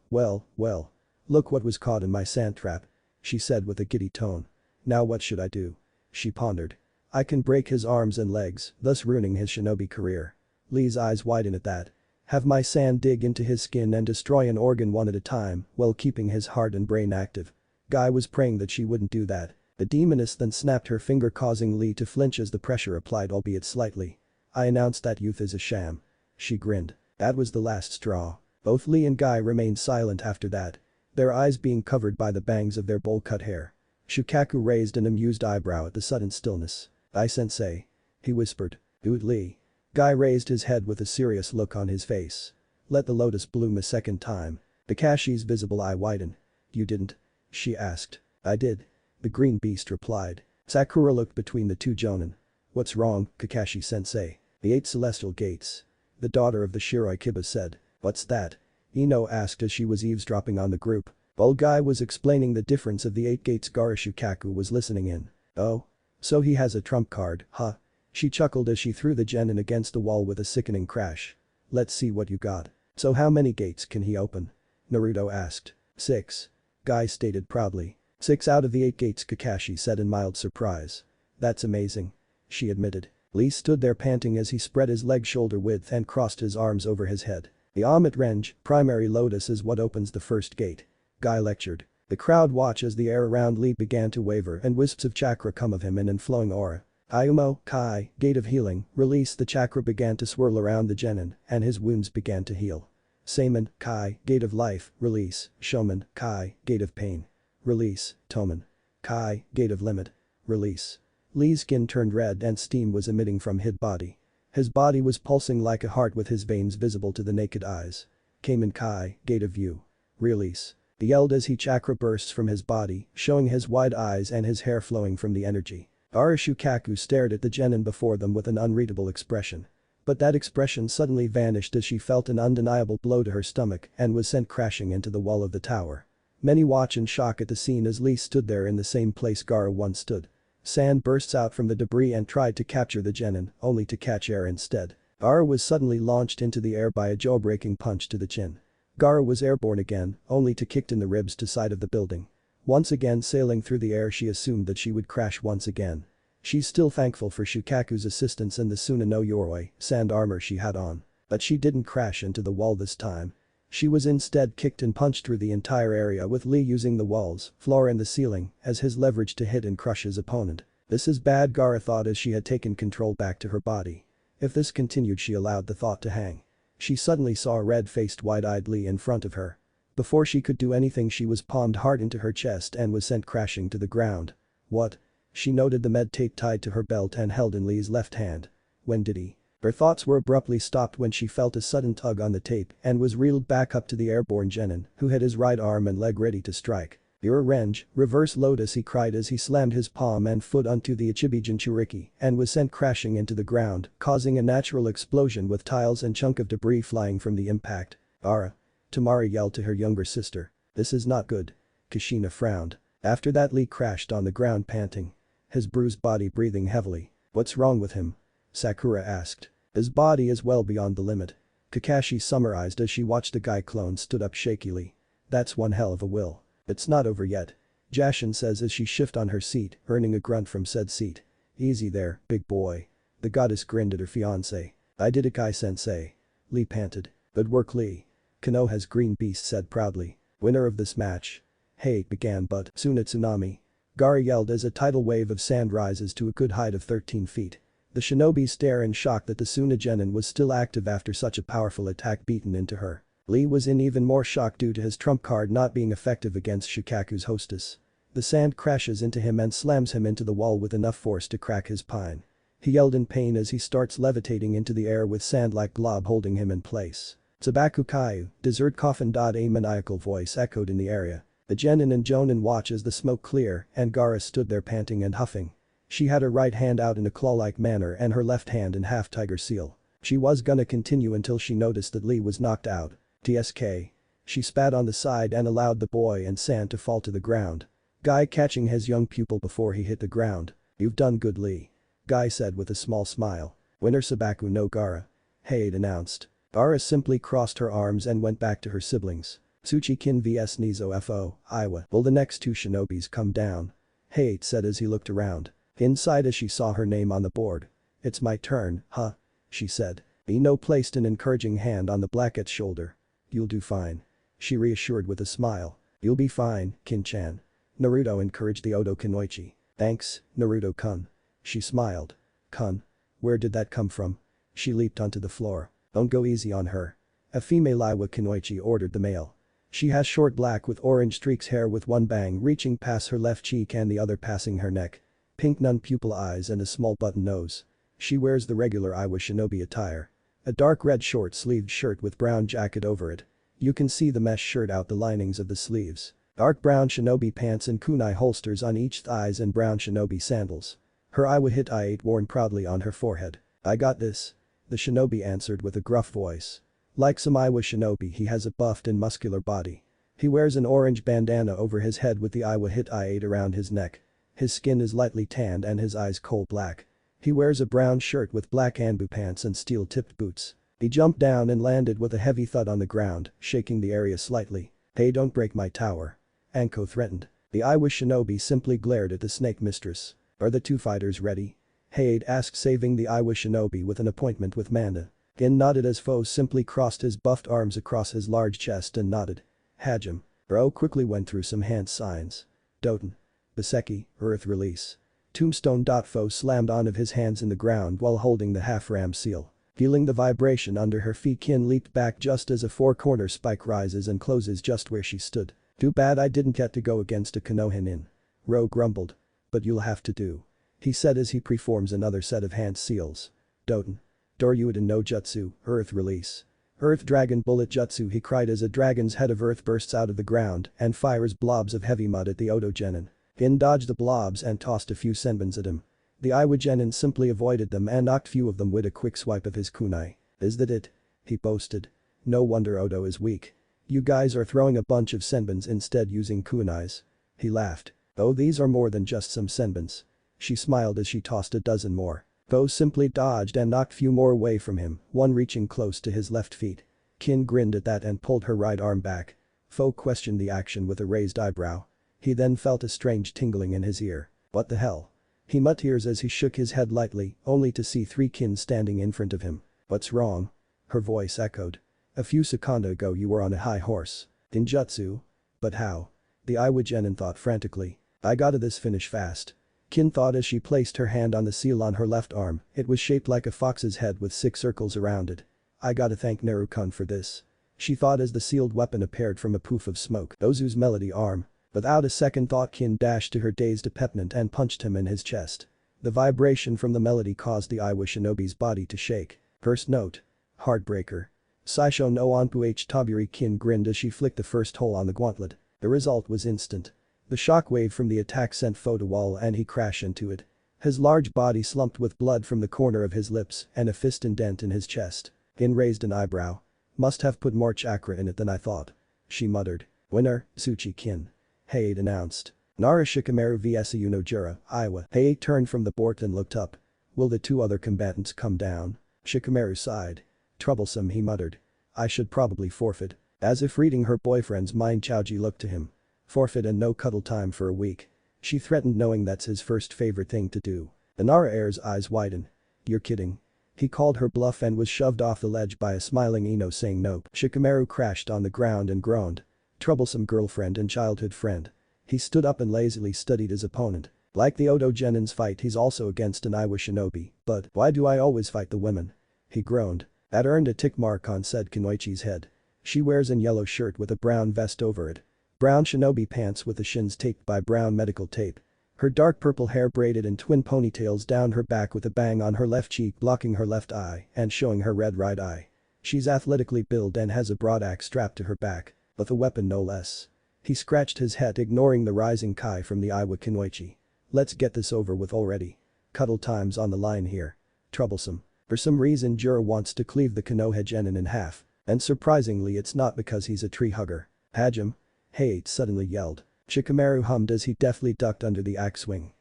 A: Look what was caught in my sand trap. She said with a giddy tone. Now what should I do? She pondered. I can break his arms and legs, thus ruining his shinobi career. Lee's eyes widen at that. Have my sand dig into his skin and destroy an organ one at a time while keeping his heart and brain active. Guy was praying that she wouldn't do that. The demoness then snapped her finger causing Lee to flinch as the pressure applied albeit slightly. I announced that youth is a sham. She grinned. That was the last straw. Both Lee and Guy remained silent after that. Their eyes being covered by the bangs of their bowl-cut hair. Shukaku raised an amused eyebrow at the sudden stillness. Sensei. He whispered. Dude Lee. Guy raised his head with a serious look on his face. Let the lotus bloom a second time. Kakashi's visible eye widened. You didn't? She asked. I did. The green beast replied. Sakura looked between the two jonin. What's wrong, Kakashi-sensei? The 8 celestial gates. The daughter of the Shiroi Kiba said. What's that? Ino asked as she was eavesdropping on the group. While Guy was explaining the difference of the 8 gates, Gaara Shukaku was listening in. Oh? So he has a trump card, huh? She chuckled as she threw the genin against the wall with a sickening crash. Let's see what you got. So how many gates can he open? Naruto asked. 6. Guy stated proudly. 6 out of the 8 gates, Kakashi said in mild surprise. That's amazing. She admitted. Lee stood there panting as he spread his legs shoulder width and crossed his arms over his head. The Amit Range, primary lotus is what opens the first gate. Guy lectured. The crowd watched as the air around Lee began to waver and wisps of chakra come of him in flowing aura. Ayumo, Kai, gate of healing, release. The chakra began to swirl around the genin, and his wounds began to heal. Seiman, Kai, gate of life, release. Shoman, Kai, gate of pain. Release. Toman. Kai, gate of limit. Release. Lee's skin turned red and steam was emitting from his body. His body was pulsing like a heart with his veins visible to the naked eyes. Kamen Kai, gate of view. Release. He yelled as he chakra bursts from his body, showing his wide eyes and his hair flowing from the energy. Arashukaku stared at the genin before them with an unreadable expression. But that expression suddenly vanished as she felt an undeniable blow to her stomach and was sent crashing into the wall of the tower. Many watch in shock at the scene as Lee stood there in the same place Gaara once stood. Sand bursts out from the debris and tried to capture the genin, only to catch air instead. Gaara was suddenly launched into the air by a jaw-breaking punch to the chin. Gaara was airborne again, only to kicked in the ribs to side of the building. Once again sailing through the air, she assumed that she would crash once again. She's still thankful for Shukaku's assistance and the Suna no Yoroi sand armor she had on. But she didn't crash into the wall this time. She was instead kicked and punched through the entire area, with Lee using the walls, floor and the ceiling as his leverage to hit and crush his opponent. This is bad, Gaara thought as she had taken control back to her body. If this continued, she allowed the thought to hang. She suddenly saw a red-faced wide-eyed Lee in front of her. Before she could do anything, she was palmed hard into her chest and was sent crashing to the ground. What? She noted the med tape tied to her belt and held in Lee's left hand. When did he? Her thoughts were abruptly stopped when she felt a sudden tug on the tape and was reeled back up to the airborne genin, who had his right arm and leg ready to strike. "You're a range, reverse lotus," he cried as he slammed his palm and foot onto the Ichibi Jinchuriki and was sent crashing into the ground, causing a natural explosion with tiles and chunk of debris flying from the impact. "Ara!" Tamari yelled to her younger sister. "This is not good." Kushina frowned. After that, Lee crashed on the ground panting. His bruised body breathing heavily. "What's wrong with him?" Sakura asked. "His body is well beyond the limit." Kakashi summarized as she watched the Guy clone stood up shakily. "That's one hell of a will. It's not over yet." Jashin says as she shifted on her seat, earning a grunt from said seat. "Easy there, big boy." The goddess grinned at her fiancé. "I did it, Kai-sensei." Lee panted. "Good work, Lee." Konoha's green beast said proudly. "Winner of this match." "Hey," began but soon a tsunami. Gaara yelled as a tidal wave of sand rises to a good height of 13 feet. The shinobi stare in shock that the Suna genin was still active after such a powerful attack beaten into her. Lee was in even more shock due to his trump card not being effective against Shukaku's hostess. The sand crashes into him and slams him into the wall with enough force to crack his spine. He yelled in pain as he starts levitating into the air with sand-like blob holding him in place. "Tsubaku Kaiu, dessert coffin." A maniacal voice echoed in the area. The genin and Jonin watch as the smoke clear and Gaara stood there panting and huffing. She had her right hand out in a claw-like manner and her left hand in half tiger seal. She was gonna continue until she noticed that Lee was knocked out. "TSK." She spat on the side and allowed the boy and sand to fall to the ground. Guy catching his young pupil before he hit the ground. "You've done good, Lee." Guy said with a small smile. "Winner Sabaku no Gaara." Haid announced. Gaara simply crossed her arms and went back to her siblings. "Tsuchikin vs Nizo Fo, Iwa. Will the next two shinobis come down?" Haid said as he looked around. Inside as she saw her name on the board. "It's my turn, huh?" she said. Ino placed an encouraging hand on the Blacket's shoulder. "You'll do fine." She reassured with a smile. "You'll be fine, Kin-chan." Naruto encouraged the Odo Kunoichi. "Thanks, Naruto-kun." She smiled. "Kun? Where did that come from?" She leaped onto the floor. "Don't go easy on her." A female Iwa Kunoichi ordered the male. She has short black with orange streaks hair with one bang reaching past her left cheek and the other passing her neck. Pink non-pupil eyes and a small button nose. She wears the regular Iwa shinobi attire. A dark red short-sleeved shirt with brown jacket over it. You can see the mesh shirt out the linings of the sleeves. Dark brown shinobi pants and kunai holsters on each thighs and brown shinobi sandals. Her Iwa hit I-8 worn proudly on her forehead. "I got this." The shinobi answered with a gruff voice. Like some Iwa shinobi, he has a buffed and muscular body. He wears an orange bandana over his head with the Iwa hit I-8 around his neck. His skin is lightly tanned and his eyes coal black. He wears a brown shirt with black Anbu pants and steel-tipped boots. He jumped down and landed with a heavy thud on the ground, shaking the area slightly. "Hey, don't break my tower," Anko threatened. The Iwa shinobi simply glared at the snake mistress. "Are the two fighters ready?" Haid asked, saving the Iwa shinobi with an appointment with Manda. Gin nodded as Foe simply crossed his buffed arms across his large chest and nodded. Hajime. Bro quickly went through some hand signs. Doten. Baseki, Earth Release. Tombstone. Foe slammed on of his hands in the ground while holding the half-ram seal. Feeling the vibration under her feet, Kin leaped back just as a four-corner spike rises and closes just where she stood. "Too bad I didn't get to go against a Konohinin." Ro grumbled. "But you'll have to do," he said as he preforms another set of hand seals. Doten. Doryuiden no Jutsu, Earth Release. Earth Dragon Bullet Jutsu, he cried as a dragon's head of earth bursts out of the ground and fires blobs of heavy mud at the Odo Genin. Gin dodged the blobs and tossed a few senbons at him. The Iwa Genin simply avoided them and knocked few of them with a quick swipe of his kunai. "Is that it?" he boasted. "No wonder Odo is weak. You guys are throwing a bunch of senbons instead using kunais." He laughed. "Oh, these are more than just some senbons." She smiled as she tossed a dozen more. Foe simply dodged and knocked few more away from him, one reaching close to his left feet. Kin grinned at that and pulled her right arm back. Foe questioned the action with a raised eyebrow. He then felt a strange tingling in his ear. "What the hell?" He muttered as he shook his head lightly, only to see three kin standing in front of him. "What's wrong?" her voice echoed. "A few seconds ago you were on a high horse. Ninjutsu? But how?" The Iwa Genin thought frantically. "I gotta this finish fast." Kin thought as she placed her hand on the seal on her left arm. It was shaped like a fox's head with 6 circles around it. "I gotta thank Naruto for this," she thought as the sealed weapon appeared from a poof of smoke. Ozu's melody arm. Without a second thought, Kin dashed to her dazed opponent and punched him in his chest. The vibration from the melody caused the Iwa shinobi's body to shake. First note. Heartbreaker. Saisho no Onpu H Taburi. Kin grinned as she flicked the first hole on the gauntlet. The result was instant. The shockwave from the attack sent Foe to wall and he crashed into it. His large body slumped with blood from the corner of his lips and a fist indent in his chest. Kin raised an eyebrow. "Must have put more chakra in it than I thought," she muttered. "Winner, Tsuchi Kin," Haid announced. "Nara Shikamaru vs Unojura, Iowa." Haid turned from the board and looked up. "Will the two other combatants come down?" Shikamaru sighed. "Troublesome," he muttered. "I should probably forfeit." As if reading her boyfriend's mind, Chaoji looked to him. "Forfeit and no cuddle time for a week," she threatened, knowing that's his first favorite thing to do. The Nara heir's eyes widened. "You're kidding." He called her bluff and was shoved off the ledge by a smiling Ino saying nope. Shikamaru crashed on the ground and groaned. Troublesome girlfriend and childhood friend. He stood up and lazily studied his opponent. Like the Odo Genin's fight, he's also against an Iwa shinobi, but why do I always fight the women? He groaned. That earned a tick mark on said Kunoichi's head. She wears an yellow shirt with a brown vest over it. Brown shinobi pants with the shins taped by brown medical tape. Her dark purple hair braided in twin ponytails down her back with a bang on her left cheek, blocking her left eye and showing her red right eye. She's athletically built and has a broad axe strapped to her back. With a weapon no less. He scratched his head, ignoring the rising kai from the Iwa Kunoichi. "Let's get this over with already. Cuddle time's on the line here." Troublesome. For some reason Jura wants to cleave the Konoha Genin in half. And surprisingly, it's not because he's a tree hugger. "Hajime?" Haid suddenly yelled. Shikamaru hummed as he deftly ducked under the axe swing.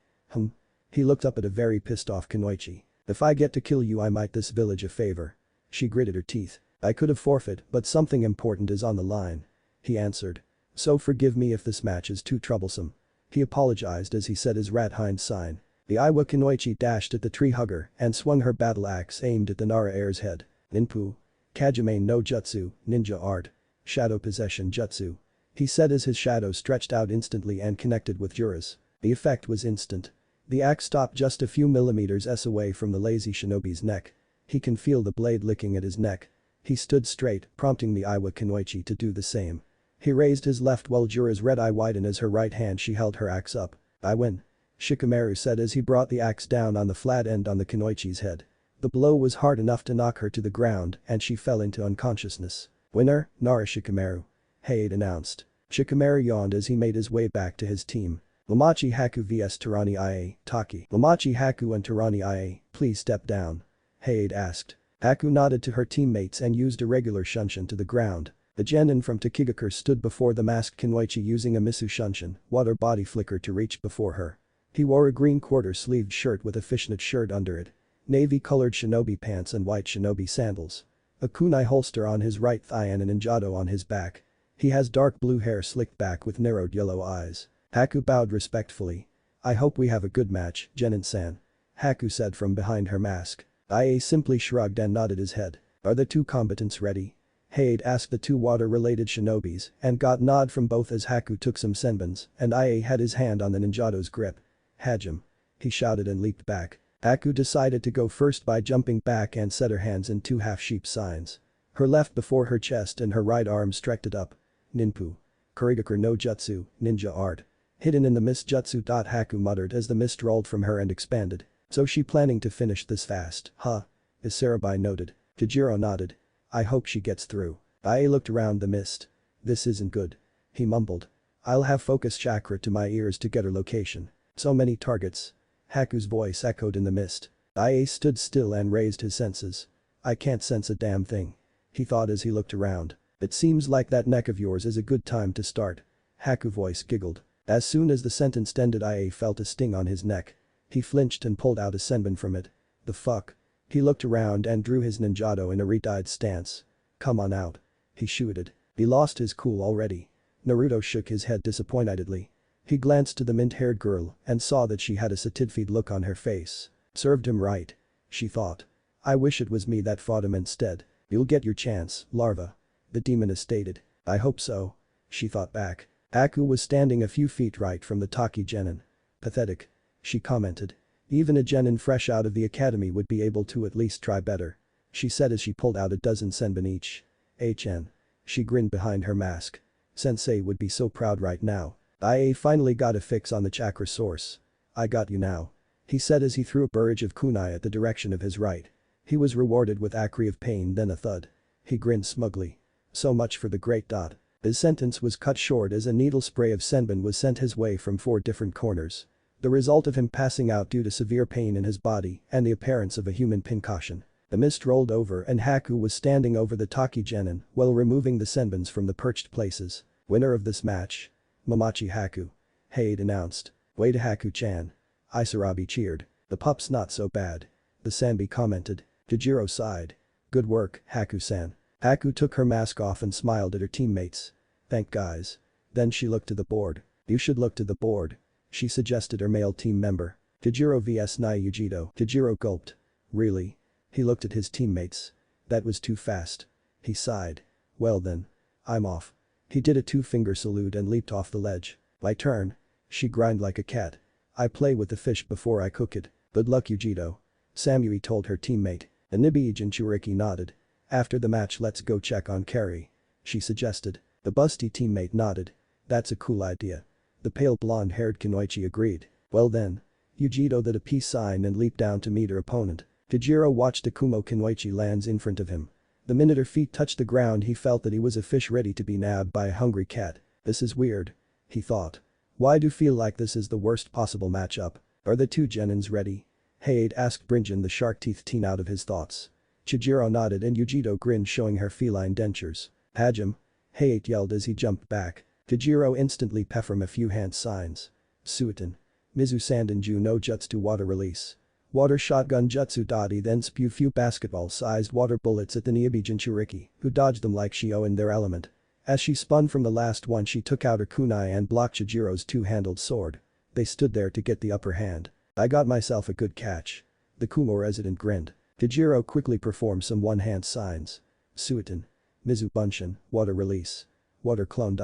A: He looked up at a very pissed off Kunoichi. "If I get to kill you, I might this village a favor." She gritted her teeth. "I could have forfeit, but something important is on the line," he answered. "So forgive me if this match is too troublesome." He apologized as he said his rat hind sign. The Iwa Kunoichi dashed at the tree hugger and swung her battle axe aimed at the Nara heir's head. "Ninpu. Kajime no Jutsu, ninja art. Shadow possession jutsu," he said as his shadow stretched out instantly and connected with Jura's. The effect was instant. The axe stopped just a few millimeters away from the lazy shinobi's neck. He can feel the blade licking at his neck. He stood straight, prompting the Iwa Kunoichi to do the same. He raised his left while Jura's red eye widened as her right hand she held her axe up. "I win," Shikamaru said as he brought the axe down on the flat end on the Kunoichi's head. The blow was hard enough to knock her to the ground and she fell into unconsciousness. "Winner, Nara Shikamaru," Haid announced. Shikamaru yawned as he made his way back to his team. "Lamachi Haku vs Tarani Ia, Taki." "Lamachi Haku and Tarani Ia, please step down," Haid asked. Haku nodded to her teammates and used a regular shunshin to the ground. The genin from Takigakure stood before the masked Kunoichi using a Misu Shunshin, water body flicker to reach before her. He wore a green quarter-sleeved shirt with a fishnet shirt under it. Navy-colored shinobi pants and white shinobi sandals. A kunai holster on his right thigh and a ninjado on his back. He has dark blue hair slicked back with narrowed yellow eyes. Haku bowed respectfully. "I hope we have a good match, Genin-san," Haku said from behind her mask. Ia simply shrugged and nodded his head. "Are the two combatants ready?" Haid asked the two water-related shinobis and got nod from both as Haku took some senbons and Ia had his hand on the ninjado's grip. "Hajime," he shouted and leaped back. Haku decided to go first by jumping back and set her hands in two half-sheep signs. Her left before her chest and her right arm stretched up. "Ninpu. Kurigakure no Jutsu, ninja art. Hidden in the mist jutsu." Haku muttered as the mist rolled from her and expanded. "So she planning to finish this fast, huh?" Isarabai noted. Tajiro nodded. "I hope she gets through." Ia looked around the mist. "This isn't good," he mumbled. "I'll have focus chakra to my ears to get her location. So many targets." Haku's voice echoed in the mist. Ia stood still and raised his senses. "I can't sense a damn thing," he thought as he looked around. "It seems like that neck of yours is a good time to start." Haku's voice giggled. As soon as the sentence ended, Ia felt a sting on his neck. He flinched and pulled out a senbon from it. "The fuck?" He looked around and drew his ninjado in a red-eyed stance. "Come on out," he shouted. He lost his cool already. Naruto shook his head disappointedly. He glanced to the mint-haired girl and saw that she had a satisfied look on her face. Served him right, she thought. "I wish it was me that fought him instead." "You'll get your chance, larva," the demoness stated. "I hope so," she thought back. Haku was standing a few feet right from the Taki genin. "Pathetic," she commented. "Even a genin fresh out of the academy would be able to at least try better," she said as she pulled out a dozen senbon each. "HN." She grinned behind her mask. "Sensei would be so proud right now." Ia finally got a fix on the chakra source. "I got you now," he said as he threw a barrage of kunai at the direction of his right. He was rewarded with a cry of pain, then a thud. He grinned smugly. "So much for the great dot." His sentence was cut short as a needle spray of senbon was sent his way from 4 different corners. The result of him passing out due to severe pain in his body and the appearance of a human pincushion. The mist rolled over and Haku was standing over the Taki genin while removing the senbons from the perched places. "Winner of this match, Momochi Haku," Haid announced. "Way to Haku-chan." Isarabi cheered. "The pup's not so bad," the Sanbi commented. Tajiro sighed. "Good work, Haku-san." Haku took her mask off and smiled at her teammates. "Thank guys." Then she looked to the board. "You should look to the board," she suggested her male team member. "Tajiro vs Nayujido." Tajiro gulped. "Really?" He looked at his teammates. "That was too fast." He sighed. "Well then. I'm off." He did a 2-finger salute and leaped off the ledge. "My turn." She grinned like a cat. "I play with the fish before I cook it." "Good luck, Yujido," Samui told her teammate. Anibi Jinchuriki nodded. "After the match let's go check on Carrie," she suggested. The busty teammate nodded. "That's a cool idea." The pale blonde-haired Kunoichi agreed. "Well then." Yujido did a peace sign and leaped down to meet her opponent. Tajiro watched Akumo Kunoichi lands in front of him. The minute her feet touched the ground he felt that he was a fish ready to be nabbed by a hungry cat. "This is weird," he thought. "Why do feel like this is the worst possible matchup? Are the two genins ready?" Haid asked Brinjin, the shark teeth teen out of his thoughts. Chijiro nodded and Yujido grinned, showing her feline dentures. "Hajime," Haid yelled as he jumped back. Tajiro instantly performed a few hand signs. "Suiton. Mizu Sandanju no Jutsu water release. Water shotgun jutsu." He then spew few basketball-sized water bullets at the Niibi Jinchuriki, who dodged them like Shio in their element. As she spun from the last one she took out her kunai and blocked Chijiro's 2-handled sword. They stood there to get the upper hand. "I got myself a good catch." The Kumo resident grinned. Chijiro quickly performed some one-hand signs. "Suiton. Mizu Bunshin, water release. Water clone.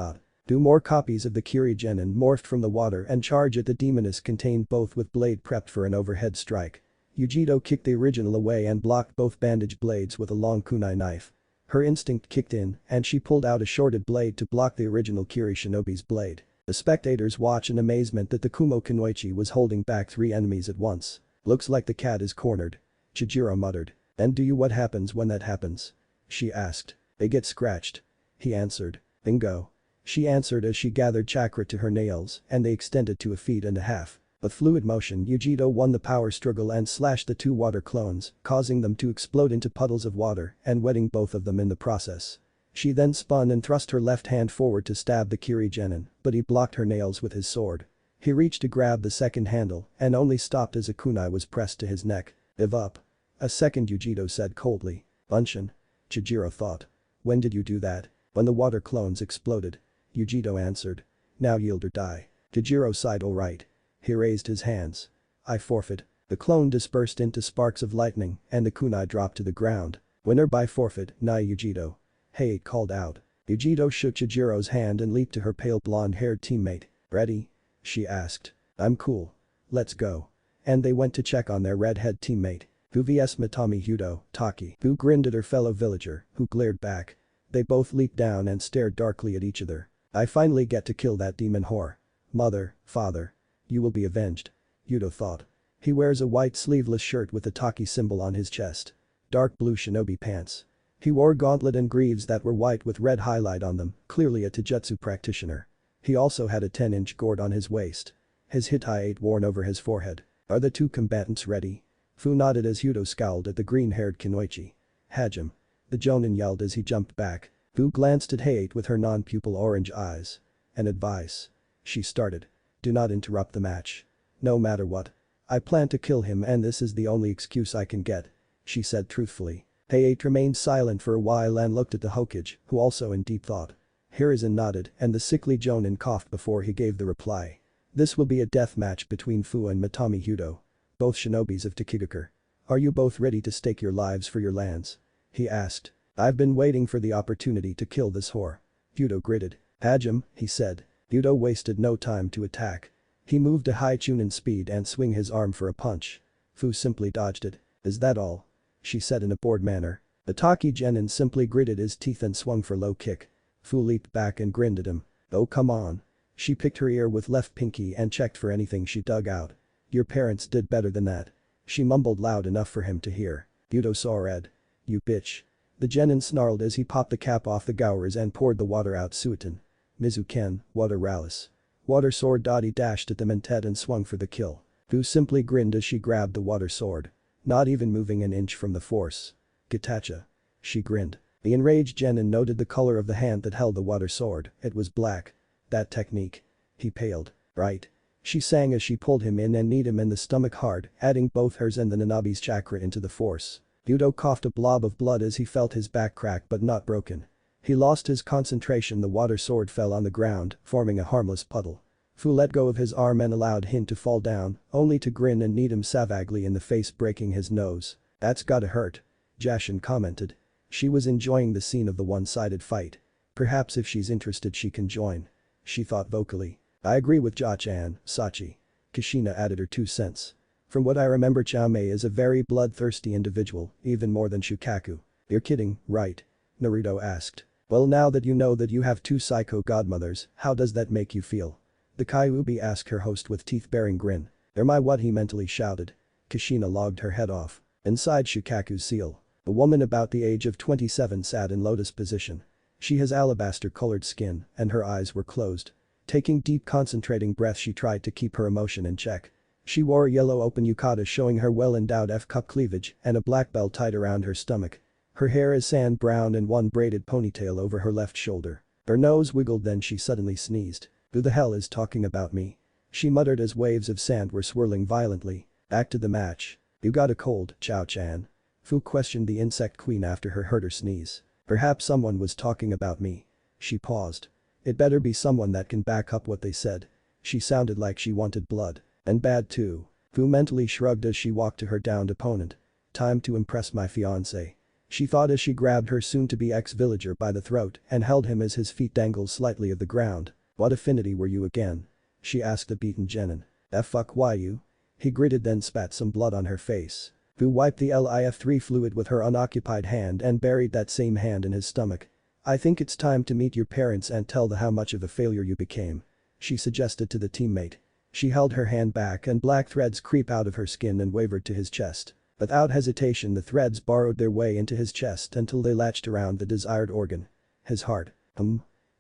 A: 2 more copies of the Kiri genin morphed from the water and charge at the demoness contained both with blade prepped for an overhead strike. Yujido kicked the original away and blocked both bandage blades with a long kunai knife. Her instinct kicked in and she pulled out a shorted blade to block the original Kiri shinobi's blade. The spectators watched in amazement that the Kumo Kunoichi was holding back 3 enemies at once. "Looks like the cat is cornered," Chijiro muttered. "And do you what happens when that happens?" she asked. "They get scratched," he answered. "Bingo," she answered as she gathered chakra to her nails and they extended to 1.5 feet. With fluid motion Yujido won the power struggle and slashed the 2 water clones, causing them to explode into puddles of water and wetting both of them in the process. She then spun and thrust her left hand forward to stab the Kiri genin, but he blocked her nails with his sword. He reached to grab the second handle and only stopped as a kunai was pressed to his neck. "Give up." A second, Yujiro said coldly. "Bunshin." Chijiro thought. "When did you do that?" "When the water clones exploded." Yujiro answered. "Now yield or die." Chijiro sighed. "Alright." He raised his hands. "I forfeit." The clone dispersed into sparks of lightning and the kunai dropped to the ground. "Winner by forfeit, Nai Yujiro." Height called out. Yujiro shook Chijiro's hand and leaped to her pale blonde-haired teammate. "Ready?" she asked. "I'm cool. Let's go." And they went to check on their redhead teammate. Fu vs Matami Hudo, Taki. Fu grinned at her fellow villager, who glared back. They both leaped down and stared darkly at each other. "I finally get to kill that demon whore. Mother, father. You will be avenged." Hudo thought. He wears a white sleeveless shirt with the Taki symbol on his chest. Dark blue shinobi pants. He wore gauntlet and greaves that were white with red highlight on them, clearly a taijutsu practitioner. He also had a 10-inch gourd on his waist. His hitai worn over his forehead. "Are the two combatants ready?" Fu nodded as Hudo scowled at the green-haired Kunoichi. "Hajime." The jonin yelled as he jumped back. Fu glanced at Height with her non-pupil orange eyes. "An advice." She started. "Do not interrupt the match. No matter what. I plan to kill him and this is the only excuse I can get," she said truthfully. Height remained silent for a while and looked at the Hokage, who also in deep thought. Hiruzen nodded and the sickly jonin coughed before he gave the reply. "This will be a death match between Fu and Matami Hudo. Both shinobis of Takigakur. Are you both ready to stake your lives for your lands?" he asked. "I've been waiting for the opportunity to kill this whore." Hudo gritted. "Hajime," he said. Hudo wasted no time to attack. He moved a high chunin speed and swing his arm for a punch. Fu simply dodged it. "Is that all?" she said in a bored manner. The Taki genin simply gritted his teeth and swung for low kick. Fu leaped back and grinned at him. "Oh come on." She picked her ear with left pinky and checked for anything she dug out. "Your parents did better than that." She mumbled loud enough for him to hear. Hudo saw red. "You bitch." The genin snarled as he popped the cap off the gaurers and poured the water out. "Suiton. Mizuken, water rallis." Water sword Dottie dashed at them and swung for the kill. Fu simply grinned as she grabbed the water sword. Not even moving an inch from the force. "Gitacha." She grinned. The enraged genin noted the color of the hand that held the water sword. It was black. "That technique." He paled. "Right." She sang as she pulled him in and kneed him in the stomach hard, adding both hers and the Nanabi's chakra into the force. Hudo coughed a blob of blood as he felt his back crack but not broken. He lost his concentration. The water sword fell on the ground, forming a harmless puddle. Fu let go of his arm and allowed him to fall down, only to grin and kneed him savagely in the face, breaking his nose. "That's gotta hurt," Jashin commented. She was enjoying the scene of the one-sided fight. "Perhaps if she's interested she can join," she thought vocally. "I agree with Ja-chan, Sachi." Kushina added her 2 cents. "From what I remember, Chame is a very bloodthirsty individual, even more than Shukaku." "You're kidding, right?" Naruto asked. "Well, now that you know that you have 2 psycho godmothers, how does that make you feel?" The Kyuubi asked her host with teeth-baring grin. "They're my what?" he mentally shouted. Kushina logged her head off. Inside Shukaku's seal, a woman about the age of 27 sat in lotus position. She has alabaster-colored skin and her eyes were closed. Taking deep concentrating breaths, she tried to keep her emotion in check. She wore a yellow open yukata showing her well-endowed F-cup cleavage and a black belt tied around her stomach. Her hair is sand brown and one braided ponytail over her left shoulder. Her nose wiggled, then she suddenly sneezed. "Who the hell is talking about me?" she muttered as waves of sand were swirling violently. Back to the match. "You got a cold, Chao-chan?" Fu questioned the insect queen after her heard her sneeze. "Perhaps someone was talking about me." She paused. "It better be someone that can back up what they said." She sounded like she wanted blood. "And bad too." Fu mentally shrugged as she walked to her downed opponent. "Time to impress my fiancé," she thought as she grabbed her soon-to-be ex-villager by the throat and held him as his feet dangled slightly of the ground. "What affinity were you again?" she asked the beaten genin. "Fuck why you?" He gritted, then spat some blood on her face. Fu wiped the LIF3 fluid with her unoccupied hand and buried that same hand in his stomach. "I think it's time to meet your parents and tell them how much of a failure you became," she suggested to the teammate. She held her hand back and black threads creep out of her skin and wavered to his chest. Without hesitation, the threads burrowed their way into his chest until they latched around the desired organ. His heart.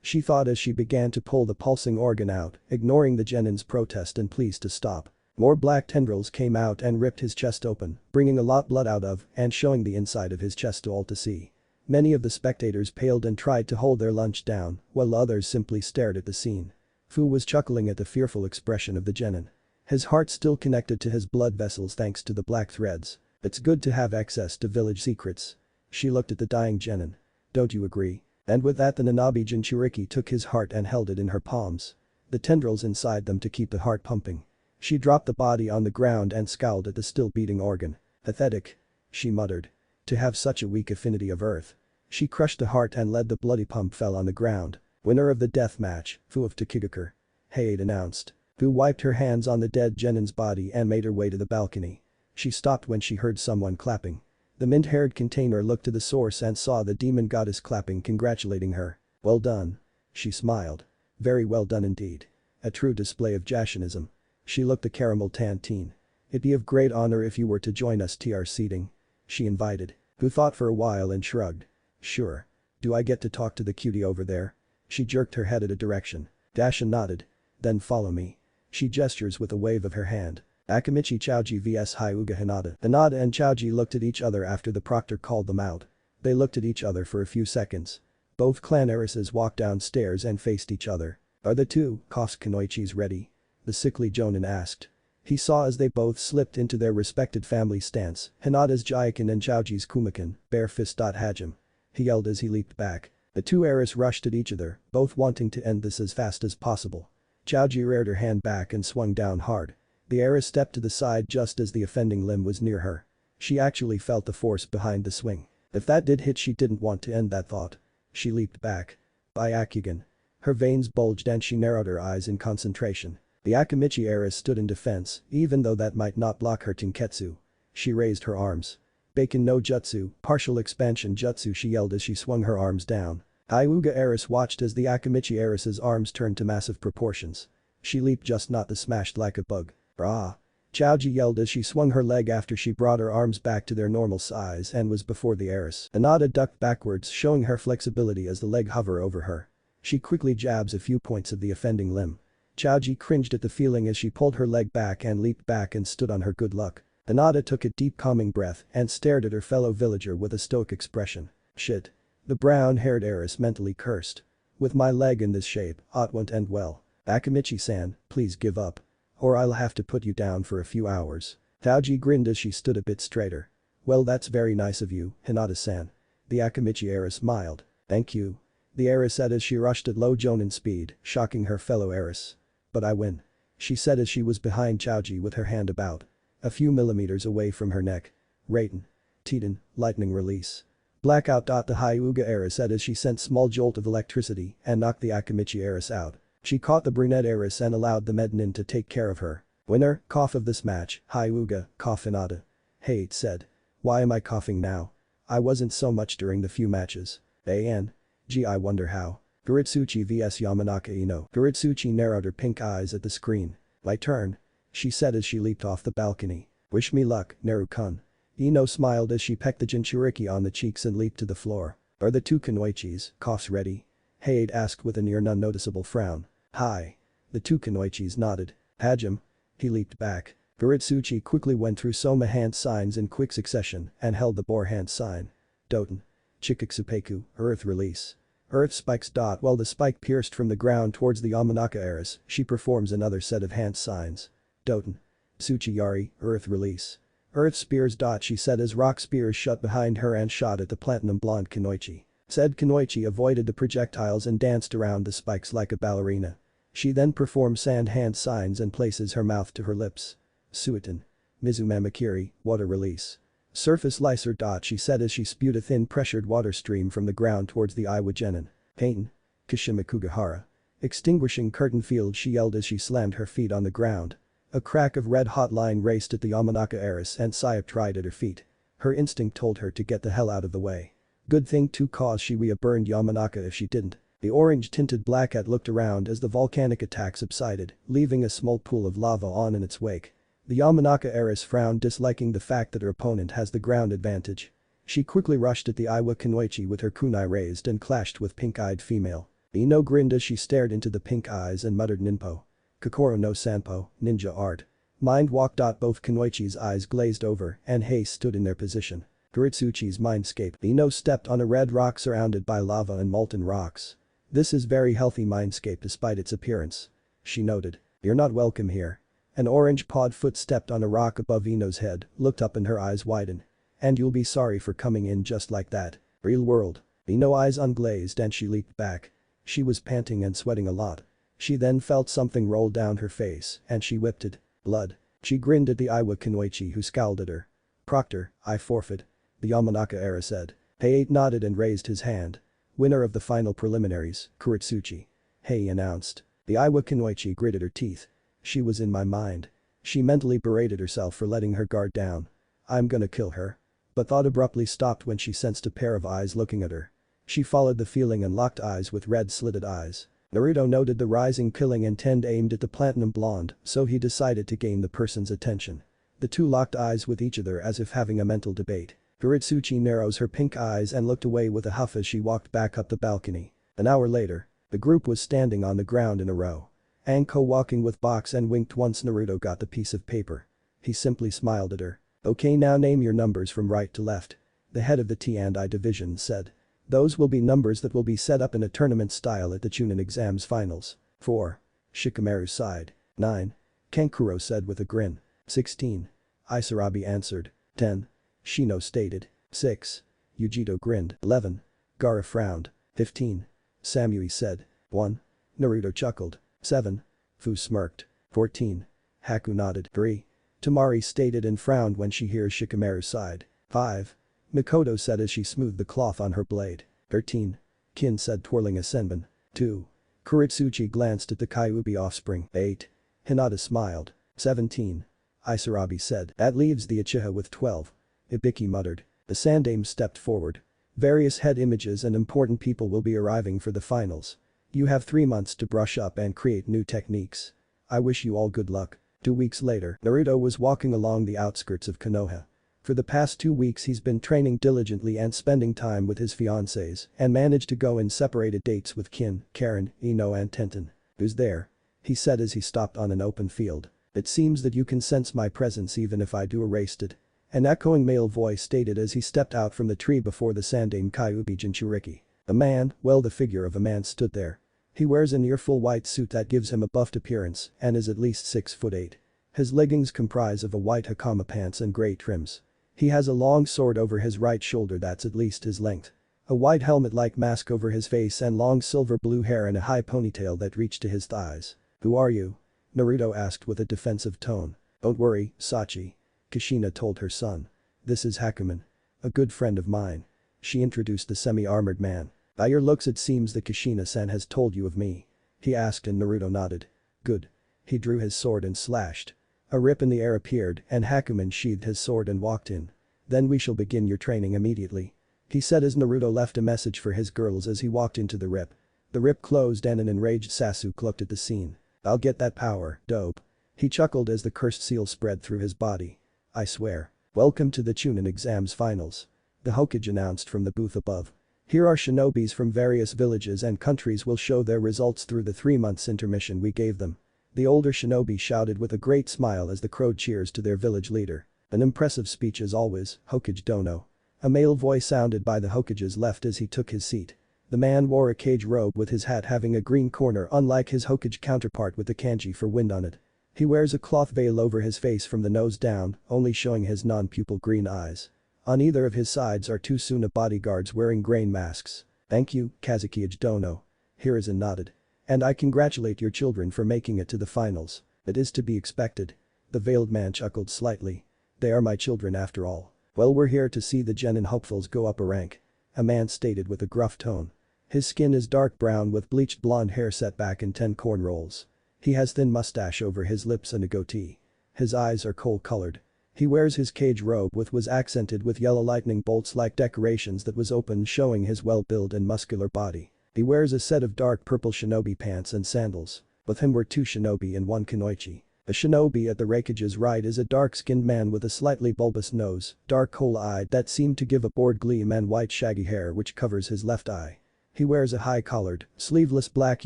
A: She thought as she began to pull the pulsing organ out, ignoring the genin's protest and pleas to stop. More black tendrils came out and ripped his chest open, bringing a lot blood out of and showing the inside of his chest to all to see. Many of the spectators paled and tried to hold their lunch down, while others simply stared at the scene. Fu was chuckling at the fearful expression of the genin. His heart still connected to his blood vessels thanks to the black threads. It's good to have access to village secrets. She looked at the dying genin. Don't you agree? And with that the Nanabe Jinchuriki took his heart and held it in her palms. The tendrils inside them to keep the heart pumping. She dropped the body on the ground and scowled at the still beating organ. Pathetic. She muttered. To have such a weak affinity of earth. She crushed the heart and let the bloody pump fell on the ground. Winner of the death match, Fu of Tokigaku. Hayate announced. Fu wiped her hands on the dead genin's body and made her way to the balcony. She stopped when she heard someone clapping. The mint-haired container looked to the source and saw the demon goddess clapping, congratulating her. Well done. She smiled. Very well done indeed. A true display of Jashinism. She looked at caramel tantine. It'd be of great honor if you were to join us to our seating. She invited. Fu thought for a while and shrugged. Sure. Do I get to talk to the cutie over there? She jerked her head at a direction. Jashin nodded. Then follow me. She gestures with a wave of her hand. Akamichi Chouji vs Hyuga Hinata. Hinata and Chouji looked at each other after the proctor called them out. They looked at each other for a few seconds. Both clan heiresses walked downstairs and faced each other. Are the two Kunoichis ready? The sickly Jonin asked. He saw as they both slipped into their respected family stance, Hinata's Jaikin and Chouji's Kumakin, bare fist. Hajim. He yelled as he leaped back. The two heiresses rushed at each other, both wanting to end this as fast as possible. Chouji reared her hand back and swung down hard. The heiress stepped to the side just as the offending limb was near her. She actually felt the force behind the swing. If that did hit, she didn't want to end that thought. She leaped back. By Akugan. Her veins bulged and she narrowed her eyes in concentration. The Akamichi heiress stood in defense, even though that might not block her Tenketsu. She raised her arms. Bacon no jutsu, partial expansion jutsu, she yelled as she swung her arms down. Hyuga heiress watched as the Akamichi heiress's arms turned to massive proportions. She leaped just not the smashed like a bug. Rah! Chouji yelled as she swung her leg after she brought her arms back to their normal size and was before the heiress. Hinata ducked backwards, showing her flexibility as the leg hovered over her. She quickly jabs a few points of the offending limb. Chouji cringed at the feeling as she pulled her leg back and leaped back and stood on her good luck. Hinata took a deep calming breath and stared at her fellow villager with a stoic expression. Shit. The brown-haired heiress mentally cursed. With my leg in this shape, it won't end well. Akamichi-san, please give up. Or I'll have to put you down for a few hours. Chouji grinned as she stood a bit straighter. Well, that's very nice of you, Hinata-san. The Akamichi heiress smiled. Thank you. The heiress said as she rushed at low Jonin speed, shocking her fellow heiress. But I win. She said as she was behind Chouji with her hand about a few millimeters away from her neck. Raiden. Titan, lightning release. Blackout. The Hyuga heiress said as she sent small jolt of electricity and knocked the Akamichi heiress out. She caught the brunette heiress and allowed the Mednin to take care of her. Winner, cough of this match, Hyuga, cough Hinata. Hayate said. Why am I coughing now? I wasn't so much during the few matches. Gee, I wonder how. Guritsuchi vs Yamanaka Ino. Guritsuchi narrowed her pink eyes at the screen. My turn. She said as she leaped off the balcony. Wish me luck, Naru-kun. Ino smiled as she pecked the Jinchuriki on the cheeks and leaped to the floor. Are the two Kunoichis, coughs ready? Hayate asked with a near non-noticeable frown. Hi. The two Kunoichis nodded. Hajim. He leaped back. Guritsuchi quickly went through Soma hand signs in quick succession and held the boar hand sign. Doten. Chikaksupeku, earth release. Earth spikes. While the spike pierced from the ground towards the Yamanaka heiress, she performs another set of hand signs. Doten. Tsuchiyari, earth release. Earth spears. She said as rock spears shut behind her and shot at the platinum blonde Kunoichi. Said Kunoichi avoided the projectiles and danced around the spikes like a ballerina. She then performed sand hand signs and places her mouth to her lips. Suiton. Mizumamakiri, water release. Surface licer. She said as she spewed a thin pressured water stream from the ground towards the Iwa Genin. Pain. Kishimakugahara. Extinguishing curtain field, she yelled as she slammed her feet on the ground. A crack of red-hot line raced at the Yamanaka heiress and Sayap tried at her feet. Her instinct told her to get the hell out of the way. Good thing too, cause she would have burned Yamanaka if she didn't. The orange-tinted black cat looked around as the volcanic attack subsided, leaving a small pool of lava on in its wake. The Yamanaka heiress frowned, disliking the fact that her opponent has the ground advantage. She quickly rushed at the Iwa Kunoichi with her kunai raised and clashed with pink-eyed female. Ino grinned as she stared into the pink eyes and muttered ninpo. Kokoro no Sanpo, ninja art. Mind walk. Both Kunoichi's eyes glazed over and haste stood in their position. Kuritsuchi's mindscape. Ino stepped on a red rock surrounded by lava and molten rocks. This is very healthy mindscape despite its appearance. She noted. You're not welcome here. An orange-pawed foot stepped on a rock above Ino's head, looked up and her eyes widened. And you'll be sorry for coming in just like that. Real world. Ino's eyes unglazed and she leaped back. She was panting and sweating a lot. She then felt something roll down her face and she whipped it. Blood. She grinned at the Iwa Kunoichi who scowled at her. Proctor, I forfeit. The Yamanaka-era said. Heiei nodded and raised his hand. Winner of the final preliminaries, Kuritsuchi. Heiei announced. The Iwa Kunoichi gritted her teeth. She was in my mind. She mentally berated herself for letting her guard down. I'm gonna kill her. But thought abruptly stopped when she sensed a pair of eyes looking at her. She followed the feeling and locked eyes with red slitted eyes. Naruto noted the rising killing intent aimed at the platinum blonde, so he decided to gain the person's attention. The two locked eyes with each other as if having a mental debate. Kuritsuchi narrows her pink eyes and looked away with a huff as she walked back up the balcony. An hour later, the group was standing on the ground in a row. Anko walking with box and winked once Naruto got the piece of paper. He simply smiled at her. Okay, now name your numbers from right to left. The head of the T&I division said. Those will be numbers that will be set up in a tournament style at the Chunin exams finals. 4. Shikamaru sighed. 9. Kankuro said with a grin. 16. Isarabi answered. 10. Shino stated. 6. Yujito grinned. 11. Gaara frowned. 15. Samui said. 1. Naruto chuckled. 7. Fu smirked. 14. Haku nodded. 3. Tamari stated and frowned when she hears Shikamaru sighed. 5. Mikoto said as she smoothed the cloth on her blade. 13. Kin said twirling a senbon. 2. Kuritsuchi glanced at the Kyuubi offspring. 8. Hinata smiled. 17. Isarabi said. That leaves the Uchiha with 12. Ibiki muttered. The Sandaime stepped forward. Various head images and important people will be arriving for the finals. You have 3 months to brush up and create new techniques. I wish you all good luck. 2 weeks later, Naruto was walking along the outskirts of Konoha. For the past 2 weeks he's been training diligently and spending time with his fiancées and managed to go in separated dates with Kin, Karen, Ino and Tenten. Who's there? He said as he stopped on an open field. It seems that you can sense my presence even if I do erased it. An echoing male voice stated as he stepped out from the tree before the Sandaime Kyuubi Jinchuriki. A man, well the figure of a man stood there. He wears a near full white suit that gives him a buffed appearance and is at least 6'8". His leggings comprise of a white hakama pants and grey trims. He has a long sword over his right shoulder that's at least his length. A white helmet-like mask over his face and long silver blue hair and a high ponytail that reached to his thighs. Who are you? Naruto asked with a defensive tone. Don't worry, Sachi. Kushina told her son. This is Hakuman. A good friend of mine. She introduced the semi-armored man. By your looks it seems that Kushina-san has told you of me. He asked and Naruto nodded. Good. He drew his sword and slashed. A rip in the air appeared and Hakuman sheathed his sword and walked in. Then we shall begin your training immediately. He said as Naruto left a message for his girls as he walked into the rip. The rip closed and an enraged Sasuke looked at the scene. I'll get that power, dope. He chuckled as the cursed seal spread through his body. I swear. Welcome to the Chunin exams finals. The Hokage announced from the booth above. Here are shinobis from various villages and countries will show their results through the 3 months intermission we gave them. The older shinobi shouted with a great smile as the crowd cheers to their village leader. An impressive speech as always, Hokage Dono. A male voice sounded by the Hokage's left as he took his seat. The man wore a cage robe with his hat having a green corner unlike his Hokage counterpart with the kanji for wind on it. He wears a cloth veil over his face from the nose down, only showing his non-pupil green eyes. On either of his sides are 2 Suna bodyguards wearing grain masks. Thank you, Kazuki Dono. Hiruzen nodded. And I congratulate your children for making it to the finals. It is to be expected. The veiled man chuckled slightly. They are my children after all. Well, we're here to see the genin hopefuls go up a rank. A man stated with a gruff tone. His skin is dark brown with bleached blonde hair set back in 10 corn rolls. He has thin mustache over his lips and a goatee. His eyes are coal-colored. He wears his cage robe which was accented with yellow lightning bolts-like decorations that was open showing his well-built and muscular body. He wears a set of dark purple shinobi pants and sandals. With him were 2 shinobi and 1 kunoichi. A shinobi at the Raikage's right is a dark-skinned man with a slightly bulbous nose, dark coal-eyed that seemed to give a bored gleam and white shaggy hair which covers his left eye. He wears a high-collared, sleeveless black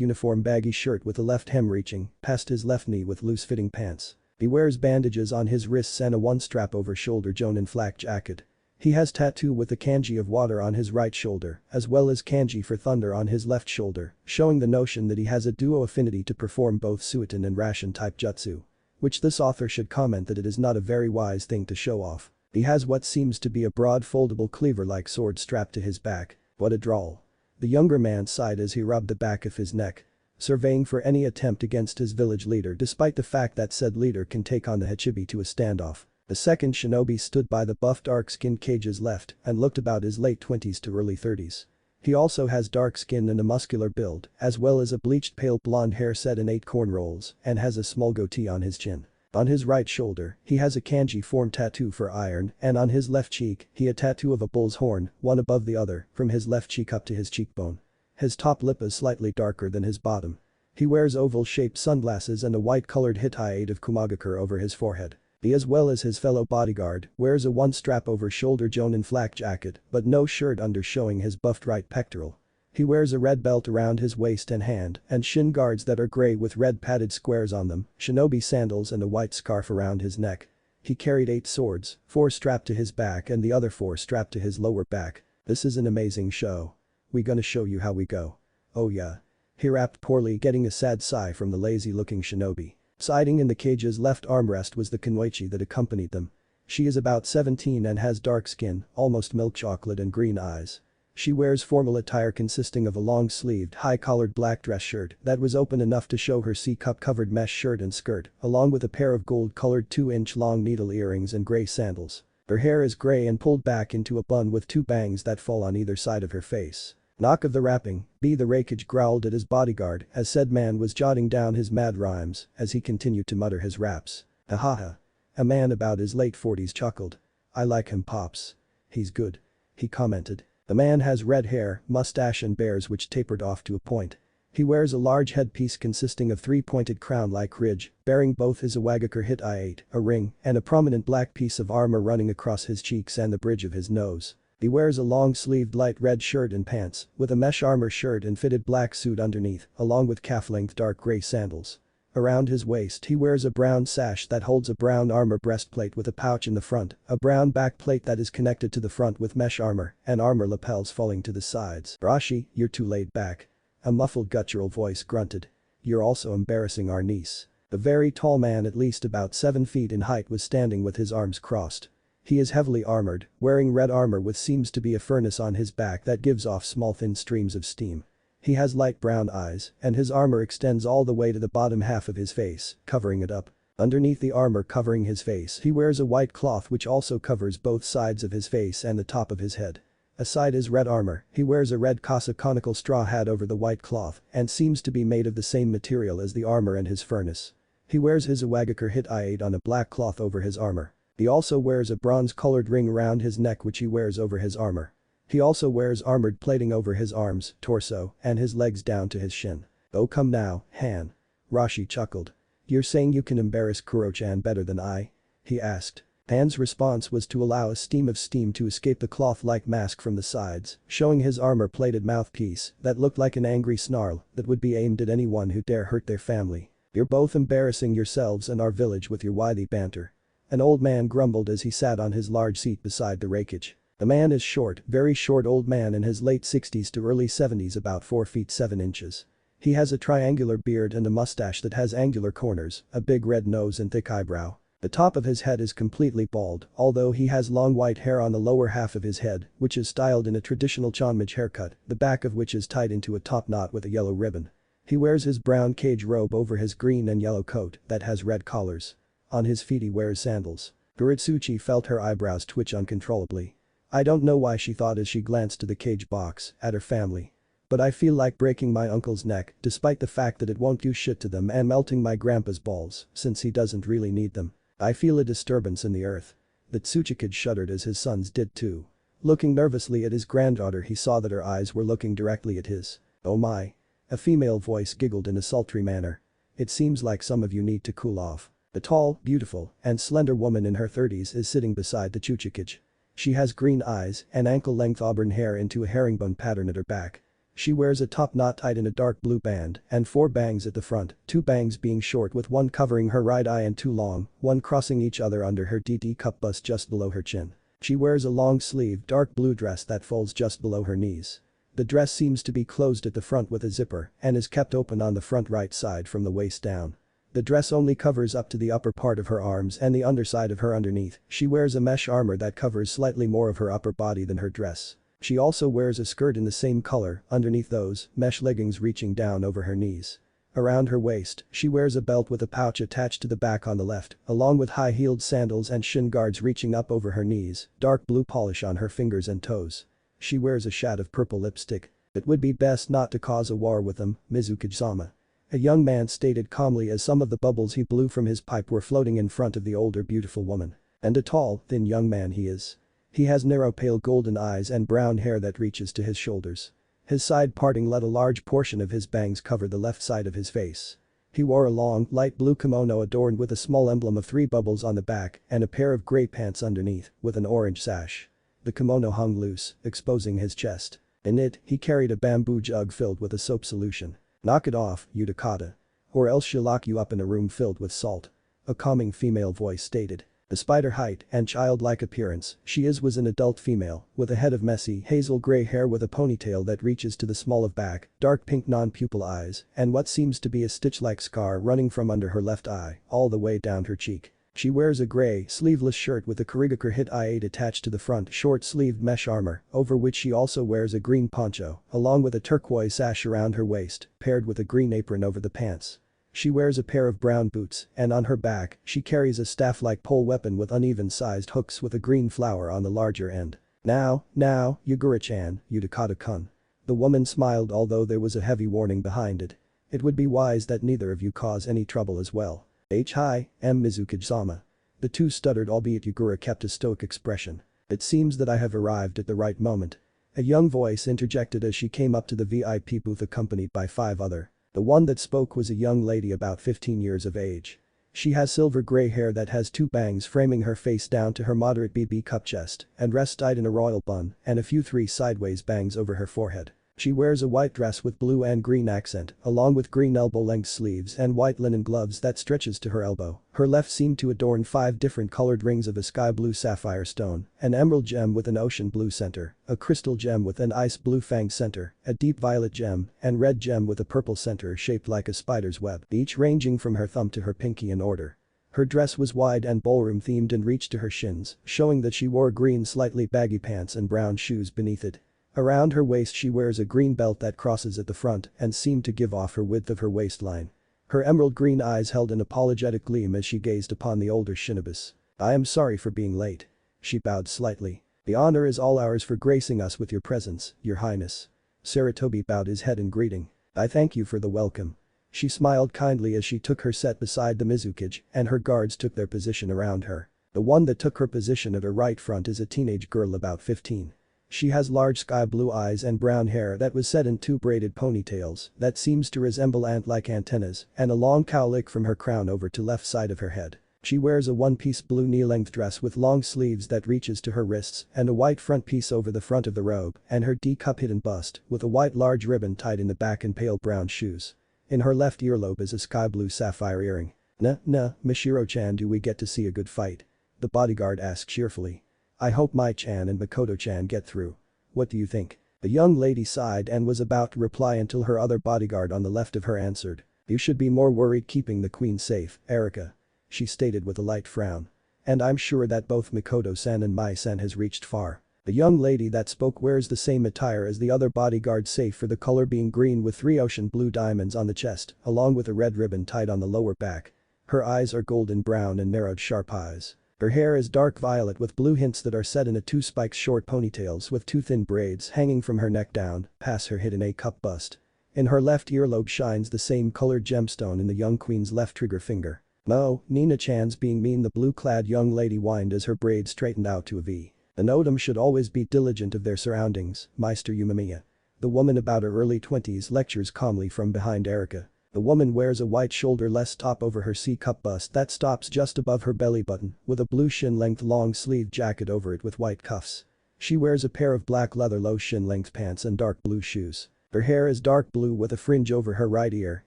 A: uniform baggy shirt with a left hem reaching past his left knee with loose-fitting pants. He wears bandages on his wrists and a one-strap over-shoulder jonin flak jacket. He has tattoo with the kanji of water on his right shoulder, as well as kanji for thunder on his left shoulder, showing the notion that he has a duo affinity to perform both Suiton and Rashin type jutsu. Which this author should comment that it is not a very wise thing to show off. He has what seems to be a broad foldable cleaver-like sword strapped to his back. What a drawl. The younger man sighed as he rubbed the back of his neck, surveying for any attempt against his village leader despite the fact that said leader can take on the Hachibi to a standoff. The second shinobi stood by the buff dark-skinned Cage's left and looked about his late 20s to early 30s. He also has dark skin and a muscular build, as well as a bleached pale blonde hair set in 8 cornrows and has a small goatee on his chin. On his right shoulder, he has a kanji form tattoo for iron, and on his left cheek, he a tattoo of a bull's horn, one above the other, from his left cheek up to his cheekbone. His top lip is slightly darker than his bottom. He wears oval-shaped sunglasses and a white-colored Hittite of Kumagakure over his forehead. He, as well as his fellow bodyguard, wears a one-strap over-shoulder Jonin flak jacket but no shirt under, showing his buffed right pectoral. He wears a red belt around his waist and hand and shin guards that are grey with red padded squares on them, shinobi sandals and a white scarf around his neck. He carried 8 swords, 4 strapped to his back and the other 4 strapped to his lower back. This is an amazing show. We gonna show you how we go. Oh yeah. He rapped poorly, getting a sad sigh from the lazy-looking shinobi. Siding in the Cage's left armrest was the Kunoichi that accompanied them. She is about 17 and has dark skin, almost milk chocolate and green eyes. She wears formal attire consisting of a long-sleeved, high-collared black dress shirt that was open enough to show her C-cup-covered mesh shirt and skirt, along with a pair of gold-colored 2-inch-long needle earrings and grey sandals. Her hair is grey and pulled back into a bun with 2 bangs that fall on either side of her face. Knock of the rapping, B. The Rakage growled at his bodyguard as said man was jotting down his mad rhymes as he continued to mutter his raps. Ahaha. A man about his late 40s chuckled. I like him, pops. He's good. He commented. The man has red hair, mustache and bears which tapered off to a point. He wears a large headpiece consisting of 3 pointed crown-like ridge, bearing both his Iwagakure Hittite, a ring, and a prominent black piece of armor running across his cheeks and the bridge of his nose. He wears a long-sleeved light red shirt and pants, with a mesh armor shirt and fitted black suit underneath, along with calf-length dark gray sandals. Around his waist he wears a brown sash that holds a brown armor breastplate with a pouch in the front, a brown backplate that is connected to the front with mesh armor, and armor lapels falling to the sides. Rashi, you're too laid back. A muffled guttural voice grunted. You're also embarrassing our niece. The very tall man at least about 7 feet in height was standing with his arms crossed. He is heavily armored, wearing red armor with seems to be a furnace on his back that gives off small thin streams of steam. He has light brown eyes, and his armor extends all the way to the bottom half of his face, covering it up. Underneath the armor covering his face he wears a white cloth which also covers both sides of his face and the top of his head. Aside his red armor, he wears a red Kasa conical straw hat over the white cloth and seems to be made of the same material as the armor and his furnace. He wears his Iwagakure Hittite on a black cloth over his armor. He also wears a bronze-colored ring around his neck which he wears over his armor. He also wears armored plating over his arms, torso, and his legs down to his shin. Oh come now, Han. Rashi chuckled. You're saying you can embarrass Kuro-chan better than I? He asked. Han's response was to allow a stream of steam to escape the cloth-like mask from the sides, showing his armor-plated mouthpiece that looked like an angry snarl that would be aimed at anyone who dare hurt their family. You're both embarrassing yourselves and our village with your wily banter. An old man grumbled as he sat on his large seat beside the Rakage. The man is short, very short old man in his late 60s to early 70s, about 4 feet 7 inches. He has a triangular beard and a mustache that has angular corners, a big red nose and thick eyebrow. The top of his head is completely bald, although he has long white hair on the lower half of his head, which is styled in a traditional Chanmage haircut, the back of which is tied into a top knot with a yellow ribbon. He wears his brown cage robe over his green and yellow coat that has red collars. On his feet he wears sandals. Guritsuchi felt her eyebrows twitch uncontrollably. I don't know why she thought as she glanced to the cage box at her family. But I feel like breaking my uncle's neck despite the fact that it won't do shit to them and melting my grandpa's balls since he doesn't really need them. I feel a disturbance in the earth. The Tsuchikage shuddered as his sons did too. Looking nervously at his granddaughter he saw that her eyes were looking directly at his. Oh my. A female voice giggled in a sultry manner. It seems like some of you need to cool off. The tall, beautiful, and slender woman in her 30s is sitting beside the Tsuchikage. She has green eyes and ankle-length auburn hair into a herringbone pattern at her back. She wears a top knot tied in a dark blue band and 4 bangs at the front, 2 bangs being short with one covering her right eye and 2 long, one crossing each other under her DD cup bust just below her chin. She wears a long-sleeved dark blue dress that folds just below her knees. The dress seems to be closed at the front with a zipper and is kept open on the front right side from the waist down. The dress only covers up to the upper part of her arms and the underside of her underneath. She wears a mesh armor that covers slightly more of her upper body than her dress. She also wears a skirt in the same color underneath those mesh leggings reaching down over her knees. Around her waist, she wears a belt with a pouch attached to the back on the left, along with high-heeled sandals and shin guards reaching up over her knees, dark blue polish on her fingers and toes. She wears a shade of purple lipstick. It would be best not to cause a war with him, Mizuki-sama. A young man stated calmly as some of the bubbles he blew from his pipe were floating in front of the older beautiful woman. And a tall, thin young man he is. He has narrow pale golden eyes and brown hair that reaches to his shoulders. His side parting let a large portion of his bangs cover the left side of his face. He wore a long, light blue kimono adorned with a small emblem of 3 bubbles on the back and a pair of gray pants underneath, with an orange sash. The kimono hung loose, exposing his chest. In it, he carried a bamboo jug filled with a soap solution. "Knock it off, Utakata. Or else she'll lock you up in a room filled with salt," a calming female voice stated. Despite her height and childlike appearance, she was an adult female, with a head of messy hazel gray hair with a ponytail that reaches to the small of back, dark pink non-pupil eyes, and what seems to be a stitch-like scar running from under her left eye, all the way down her cheek. She wears a gray, sleeveless shirt with a Kurigakure hit I-8 attached to the front short-sleeved mesh armor, over which she also wears a green poncho, along with a turquoise sash around her waist, paired with a green apron over the pants. She wears a pair of brown boots, and on her back, she carries a staff-like pole weapon with uneven-sized hooks with a green flower on the larger end. Now, Yugura-chan, Utakata-kun." The woman smiled although there was a heavy warning behind it. "It would be wise that neither of you cause any trouble as well." "Hi, M. Mizuki-sama." The two stuttered, albeit Yugura kept a stoic expression. "It seems that I have arrived at the right moment." A young voice interjected as she came up to the VIP booth accompanied by 5 other. The one that spoke was a young lady about 15 years of age. She has silver gray hair that has 2 bangs framing her face down to her moderate BB cup chest and rests tied in a royal bun and a few 3 sideways bangs over her forehead. She wears a white dress with blue and green accent, along with green elbow-length sleeves and white linen gloves that stretches to her elbow. Her left seemed to adorn 5 different colored rings of a sky blue sapphire stone, an emerald gem with an ocean blue center, a crystal gem with an ice blue fang center, a deep violet gem, and red gem with a purple center shaped like a spider's web, each ranging from her thumb to her pinky in order. Her dress was wide and ballroom-themed and reached to her shins, showing that she wore green slightly baggy pants and brown shoes beneath it. Around her waist she wears a green belt that crosses at the front and seemed to give off her width of her waistline. Her emerald green eyes held an apologetic gleam as she gazed upon the older shinobis. "I am sorry for being late." She bowed slightly. "The honor is all ours for gracing us with your presence, Your Highness." Saratobi bowed his head in greeting. "I thank you for the welcome." She smiled kindly as she took her set beside the Mizukage and her guards took their position around her. The one that took her position at her right front is a teenage girl about 15. She has large sky blue eyes and brown hair that was set in 2 braided ponytails that seems to resemble ant-like antennas and a long cowlick from her crown over to left side of her head. She wears a one-piece blue knee-length dress with long sleeves that reaches to her wrists and a white front piece over the front of the robe and her D-cup hidden bust with a white large ribbon tied in the back and pale brown shoes. In her left earlobe is a sky blue sapphire earring. Mishiro-chan, do we get to see a good fight?" the bodyguard asked cheerfully. "I hope Mai-chan and Makoto-chan get through. What do you think?" The young lady sighed and was about to reply until her other bodyguard on the left of her answered. "You should be more worried keeping the queen safe, Erika," she stated with a light frown. "And I'm sure that both Makoto-san and Mai-san has reached far." The young lady that spoke wears the same attire as the other bodyguard save for the color being green with 3 ocean blue diamonds on the chest, along with a red ribbon tied on the lower back. Her eyes are golden brown and narrowed sharp eyes. Her hair is dark violet with blue hints that are set in a 2 spiked short ponytails with 2 thin braids hanging from her neck down, past her hidden A-cup bust. In her left earlobe shines the same colored gemstone in the young queen's left trigger finger. "No, Nina-chan's being mean," the blue-clad young lady whined as her braids straightened out to a V. "An Odom should always be diligent of their surroundings, Meister Yumamiya." The woman about her early 20s lectures calmly from behind Erika. The woman wears a white shoulder-less top over her C-cup bust that stops just above her belly button, with a blue shin-length long-sleeved jacket over it with white cuffs. She wears a pair of black leather low shin-length pants and dark blue shoes. Her hair is dark blue with a fringe over her right ear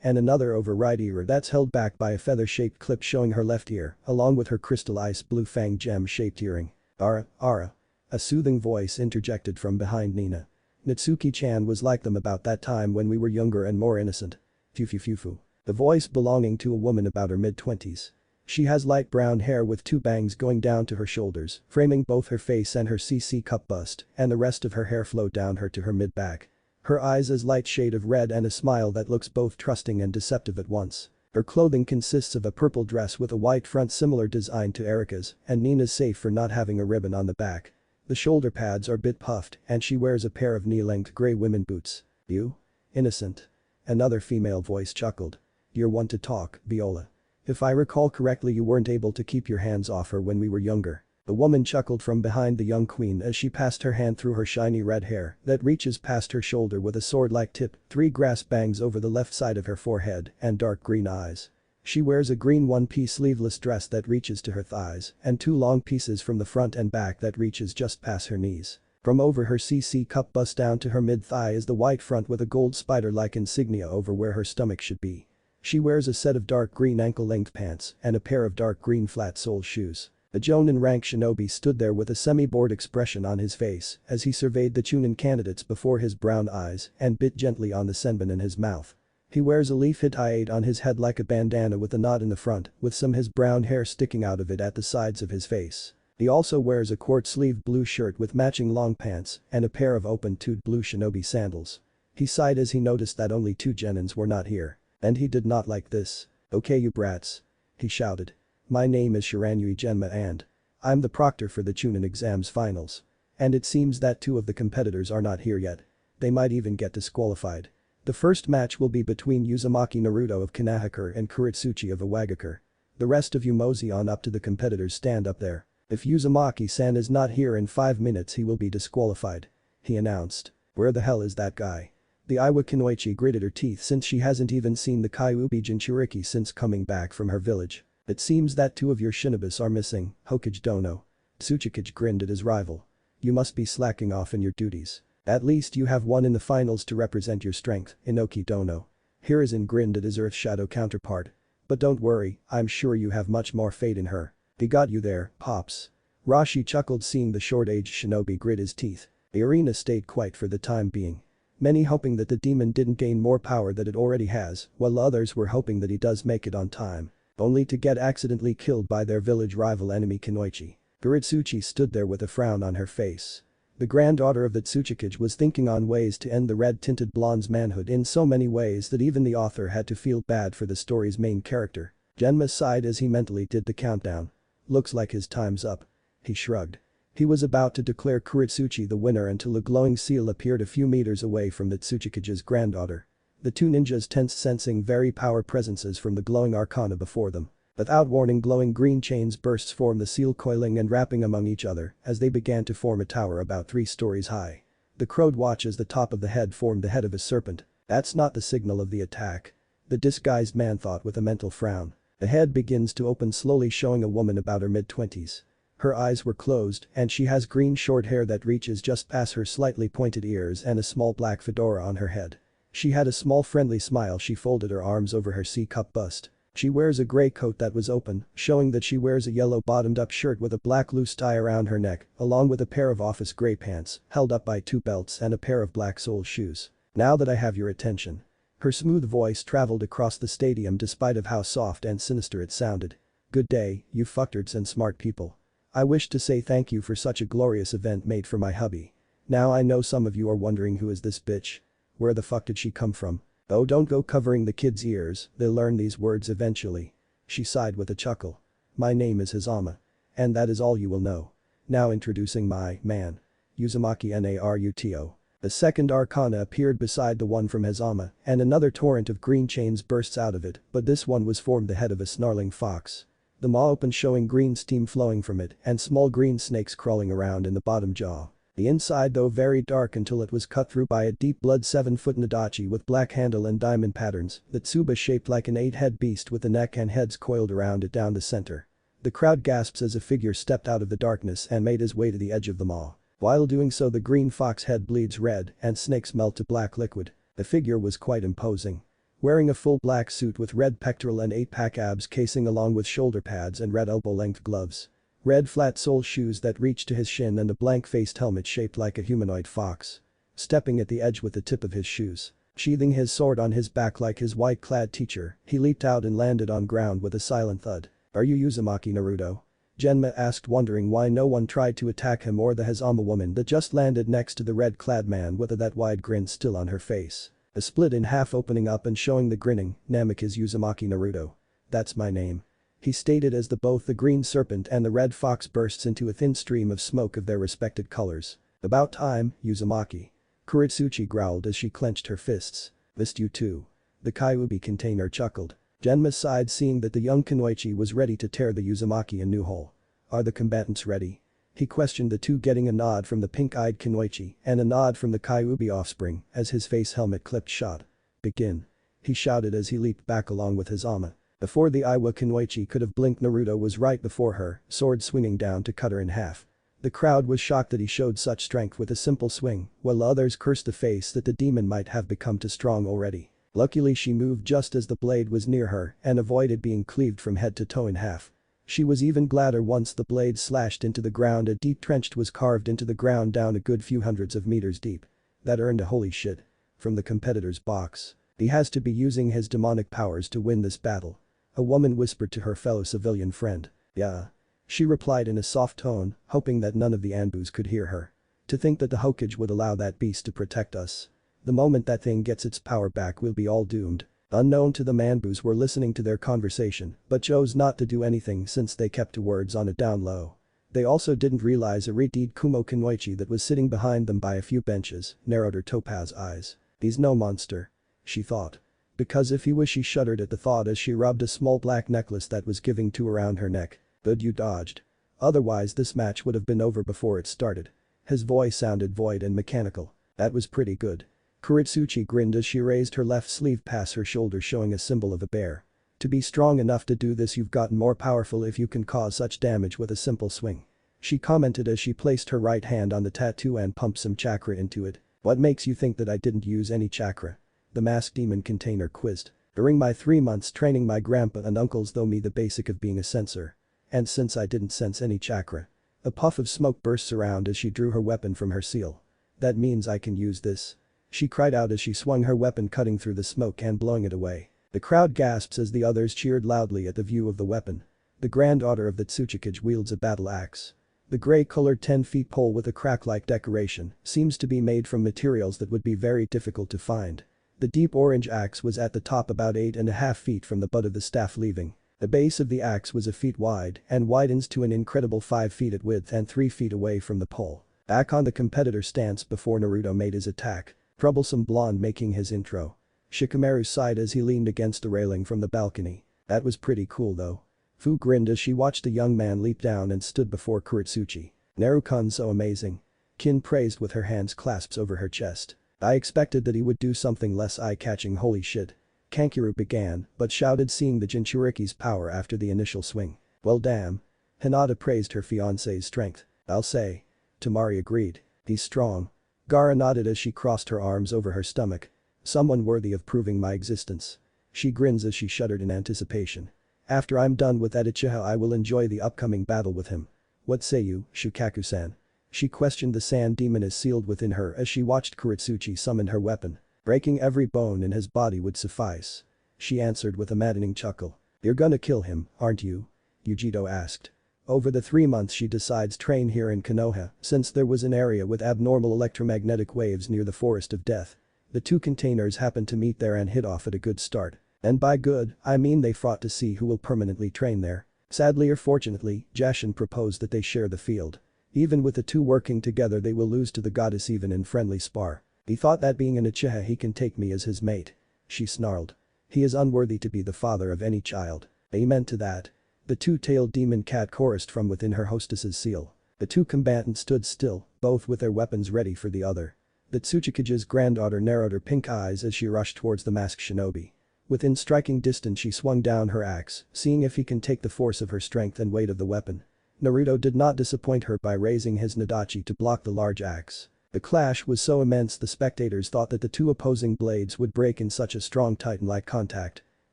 A: and another over right ear that's held back by a feather-shaped clip showing her left ear, along with her crystal ice blue fang gem-shaped earring. Ara. A soothing voice interjected from behind Nina. Natsuki-chan was like them about that time when we were younger and more innocent. Fufu. The voice belonging to a woman about her mid-20s. She has light brown hair with two bangs going down to her shoulders, framing both her face and her CC cup bust, and the rest of her hair flowed down her to her mid-back. Her eyes is light shade of red and a smile that looks both trusting and deceptive at once. Her clothing consists of a purple dress with a white front similar design to Erika's, and Nina's safe for not having a ribbon on the back. The shoulder pads are a bit puffed and she wears a pair of knee-length grey women boots. You? Innocent. Another female voice chuckled. You're one to talk, Viola. If I recall correctly you weren't able to keep your hands off her when we were younger. The woman chuckled from behind the young queen as she passed her hand through her shiny red hair that reaches past her shoulder with a sword-like tip, 3 grass bangs over the left side of her forehead, and dark green eyes. She wears a green one-piece sleeveless dress that reaches to her thighs and 2 long pieces from the front and back that reaches just past her knees. From over her CC cup bust down to her mid-thigh is the white front with a gold spider-like insignia over where her stomach should be. She wears a set of dark green ankle-length pants and a pair of dark green flat-soled shoes. The Jonin rank shinobi stood there with a semi-bored expression on his face as he surveyed the Chunin candidates before his brown eyes and bit gently on the senbon in his mouth. He wears a leaf hitayate on his head like a bandana with a knot in the front with some his brown hair sticking out of it at the sides of his face. He also wears a quart-sleeved blue shirt with matching long pants and a pair of open-toed blue shinobi sandals. He sighed as he noticed that only 2 genins were not here. And he did not like this. Okay you brats. He shouted. My name is Shiranui Genma and I'm the proctor for the Chunin exams finals. And it seems that 2 of the competitors are not here yet. They might even get disqualified. The first match will be between Uzumaki Naruto of Kanahakure and Kuritsuchi of Iwagakure. The rest of you mosey on up to the competitors stand up there. If Uzumaki-san is not here in 5 minutes he will be disqualified. He announced. Where the hell is that guy? The Iwa Kunoichi gritted her teeth since she hasn't even seen the Kyuubi Jinchuriki since coming back from her village. It seems that 2 of your shinobis are missing, Hokage Dono. Tsuchikage grinned at his rival. You must be slacking off in your duties. At least you have one in the finals to represent your strength, Inoki Dono. Hiruzen grinned at his Earth Shadow counterpart. But don't worry, I'm sure you have much more fate in her. He got you there, Pops. Rashi chuckled seeing the short-aged shinobi grit his teeth. The arena stayed quiet for the time being. Many hoping that the demon didn't gain more power than it already has, while others were hoping that he does make it on time. Only to get accidentally killed by their village rival enemy Kunoichi. Kuritsuchi stood there with a frown on her face. The granddaughter of the Tsuchikage was thinking on ways to end the red-tinted blonde's manhood in so many ways that even the author had to feel bad for the story's main character. Genma sighed as he mentally did the countdown. Looks like his time's up. He shrugged. He was about to declare Kuritsuchi the winner until a glowing seal appeared a few meters away from the Tsuchikage's granddaughter. The 2 ninjas tensed sensing very power presences from the glowing arcana before them. Without warning glowing green chains bursts formed the seal coiling and wrapping among each other as they began to form a tower about 3 stories high. The crowd watched as the top of the head formed the head of a serpent. That's not the signal of the attack. The disguised man thought with a mental frown. The head begins to open slowly showing a woman about her mid-20s. Her eyes were closed and she has green short hair that reaches just past her slightly pointed ears and a small black fedora on her head. She had a small friendly smile. She folded her arms over her C-cup bust. She wears a grey coat that was open, showing that she wears a yellow bottomed-up shirt with a black loose tie around her neck, along with a pair of office grey pants, held up by 2 belts and a pair of black-soled shoes. Now that I have your attention. Her smooth voice traveled across the stadium despite of how soft and sinister it sounded. Good day, you fucktards and smart people. I wish to say thank you for such a glorious event made for my hubby. Now I know some of you are wondering who is this bitch? Where the fuck did she come from? Oh don't go covering the kids' ears, they'll learn these words eventually. She sighed with a chuckle. My name is Hazama. And that is all you will know. Now introducing my man. Uzumaki Naruto. The second arcana appeared beside the one from Hazama and another torrent of green chains bursts out of it, but this one was formed the head of a snarling fox. The maw opened showing green steam flowing from it and small green snakes crawling around in the bottom jaw. The inside though very dark until it was cut through by a deep blood 7-foot Nadachi with black handle and diamond patterns, the tsuba shaped like an 8-head beast with the neck and heads coiled around it down the center. The crowd gasps as a figure stepped out of the darkness and made his way to the edge of the maw. While doing so the green fox head bleeds red and snakes melt to black liquid. The figure was quite imposing. Wearing a full black suit with red pectoral and 8-pack abs casing along with shoulder pads and red elbow-length gloves. Red flat-sole shoes that reached to his shin and a blank-faced helmet shaped like a humanoid fox. Stepping at the edge with the tip of his shoes. Sheathing his sword on his back like his white-clad teacher, he leaped out and landed on ground with a silent thud. "Are you Uzumaki Naruto?" Genma asked, wondering why no one tried to attack him or the Hazama woman that just landed next to the red-clad man with that wide grin still on her face. A split in half opening up and showing the grinning, "Namek is Uzumaki Naruto. That's my name," he stated as both the green serpent and the red fox bursts into a thin stream of smoke of their respected colors. "About time, Uzumaki." Kuretsuchi growled as she clenched her fists. "Missed you too." The Kyuubi container chuckled. Genma sighed seeing that the young Kunoichi was ready to tear the Uzumaki a new hole. "Are the combatants ready?" He questioned, the two getting a nod from the pink-eyed Kunoichi and a nod from the Kyuubi offspring as his face helmet clipped shut. "Begin," he shouted as he leaped back along with Hazama. Before the Iwa Kunoichi could have blinked, Naruto was right before her, sword swinging down to cut her in half. The crowd was shocked that he showed such strength with a simple swing, while others cursed the face that the demon might have become too strong already. Luckily she moved just as the blade was near her and avoided being cleaved from head to toe in half. She was even gladder once the blade slashed into the ground. A deep trench was carved into the ground down a good few hundreds of meters deep. That earned a "holy shit" from the competitor's box. "He has to be using his demonic powers to win this battle," a woman whispered to her fellow civilian friend. "Yeah," she replied in a soft tone, hoping that none of the Anbus could hear her. "To think that the Hokage would allow that beast to protect us. The moment that thing gets its power back, we'll be all doomed." Unknown to the Manbus were listening to their conversation but chose not to do anything since they kept to words on a down low. They also didn't realize a Reed Kumo Kunoichi that was sitting behind them by a few benches narrowed her topaz eyes. "He's no monster," she thought. Because if he was, she shuddered at the thought as she rubbed a small black necklace that was giving to around her neck. "Good you dodged. Otherwise this match would have been over before it started." His voice sounded void and mechanical. "That was pretty good." Kuretsuchi grinned as she raised her left sleeve past her shoulder, showing a symbol of a bear. "To be strong enough to do this, you've gotten more powerful if you can cause such damage with a simple swing," she commented as she placed her right hand on the tattoo and pumped some chakra into it. "What makes you think that I didn't use any chakra?" the masked demon container quizzed. "During my 3 months training, my grandpa and uncles taught me the basic of being a sensor. And since I didn't sense any chakra." A puff of smoke bursts around as she drew her weapon from her seal. "That means I can use this," she cried out as she swung her weapon, cutting through the smoke and blowing it away. The crowd gasps as the others cheered loudly at the view of the weapon. The granddaughter of the Tsuchikage wields a battle axe. The gray-colored 10-foot pole with a crack-like decoration seems to be made from materials that would be very difficult to find. The deep orange axe was at the top about 8.5 feet from the butt of the staff leaving. The base of the axe was a feet wide and widens to an incredible 5 feet at width and 3 feet away from the pole. Back on the competitor's stance before Naruto made his attack. Troublesome blonde making his intro. Shikamaru sighed as he leaned against the railing from the balcony. "That was pretty cool though." Fu grinned as she watched the young man leap down and stood before Kuretsuchi. "Naruto-kun so amazing." Kin praised with her hands clasped over her chest. "I expected that he would do something less eye-catching, holy shit." Kankuro began but shouted seeing the Jinchuriki's power after the initial swing. "Well damn." Hinata praised her fiancé's strength. "I'll say." Tamari agreed. "He's strong." Gaara nodded as she crossed her arms over her stomach. "Someone worthy of proving my existence." She grins as she shuddered in anticipation. "After I'm done with that Uchiha, I will enjoy the upcoming battle with him." "What say you, Shukaku-san?" she questioned. The sand demon is sealed within her as she watched Kuretsuchi summon her weapon. "Breaking every bone in his body would suffice," she answered with a maddening chuckle. "You're gonna kill him, aren't you?" Yujito asked. Over the 3 months she decides train here in Konoha since there was an area with abnormal electromagnetic waves near the Forest of Death. The two containers happened to meet there and hit off at a good start. And by good, I mean they fought to see who will permanently train there. Sadly or fortunately, Jashin proposed that they share the field. Even with the two working together, they will lose to the goddess even in friendly spar. "He thought that being an Uchiha he can take me as his mate," she snarled. "He is unworthy to be the father of any child." "Amen to that." The two-tailed demon cat chorused from within her hostess's seal. The two combatants stood still, both with their weapons ready for the other. The Tsuchikage's granddaughter narrowed her pink eyes as she rushed towards the masked shinobi. Within striking distance she swung down her axe, seeing if he can take the force of her strength and weight of the weapon. Naruto did not disappoint her by raising his Nadachi to block the large axe. The clash was so immense the spectators thought that the two opposing blades would break in such a strong titan-like contact.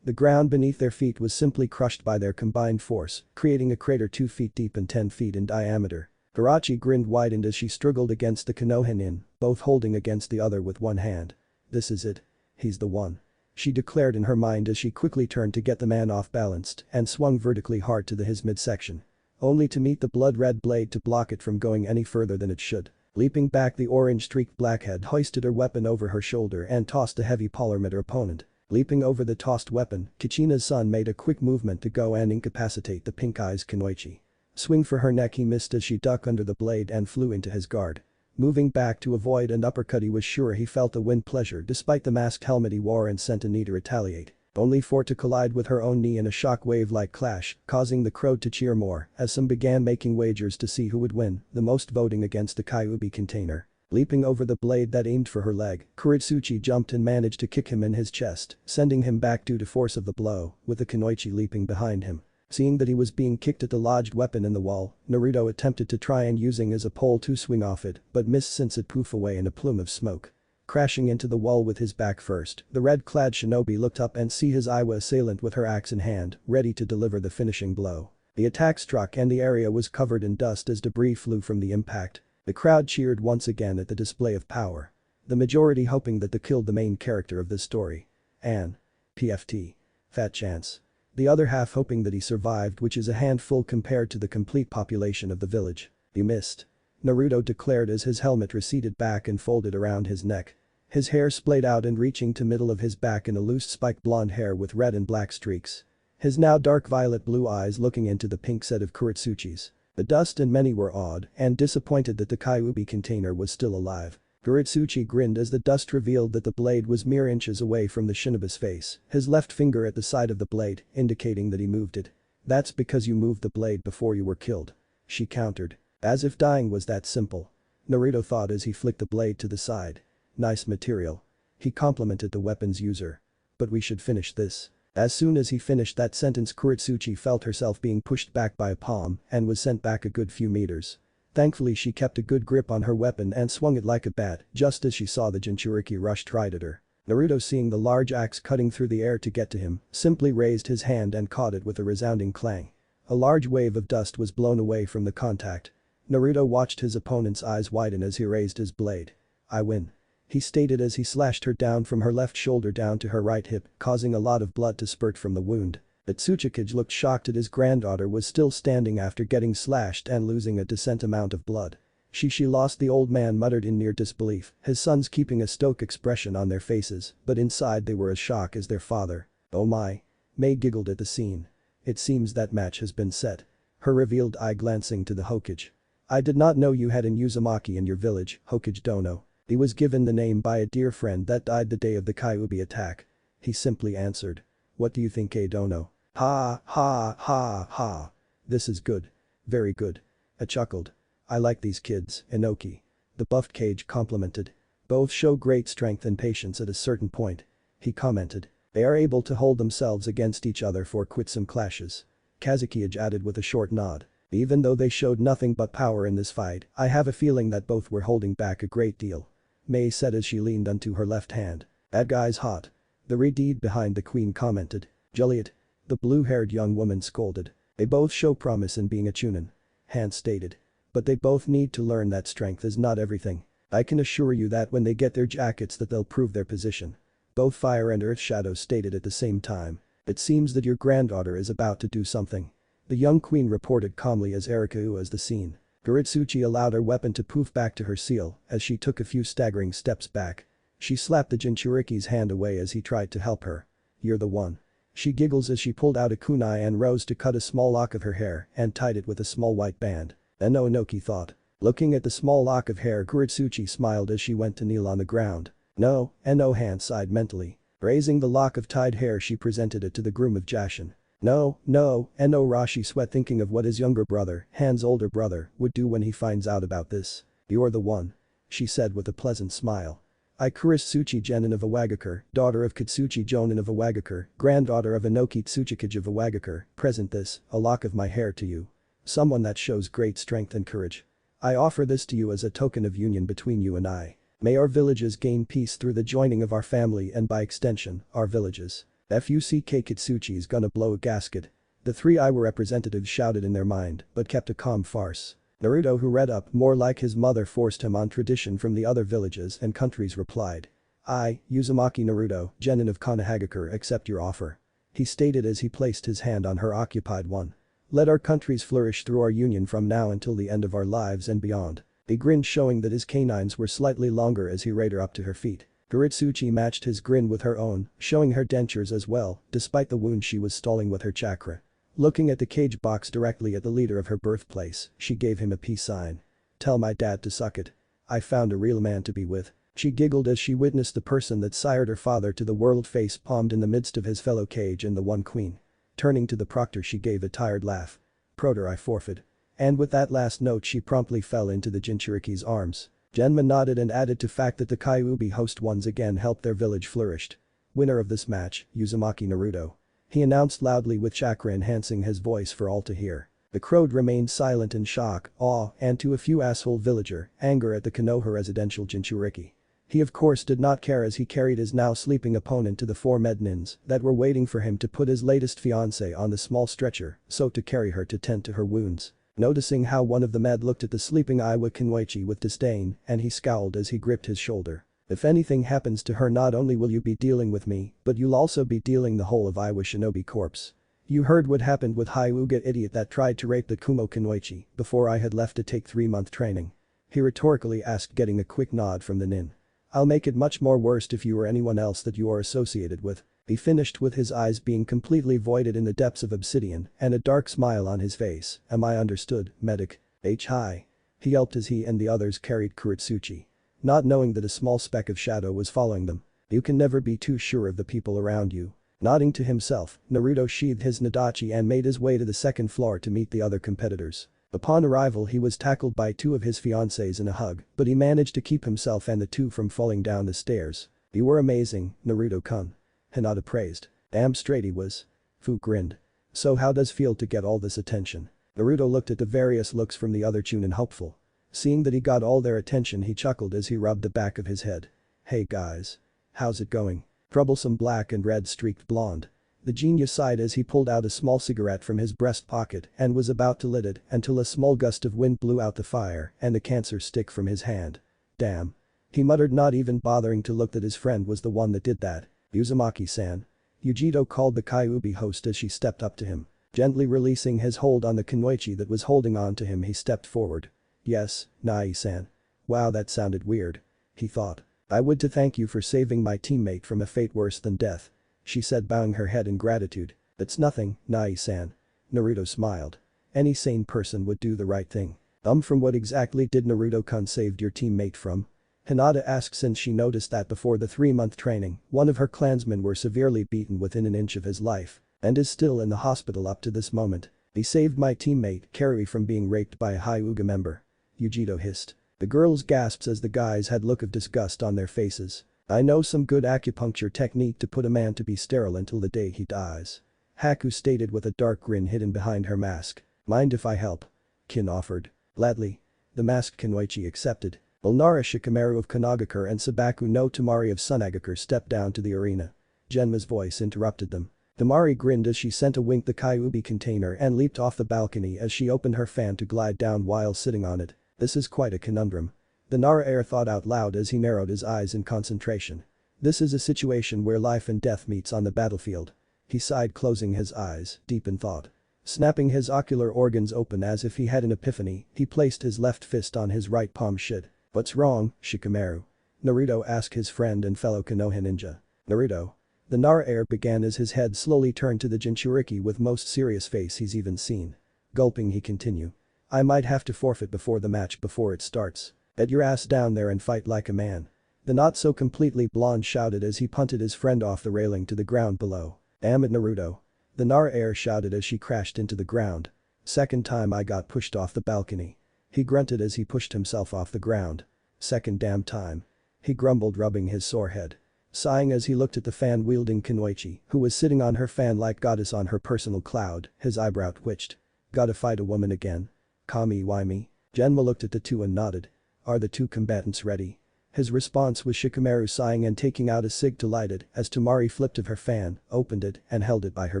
A: The ground beneath their feet was simply crushed by their combined force, creating a crater 2 feet deep and 10 feet in diameter. Karachi grinned widened as she struggled against the Konohinin, both holding against the other with one hand. "This is it. He's the one," she declared in her mind as she quickly turned to get the man off balanced and swung vertically hard to his midsection. Only to meet the blood-red blade to block it from going any further than it should. Leaping back, the orange-streaked blackhead hoisted her weapon over her shoulder and tossed a heavy palm at her opponent. Leaping over the tossed weapon, Kichina's son made a quick movement to go and incapacitate the pink-eyes Kunoichi. Swing for her neck, he missed as she ducked under the blade and flew into his guard. Moving back to avoid an uppercut, he was sure he felt the wind pleasure despite the masked helmet he wore and sent a knee to retaliate. Only for it to collide with her own knee in a shockwave-like clash, causing the crowd to cheer more as some began making wagers to see who would win, the most voting against the Kyuubi container. Leaping over the blade that aimed for her leg, Kuretsuchi jumped and managed to kick him in his chest, sending him back due to force of the blow, with the Kunoichi leaping behind him. Seeing that he was being kicked at the lodged weapon in the wall, Naruto attempted to try and using as a pole to swing off it, but missed since it poofed away in a plume of smoke. Crashing into the wall with his back first, the red-clad shinobi looked up and see his Iwa assailant with her axe in hand, ready to deliver the finishing blow. The attack struck and the area was covered in dust as debris flew from the impact. The crowd cheered once again at the display of power. The majority hoping that they killed the main character of this story. An. PFT. Fat chance. The other half hoping that he survived, which is a handful compared to the complete population of the village. "You missed," Naruto declared as his helmet receded back and folded around his neck. His hair splayed out and reaching to middle of his back in a loose spiked blonde hair with red and black streaks. His now dark violet blue eyes looking into the pink set of Kuretsuchi's. The dust and many were awed and disappointed that the Kyuubi container was still alive. Kuretsuchi grinned as the dust revealed that the blade was mere inches away from the shinobi's face, his left finger at the side of the blade, indicating that he moved it. "That's because you moved the blade before you were killed," she countered. As if dying was that simple. Naruto thought as he flicked the blade to the side. "Nice material," he complimented the weapon's user. "But we should finish this." As soon as he finished that sentence, Kuretsuchi felt herself being pushed back by a palm and was sent back a good few meters. Thankfully she kept a good grip on her weapon and swung it like a bat just as she saw the Jinchuriki rush right at her. Naruto, seeing the large axe cutting through the air to get to him, simply raised his hand and caught it with a resounding clang. A large wave of dust was blown away from the contact. Naruto watched his opponent's eyes widen as he raised his blade. "I win," he stated as he slashed her down from her left shoulder down to her right hip, causing a lot of blood to spurt from the wound. But Tsuchikage looked shocked that his granddaughter was still standing after getting slashed and losing a decent amount of blood. She lost," the old man muttered in near disbelief, his sons keeping a stoic expression on their faces, but inside they were as shocked as their father. "Oh my." Mei giggled at the scene. "It seems that match has been set." Her revealed eye glancing to the Hokage. "I did not know you had an Uzumaki in your village, Hokage Dono. He was given the name by a dear friend that died the day of the Kyuubi attack." He simply answered. "What do you think, Dono?" "Ha ha ha ha. This is good. Very good." I chuckled. "I like these kids, Inoki." The buffed Kage complimented. "Both show great strength and patience at a certain point." He commented. "They are able to hold themselves against each other for quite some clashes." Kazukiage added with a short nod. "Even though they showed nothing but power in this fight, I have a feeling that both were holding back a great deal." Mei said as she leaned onto her left hand. "That guy's hot." The Redeed behind the queen commented. "Juliet," the blue-haired young woman scolded. "They both show promise in being a chunin," Han stated. "But they both need to learn that strength is not everything. I can assure you that when they get their jackets that they'll prove their position." Both Fire and Earth Shadow stated at the same time. "It seems that your granddaughter is about to do something," the young queen reported calmly as Erika as the scene. Kuretsuchi allowed her weapon to poof back to her seal as she took a few staggering steps back. She slapped the Jinchuriki's hand away as he tried to help her. "You're the one." She giggles as she pulled out a kunai and rose to cut a small lock of her hair and tied it with a small white band. "No," Inoki thought. Looking at the small lock of hair, Kuretsuchi smiled as she went to kneel on the ground. "No," Han sighed mentally. Raising the lock of tied hair, she presented it to the groom of Jashin. No, Rashi sweat thinking of what his younger brother, Han's older brother, would do when he finds out about this. "You're the one," she said with a pleasant smile. "I Kuretsuchi Genin of Iwagakure, daughter of Katsuchi Jonin of Iwagakure, granddaughter of Inoki Tsuchikage of Iwagakure, present this, a lock of my hair to you. Someone that shows great strength and courage. I offer this to you as a token of union between you and I. May our villages gain peace through the joining of our family and by extension, our villages." "FUCK Kitsuchi's gonna blow a gasket." The three Iowa representatives shouted in their mind, but kept a calm farce. Naruto, who read up more like his mother, forced him on tradition from the other villages and countries, replied. "I, Uzumaki Naruto, genin of Konohagakure, accept your offer," he stated as he placed his hand on her occupied one. "Let our countries flourish through our union from now until the end of our lives and beyond." He grinned, showing that his canines were slightly longer as he raised her up to her feet. Kuretsuchi matched his grin with her own, showing her dentures as well, despite the wound she was stalling with her chakra. Looking at the cage box directly at the leader of her birthplace, she gave him a peace sign. "Tell my dad to suck it. I found a real man to be with." She giggled as she witnessed the person that sired her father to the world face palmed in the midst of his fellow cage and the one queen. Turning to the proctor, she gave a tired laugh. "Proter, I forfeit." And with that last note, she promptly fell into the Jinchuriki's arms. Genma nodded and added to fact that the Kyuubi host once again helped their village flourished. "Winner of this match, Uzumaki Naruto," he announced loudly with chakra enhancing his voice for all to hear. The crowd remained silent in shock, awe, and to a few asshole villager, anger at the Konoha residential Jinchuriki. He of course did not care as he carried his now sleeping opponent to the four mednins that were waiting for him to put his latest fiancée on the small stretcher so to carry her to tend to her wounds. Noticing how one of the med looked at the sleeping Iwa Kinwaichi with disdain, and he scowled as he gripped his shoulder. "If anything happens to her, not only will you be dealing with me, but you'll also be dealing the whole of Iwa Shinobi Corps. You heard what happened with Hyuga idiot that tried to rape the Kumo Kinwaichi before I had left to take 3-month training." He rhetorically asked, getting a quick nod from the nin. "I'll make it much more worse if you or anyone else that you are associated with." He finished with his eyes being completely voided in the depths of obsidian and a dark smile on his face. "Am I understood, medic?" Hi. He yelped as he and the others carried Kuretsuchi. Not knowing that a small speck of shadow was following them. "You can never be too sure of the people around you." Nodding to himself, Naruto sheathed his Nadachi and made his way to the second floor to meet the other competitors. Upon arrival, he was tackled by two of his fiancées in a hug, but he managed to keep himself and the two from falling down the stairs. "You were amazing, Naruto-kun," Hinata praised. "Damn straight he was." Fu grinned. "So how does feel to get all this attention?" Naruto looked at the various looks from the other Chunin hopeful. Seeing that he got all their attention, he chuckled as he rubbed the back of his head. "Hey guys. How's it going?" Troublesome black and red streaked blonde. The genius sighed as he pulled out a small cigarette from his breast pocket and was about to lit it until a small gust of wind blew out the fire and the cancer stick from his hand. "Damn." He muttered, not even bothering to look that his friend was the one that did that. "Uzumaki-san." Yujito called the Kyuubi host as she stepped up to him. Gently releasing his hold on the Kinwaichi that was holding on to him, he stepped forward. "Yes, Nai-san." "Wow, that sounded weird," he thought. "I would to thank you for saving my teammate from a fate worse than death," she said, bowing her head in gratitude. "That's nothing, Nai-san." Naruto smiled. "Any sane person would do the right thing." From what exactly did Naruto-kun saved your teammate from?" Hinata asked, since she noticed that before the 3-month training, one of her clansmen were severely beaten within an inch of his life and is still in the hospital up to this moment. "He saved my teammate, Kari, from being raped by a Hyuga member," Yujito hissed. The girls gasped as the guys had look of disgust on their faces. "I know some good acupuncture technique to put a man to be sterile until the day he dies," Haku stated with a dark grin hidden behind her mask. "Mind if I help?" Kin offered. "Gladly." The masked Kinwaichi accepted. Ulnara Shikamaru of Konagakure and Sabaku no Tamari of Sunagakure stepped down to the arena. Genma's voice interrupted them. Tamari grinned as she sent a wink the Kyuubi container and leaped off the balcony as she opened her fan to glide down while sitting on it. "This is quite a conundrum," the Nara-heir thought out loud as he narrowed his eyes in concentration. "This is a situation where life and death meets on the battlefield." He sighed, closing his eyes, deep in thought. Snapping his ocular organs open as if he had an epiphany, he placed his left fist on his right palm. "Shit. What's wrong, Shikamaru?" Naruto asked his friend and fellow Konoha ninja. "Naruto." The Nara-heir began as his head slowly turned to the Jinchuriki with most serious face he's even seen. Gulping, he continued. "I might have to forfeit before the match before it starts. Get your ass down there and fight like a man." The not so completely blonde shouted as he punted his friend off the railing to the ground below. "Damn it, Naruto." The Nara-heir shouted as she crashed into the ground. "Second time I got pushed off the balcony." He grunted as he pushed himself off the ground. "Second damn time." He grumbled, rubbing his sore head. Sighing as he looked at the fan-wielding Kinwaichi, who was sitting on her fan like goddess on her personal cloud, his eyebrow twitched. "Gotta fight a woman again?" "Kami, why me?" Genma looked at the two and nodded. "Are the two combatants ready?" His response was Shikamaru sighing and taking out a cig to light it as Tamari flipped of her fan, opened it, and held it by her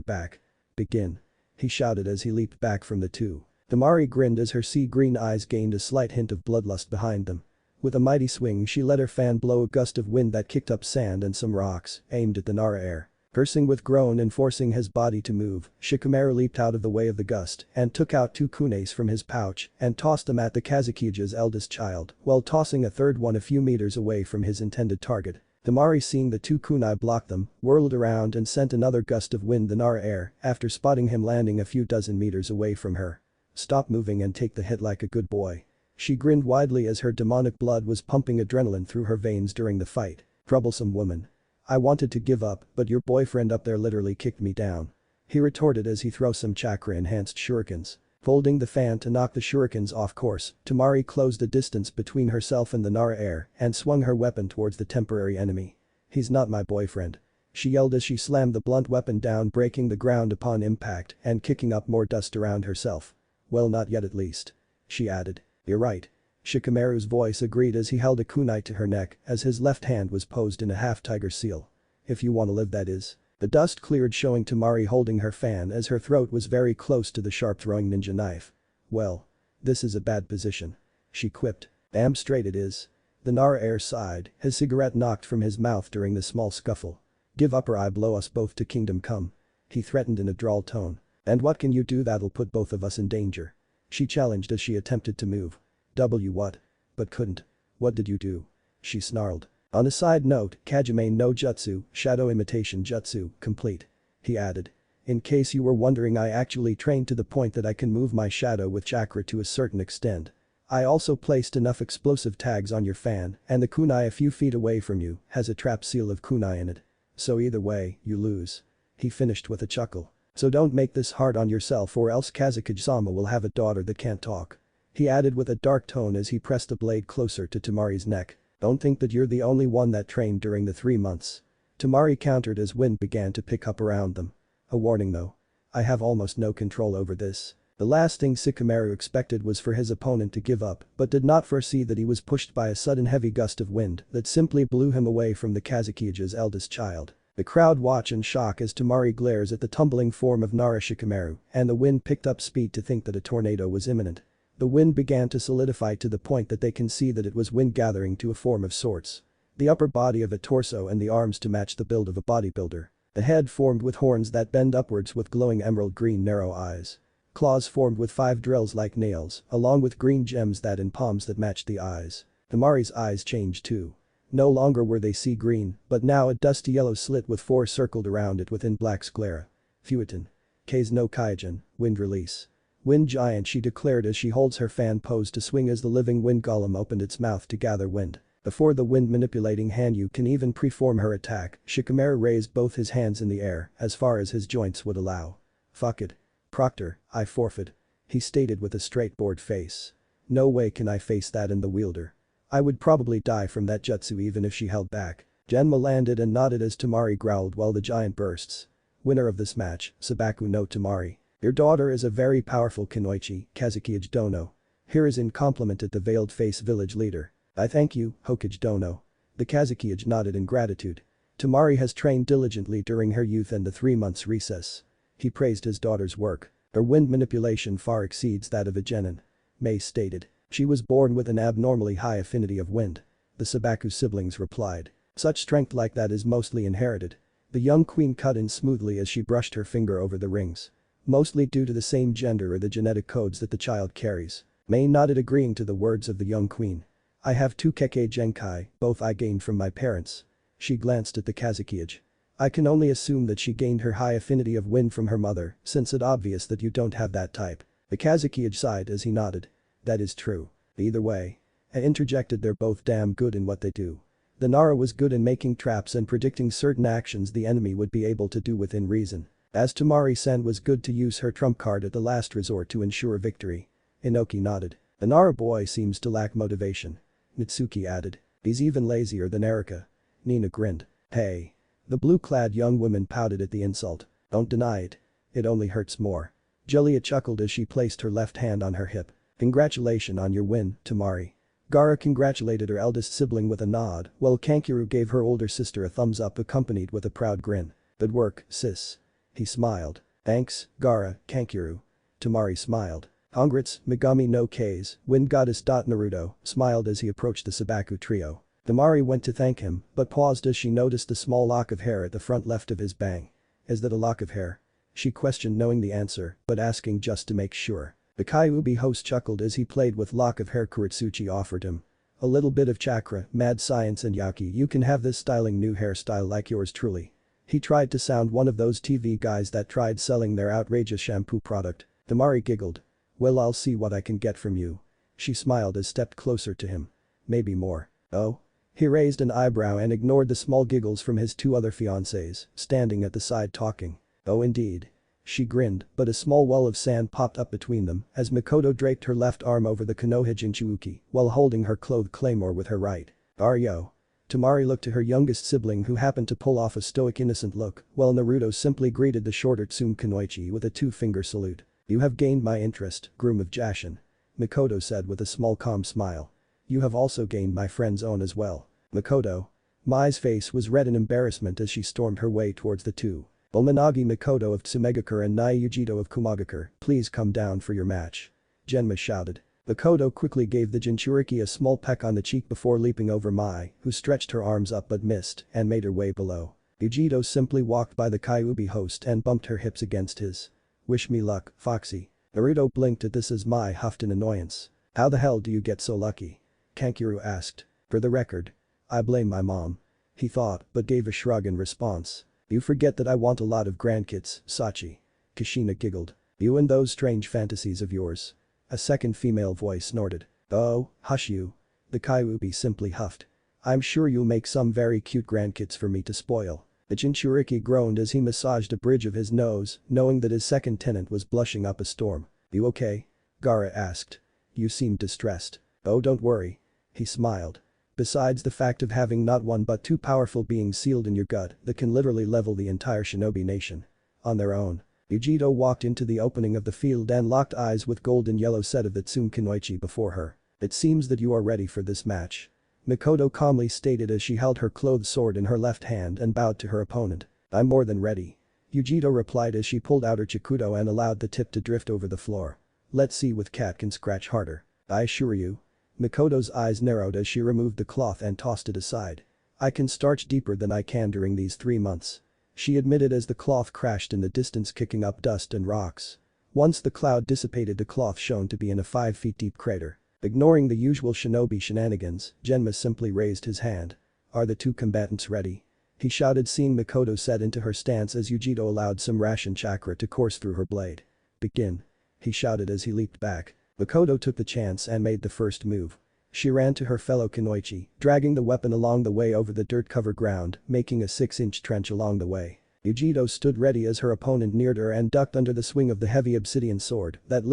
A: back. "Begin," he shouted as he leaped back from the two. Tamari grinned as her sea-green eyes gained a slight hint of bloodlust behind them. With a mighty swing she let her fan blow a gust of wind that kicked up sand and some rocks, aimed at the Nara air. Cursing with groan and forcing his body to move, Shikamaru leaped out of the way of the gust and took out 2 kunes from his pouch and tossed them at the Kazukija's eldest child while tossing a third one a few meters away from his intended target. Tamari, seeing the 2 kunai block them, whirled around and sent another gust of wind the Nara air after spotting him landing a few dozen meters away from her. "Stop moving and take the hit like a good boy." She grinned widely as her demonic blood was pumping adrenaline through her veins during the fight. "Troublesome woman. I wanted to give up, but your boyfriend up there literally kicked me down," he retorted as he threw some chakra-enhanced shurikens. Folding the fan to knock the shurikens off course, Tamari closed the distance between herself and the Nara air and swung her weapon towards the temporary enemy. "He's not my boyfriend," she yelled as she slammed the blunt weapon down, breaking the ground upon impact and kicking up more dust around herself. "Well, not yet at least," she added. "You're right." Shikamaru's voice agreed as he held a kunai to her neck as his left hand was posed in a half-tiger seal. "If you wanna live, that is." The dust cleared, showing Tamari holding her fan as her throat was very close to the sharp throwing ninja knife. "Well. This is a bad position," she quipped. "Damn straight it is." The Nara air sighed, his cigarette knocked from his mouth during the small scuffle. "Give up or I blow us both to kingdom come," he threatened in a drawl tone. "And what can you do that'll put both of us in danger?" she challenged as she attempted to move. What? But couldn't. "What did you do?" she snarled. "On a side note, Kajime no Jutsu, Shadow Imitation Jutsu, complete," he added. "In case you were wondering, I actually trained to the point that I can move my shadow with chakra to a certain extent. I also placed enough explosive tags on your fan and the kunai a few feet away from you has a trap seal of kunai in it. So either way, you lose," he finished with a chuckle. "So don't make this hard on yourself or else Kazukage-sama will have a daughter that can't talk," he added with a dark tone as he pressed the blade closer to Tamari's neck. "Don't think that you're the only one that trained during the 3 months." Tamari countered as wind began to pick up around them. "A warning though. I have almost no control over this." The last thing Shikamaru expected was for his opponent to give up, but did not foresee that he was pushed by a sudden heavy gust of wind that simply blew him away from the Kazukija's eldest child. The crowd watch in shock as Tamari glares at the tumbling form of Nara Shikamaru, and the wind picked up speed to think that a tornado was imminent. The wind began to solidify to the point that they can see that it was wind gathering to a form of sorts. The upper body of a torso and the arms to match the build of a bodybuilder. The head formed with horns that bend upwards with glowing emerald green narrow eyes. Claws formed with 5 drills like nails, along with green gems that in palms that matched the eyes. Tamari's eyes changed too. No longer were they sea green, but now a dusty yellow slit with 4 circled around it within black sclera. "Fuetin. K's no Kaijin, wind release. Wind giant," she declared as she holds her fan posed to swing as the living wind golem opened its mouth to gather wind. Before the wind manipulating Hanyu can even preform her attack, Shikamaru raised both his hands in the air as far as his joints would allow. "Fuck it. Proctor, I forfeit," he stated with a straightforward face. "No way can I face that in the wielder. I would probably die from that jutsu even if she held back." Genma landed and nodded as Tamari growled while the giant bursts. "Winner of this match, Sabaku no Tamari. Your daughter is a very powerful Kunoichi, Kazukage Dono. Here is in compliment at the Veiled Face village leader. I thank you, Hokage Dono." The Kazukage nodded in gratitude. Tamari has trained diligently during her youth and the 3 months recess. He praised his daughter's work. "Her wind manipulation far exceeds that of a genin," Mei stated. "She was born with an abnormally high affinity of wind." The Sabaku siblings replied. "Such strength like that is mostly inherited." The young queen cut in smoothly as she brushed her finger over the rings. "Mostly due to the same gender or the genetic codes that the child carries." Mei nodded, agreeing to the words of the young queen. "I have 2 Kekkei Genkai, both I gained from my parents." She glanced at the Kazukage. "I can only assume that she gained her high affinity of wind from her mother, since it's obvious that you don't have that type." The Kazukage sighed as he nodded. "That is true. Either way," I interjected, "they're both damn good in what they do." The Nara was good in making traps and predicting certain actions the enemy would be able to do within reason. As Tamari-san was good to use her trump card at the last resort to ensure victory. Inoki nodded. "The Nara boy seems to lack motivation," Mitsuki added. "He's even lazier than Erika." Nina grinned. "Hey." The blue-clad young woman pouted at the insult. "Don't deny it. It only hurts more." Julia chuckled as she placed her left hand on her hip. "Congratulations on your win, Tamari. Gaara congratulated her eldest sibling with a nod, while Kankuro gave her older sister a thumbs up accompanied with a proud grin. "Good work, sis." He smiled. "Thanks, Gaara, Kankuro." Temari smiled. Congrats, Megami no K's, Wind Goddess. Naruto smiled as he approached the Sabaku trio. Temari went to thank him, but paused as she noticed the small lock of hair at the front left of his bang. "Is that a lock of hair?" She questioned knowing the answer, but asking just to make sure. The Kyuubi host chuckled as he played with lock of hair Kuretsuchi offered him. "A little bit of chakra, mad science and yaki, you can have this styling new hairstyle like yours truly." He tried to sound one of those TV guys that tried selling their outrageous shampoo product. Temari giggled. "Well, I'll see what I can get from you." She smiled as stepped closer to him. "Maybe more." "Oh?" He raised an eyebrow and ignored the small giggles from his two other fiancés, standing at the side talking. "Oh indeed." She grinned, but a small wall of sand popped up between them as Mikoto draped her left arm over the Konoha Jinchuuki while holding her clothed claymore with her right. "Aryo." Temari looked to her youngest sibling who happened to pull off a stoic innocent look, while Naruto simply greeted the shorter Tsume Kunoichi with a two-finger salute. "You have gained my interest, groom of Jashin." Mikoto said with a small calm smile. "You have also gained my friend's own as well." "Mikoto?" Mai's face was red in embarrassment as she stormed her way towards the two. "Bulmanagi Mikoto of Tsumegakure and Nai Yujito of Kumagakure, please come down for your match." Genma shouted. Mikoto quickly gave the Jinchuriki a small peck on the cheek before leaping over Mai, who stretched her arms up but missed and made her way below. Yujito simply walked by the Kyuubi host and bumped her hips against his. "Wish me luck, Foxy." Naruto blinked at this as Mai huffed in annoyance. "How the hell do you get so lucky?" Kankuro asked. "For the record, I blame my mom." He thought, but gave a shrug in response. "You forget that I want a lot of grandkids, Sachi." Kushina giggled. "You and those strange fantasies of yours." A second female voice snorted. "Oh, hush you." The Kyuubi simply huffed. "I'm sure you'll make some very cute grandkids for me to spoil." The Jinchuriki groaned as he massaged a bridge of his nose, knowing that his second tenant was blushing up a storm. "You okay?" Gaara asked. "You seem distressed." "Oh, don't worry." He smiled. "Besides the fact of having not one but two powerful beings sealed in your gut that can literally level the entire shinobi nation. On their own." Yujito walked into the opening of the field and locked eyes with golden yellow set of the Tsume Kunoichi before her. "It seems that you are ready for this match." Mikoto calmly stated as she held her clothed sword in her left hand and bowed to her opponent. "I'm more than ready." Yujito replied as she pulled out her chikudo and allowed the tip to drift over the floor. "Let's see which cat can scratch harder. I assure you." Mikoto's eyes narrowed as she removed the cloth and tossed it aside. "I can starch deeper than I can during these 3 months." She admitted as the cloth crashed in the distance kicking up dust and rocks. Once the cloud dissipated, the cloth shone to be in a 5 feet deep crater. Ignoring the usual shinobi shenanigans, Genma simply raised his hand. "Are the two combatants ready?" He shouted, seeing Mikoto set into her stance as Yujito allowed some ration chakra to course through her blade. "Begin." He shouted as he leaped back. Mikoto took the chance and made the first move. She ran to her fellow Kunoichi, dragging the weapon along the way over the dirt-covered ground, making a 6-inch trench along the way. Yujito stood ready as her opponent neared her and ducked under the swing of the heavy obsidian sword that literally